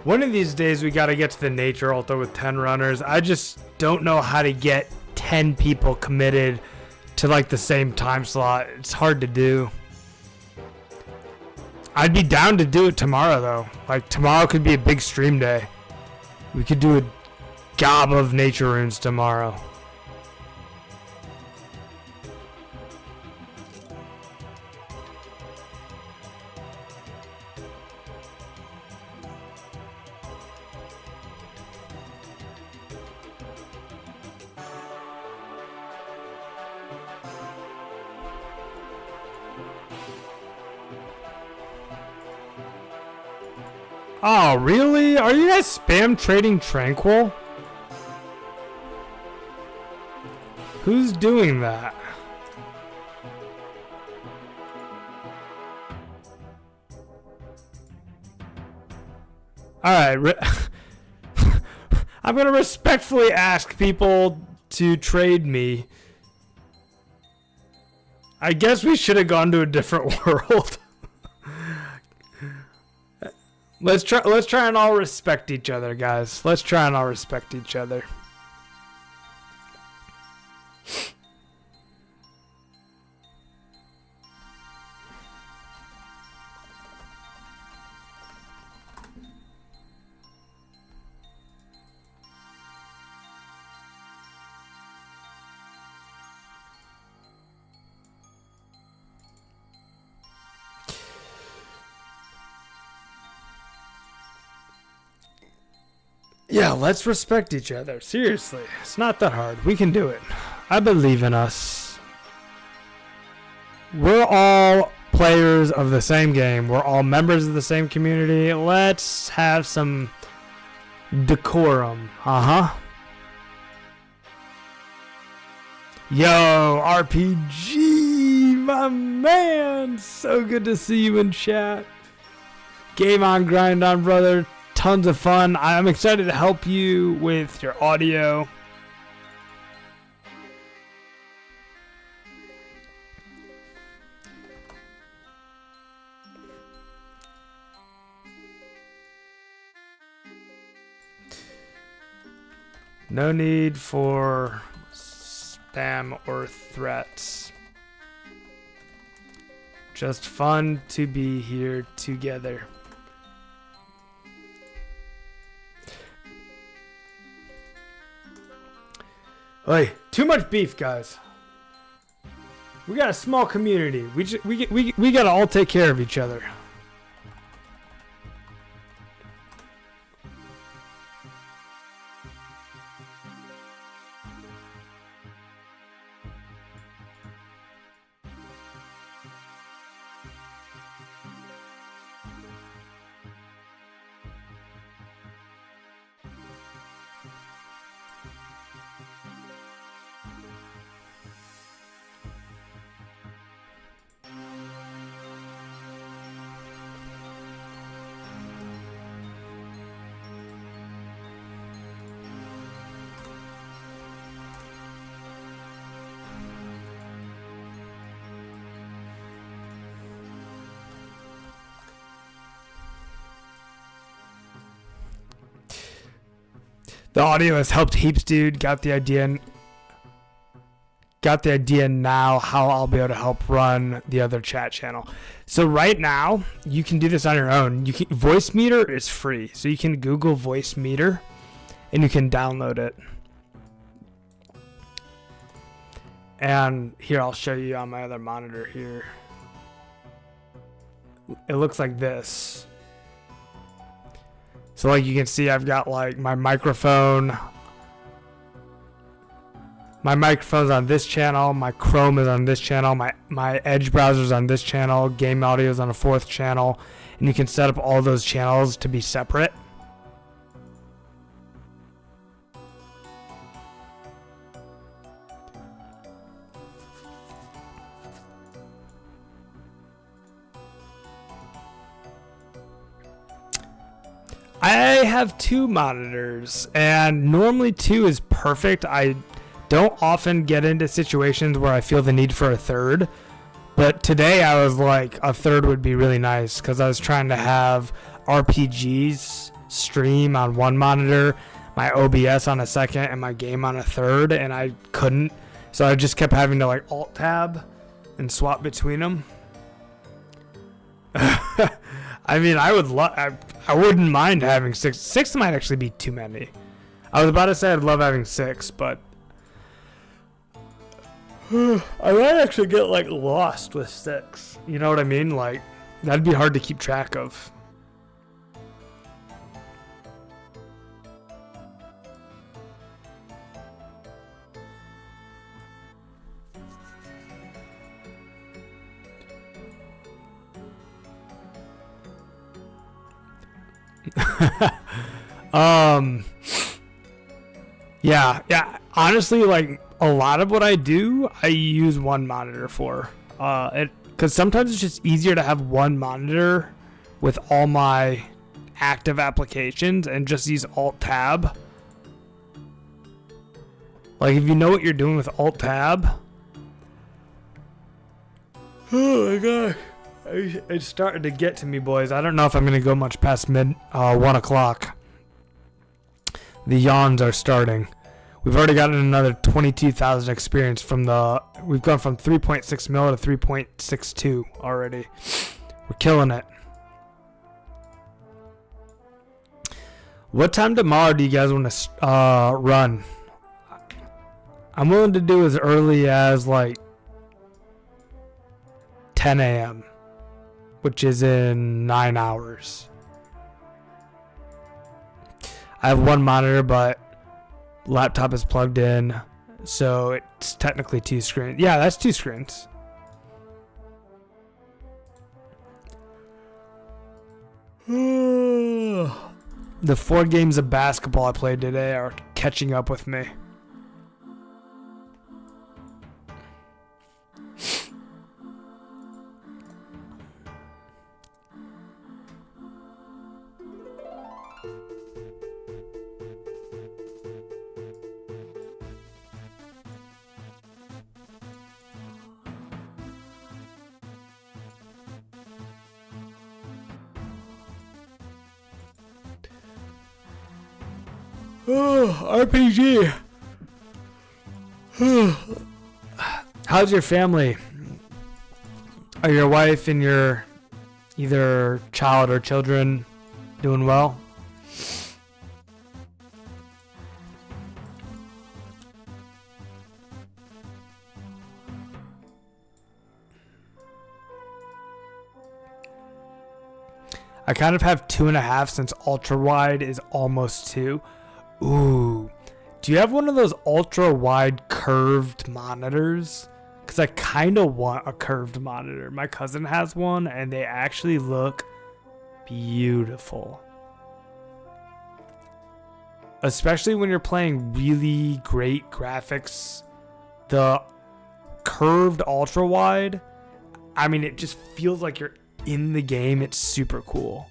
S1: One of these days we gotta get to the nature altar with 10 runners. I just don't know how to get 10 people committed to like the same time slot. It's hard to do. I'd be down to do it tomorrow though. Like tomorrow could be a big stream day. We could do a gob of nature runes tomorrow. Oh, really? Are you guys spam trading Tranquil? Who's doing that? Alright, I'm gonna respectfully ask people to trade me. I guess we should have gone to a different world. Let's try and all respect each other, guys. Let's try and all respect each other. Yeah, let's respect each other. Seriously, it's not that hard. We can do it. I believe in us. We're all players of the same game. We're all members of the same community. Let's have some decorum. Yo, RPG, my man. So good to see you in chat. Game on, grind on, brother. Tons of fun. I'm excited to help you with your audio. No need for spam or threats. Just fun to be here together. Hey, too much beef, guys. We got a small community. We gotta all take care of each other. The audio has helped heaps, dude. Got the idea now how I'll be able to help run the other chat channel. So right now, you can do this on your own. Voice Meter is free. So you can Google Voice Meter and you can download it. And here, I'll show you on my other monitor here. It looks like this. So like you can see, I've got like my microphone. My microphone's on this channel. My Chrome is on this channel. My Edge browser's on this channel. Game audio's on a fourth channel. And you can set up all those channels to be separate. I have two monitors, and normally two is perfect. I don't often get into situations where I feel the need for a third, but today I was like, a third would be really nice because I was trying to have RPGs stream on one monitor, my OBS on a second, and my game on a third, and I couldn't. So I just kept having to like alt tab and swap between them. I mean, I wouldn't mind having 6. 6 might actually be too many. I was about to say I'd love having 6, but I might actually get like lost with 6. You know what I mean? Like that'd be hard to keep track of. Yeah. Honestly, like a lot of what I do, I use one monitor for. Because sometimes it's just easier to have one monitor with all my active applications and just use Alt Tab. Like if you know what you're doing with Alt Tab. Oh my god. It's starting to get to me, boys. I don't know if I'm going to go much past 1 o'clock. The yawns are starting. We've already gotten another 22,000 experience from the... We've gone from 3.6 mil to 3.62 already. We're killing it. What time tomorrow do you guys want to run? I'm willing to do as early as like 10 a.m. which is in 9 hours. I have one monitor, but laptop is plugged in, so it's technically 2 screens. Yeah, that's 2 screens. The 4 games of basketball I played today are catching up with me. RPG. How's your family? Are your wife and your either child or children doing well? I kind of have 2.5 since ultra wide is almost 2. Ooh, do you have one of those ultra wide curved monitors? Because I kind of want a curved monitor. My cousin has one and they actually look beautiful. Especially when you're playing really great graphics. The curved ultra wide, I mean, it just feels like you're in the game. It's super cool.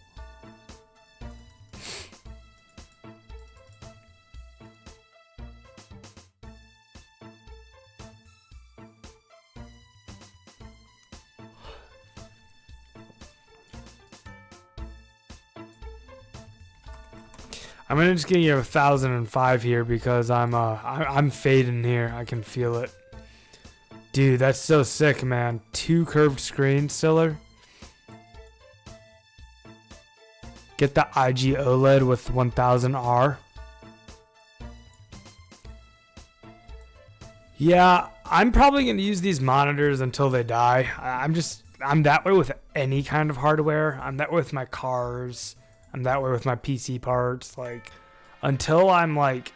S1: I'm gonna just give you 1,005 here because I'm fading here. I can feel it, dude. That's so sick, man. 2 curved screens, Stiller. Get the IG OLED with 1000R. Yeah, I'm probably gonna use these monitors until they die. I'm that way with any kind of hardware. I'm that way with my cars. I'm that way with my PC parts. Like, until I'm like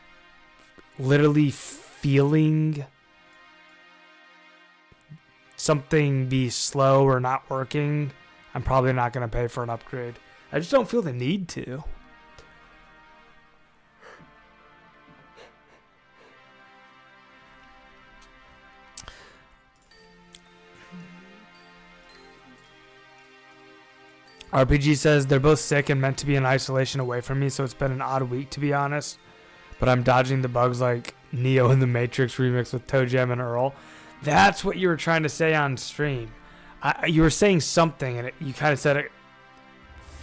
S1: literally feeling something be slow or not working, I'm probably not going to pay for an upgrade. I just don't feel the need to. RPG says they're both sick and meant to be in isolation away from me, so it's been an odd week to be honest. But I'm dodging the bugs like Neo in the Matrix remix with Toe Jam and Earl. That's what you were trying to say on stream. You were saying something and you kind of said it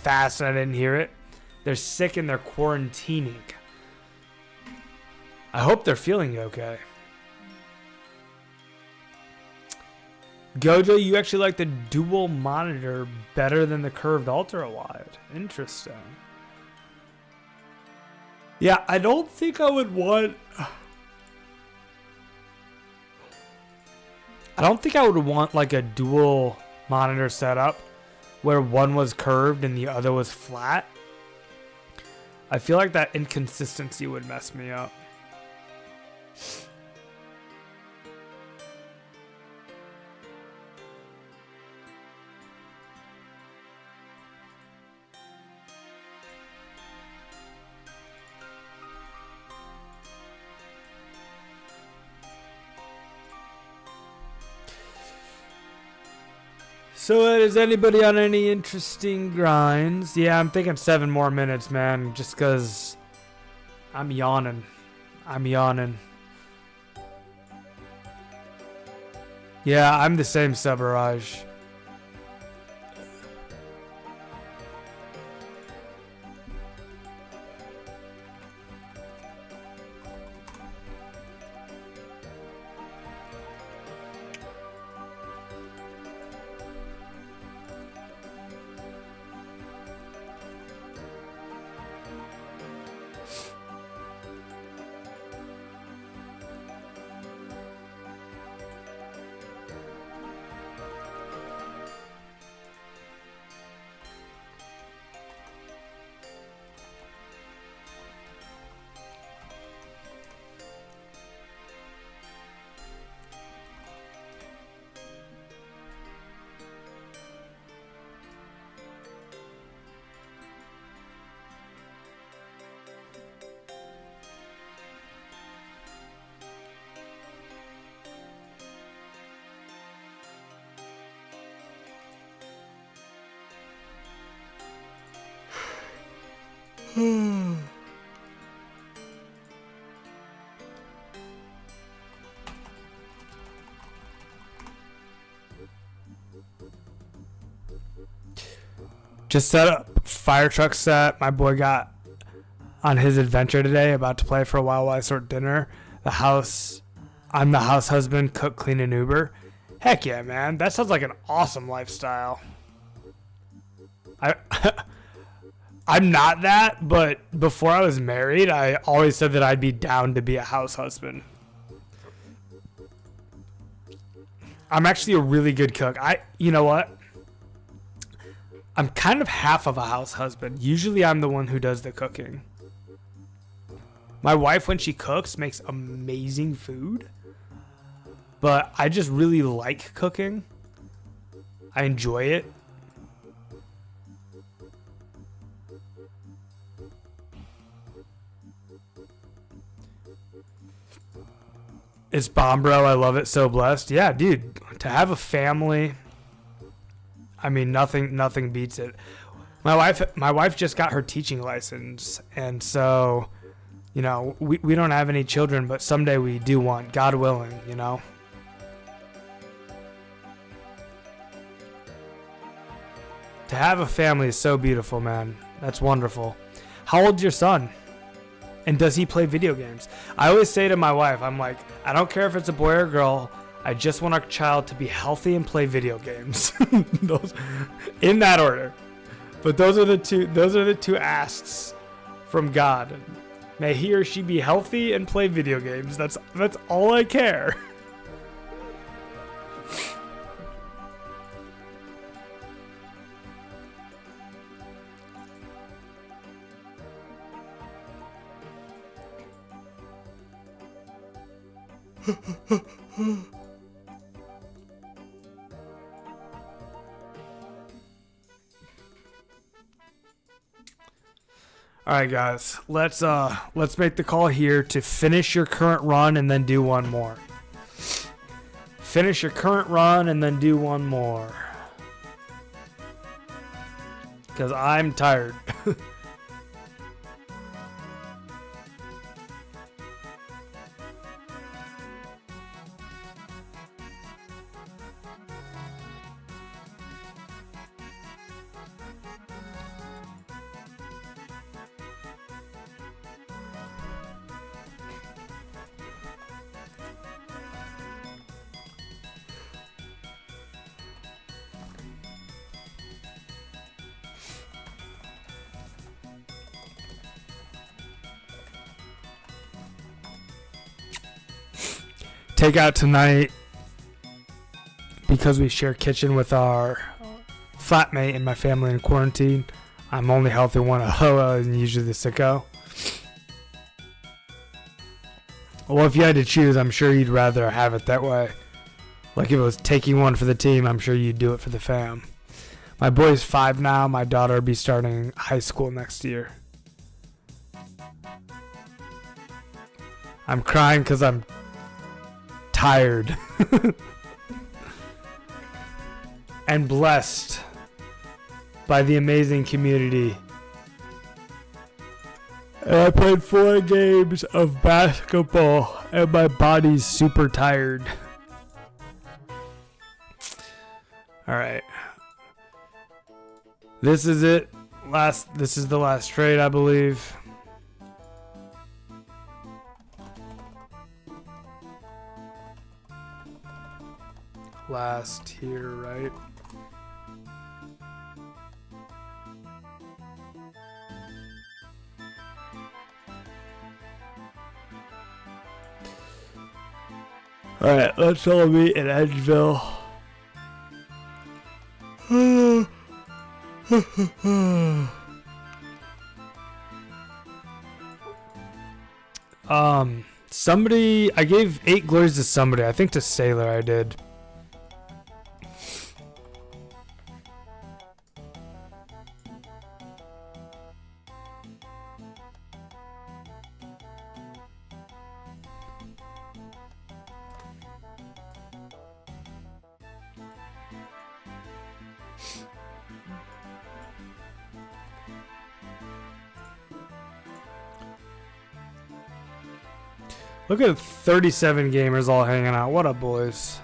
S1: fast and I didn't hear it. They're sick and they're quarantining. I hope they're feeling okay. Gojo, you actually like the dual monitor better than the curved ultra wide. Interesting. Yeah, I don't think I would want... I don't think I would want like a dual monitor setup where one was curved and the other was flat. I feel like that inconsistency would mess me up. So is anybody on any interesting grinds? Yeah, I'm thinking 7 more minutes, man, just because I'm yawning. I'm yawning. Yeah, I'm the same, Sabaraj. Just set up fire truck set. My boy got on his adventure today, about to play for a while I sort dinner. The house, I'm the house husband, cook, clean, and Uber. Heck yeah, man. That sounds like an awesome lifestyle. I'm not that, but before I was married, I always said that I'd be down to be a house husband. I'm actually a really good cook. You know what? I'm kind of half of a house husband. Usually I'm the one who does the cooking. My wife, when she cooks, makes amazing food. But I just really like cooking. I enjoy it. It's bomb, bro. I love it. So blessed. Yeah, dude. To have a family... I mean, nothing beats it. My wife just got her teaching license, and so, you know, we don't have any children, but someday we do want, God willing, you know. To have a family is so beautiful, man. That's wonderful. How old's your son? And does he play video games? I always say to my wife, I'm like, I don't care if it's a boy or girl. I just want our child to be healthy and play video games. Those, in that order. But those are the two asks from God. May he or she be healthy and play video games. That's all I care. All right, guys, let's make the call here to finish your current run and then do one more. Finish your current run and then do one more. Because I'm tired. takeout tonight because we share kitchen with our flatmate and my family in quarantine. I'm only healthy one of Hoa and usually the sicko. Well, if you had to choose, I'm sure you'd rather have it that way. Like if it was taking one for the team, I'm sure you'd do it for the fam. My boy's 5 now. My daughter will be starting high school next year. I'm crying because I'm tired. And blessed by the amazing community. And I played 4 games of basketball and my body's super tired. Alright. This is it. This is the last trade, I believe. Last here, right? Alright, let's all meet in Edgeville. Somebody, I gave 8 glories to somebody. I think to Sailor I did. Look at 37 gamers all hanging out. What up, boys?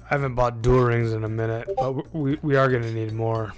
S1: I haven't bought dual rings in a minute, but we are gonna need more.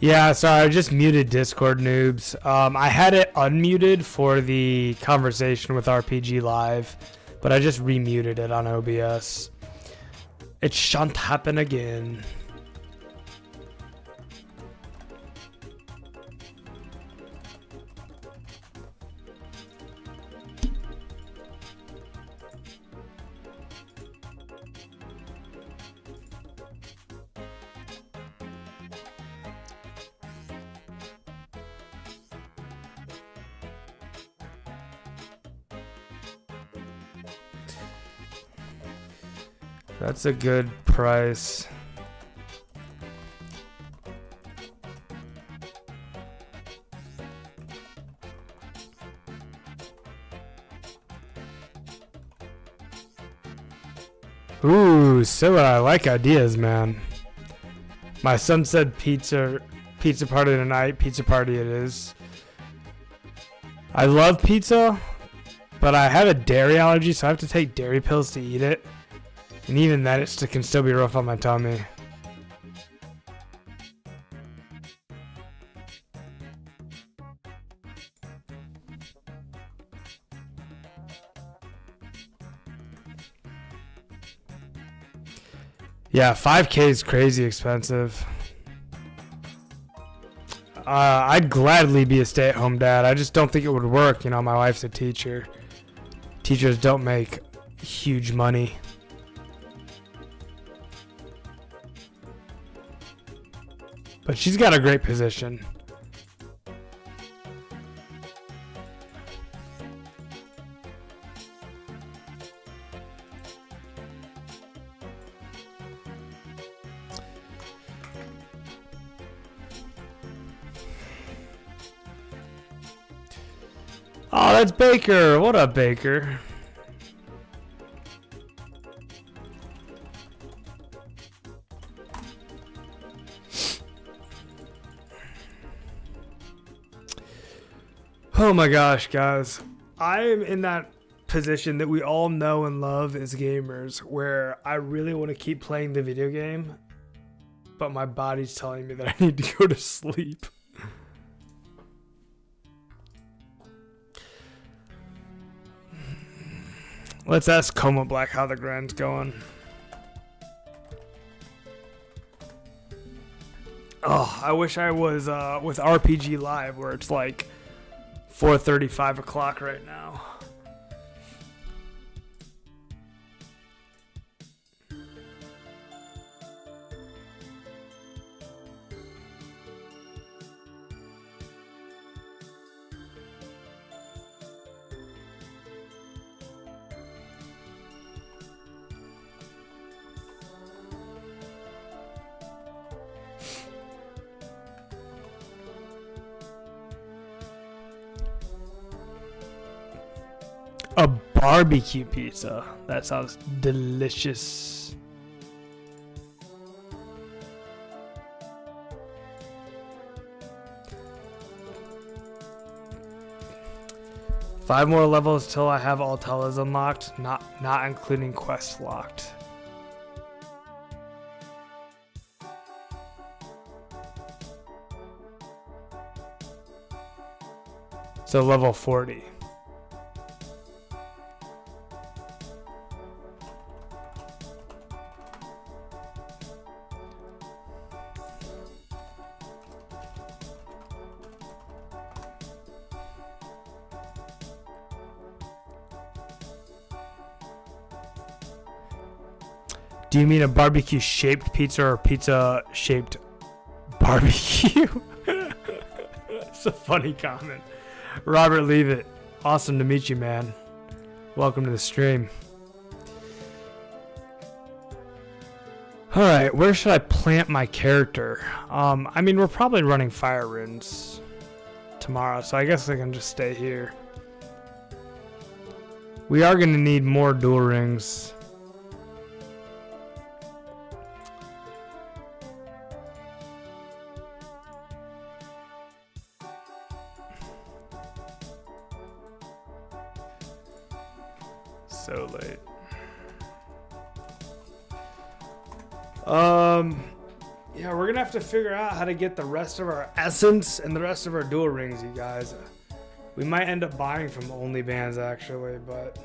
S1: Yeah, sorry, I just muted Discord, noobs. I had it unmuted for the conversation with RPG Live, but I just remuted it on OBS. It shan't happen again. That's a good price. Ooh, so I like ideas, man. My son said pizza party tonight. Pizza party it is. I love pizza, but I have a dairy allergy, so I have to take dairy pills to eat it. And even that, it can still be rough on my tummy. Yeah, 5K is crazy expensive. I'd gladly be a stay-at-home dad. I just don't think it would work. You know, my wife's a teacher. Teachers don't make huge money. But she's got a great position. Oh, that's Baker. What up, Baker? Oh my gosh, guys. I am in that position that we all know and love as gamers where I really want to keep playing the video game, but my body's telling me that I need to go to sleep. Let's ask Coma Black how the grind's going. Oh, I wish I was with RPG Live where it's like 4:30, 5 o'clock right now. A barbecue pizza. That sounds delicious. Five more levels till I have all teles unlocked, not including quests locked. So level 40. Do you mean a barbecue shaped pizza or pizza shaped barbecue? It's a funny comment. Robert, leave it. Awesome to meet you, man. Welcome to the stream. Alright, where should I plant my character? I mean, we're probably running fire runes tomorrow, so I guess I can just stay here. We are going to need more dual rings. So late. Yeah, we're gonna have to figure out how to get the rest of our essence and the rest of our dual rings, you guys. We might end up buying from OnlyBans actually, but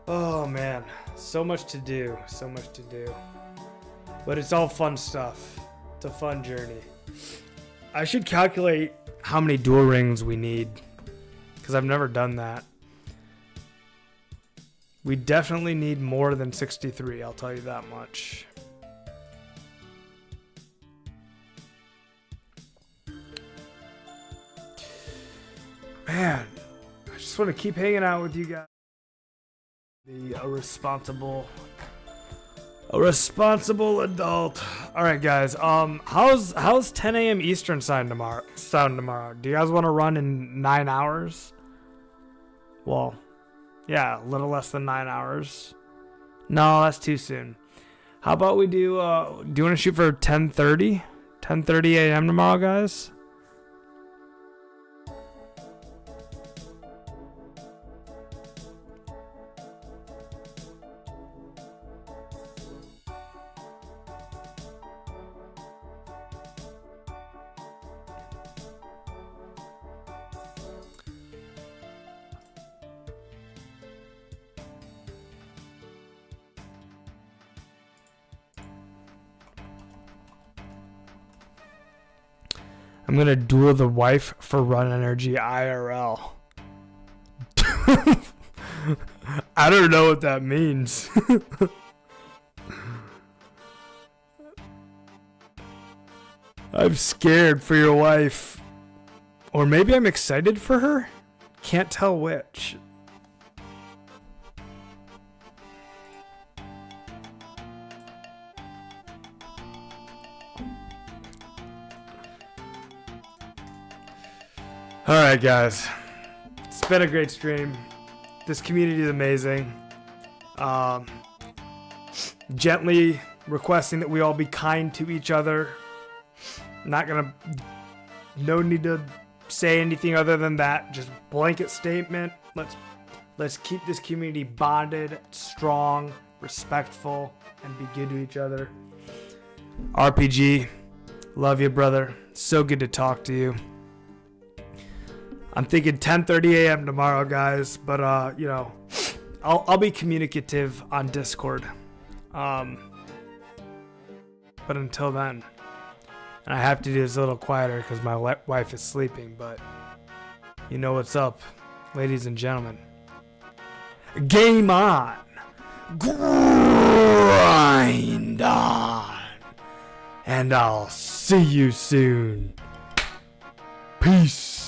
S1: oh man, so much to do, so much to do. But it's all fun stuff. It's a fun journey. I should calculate how many dual rings we need, because I've never done that. We definitely need more than 63, I'll tell you that much. Man, I just want to keep hanging out with you guys. Be a responsible adult. All right, guys. How's 10 a.m. Eastern sound tomorrow? Do you guys want to run in 9 hours? Well, yeah, a little less than 9 hours. No, that's too soon. How about we do you want to shoot for 10:30? 10:30 a.m. tomorrow, guys? I'm gonna duel the wife for run energy IRL. I don't know what that means. I'm scared for your wife. Or maybe I'm excited for her? Can't tell which. All right, guys. It's been a great stream. This community is amazing. Gently requesting that we all be kind to each other. No need to say anything other than that. Just blanket statement. Let's keep this community bonded, strong, respectful, and be good to each other. RPG, love you, brother. So good to talk to you. I'm thinking 10:30 a.m. tomorrow, guys, but I'll be communicative on Discord. But until then, and I have to do this a little quieter because my wife is sleeping, but you know what's up, ladies and gentlemen. Game on! Grind on! And I'll see you soon. Peace.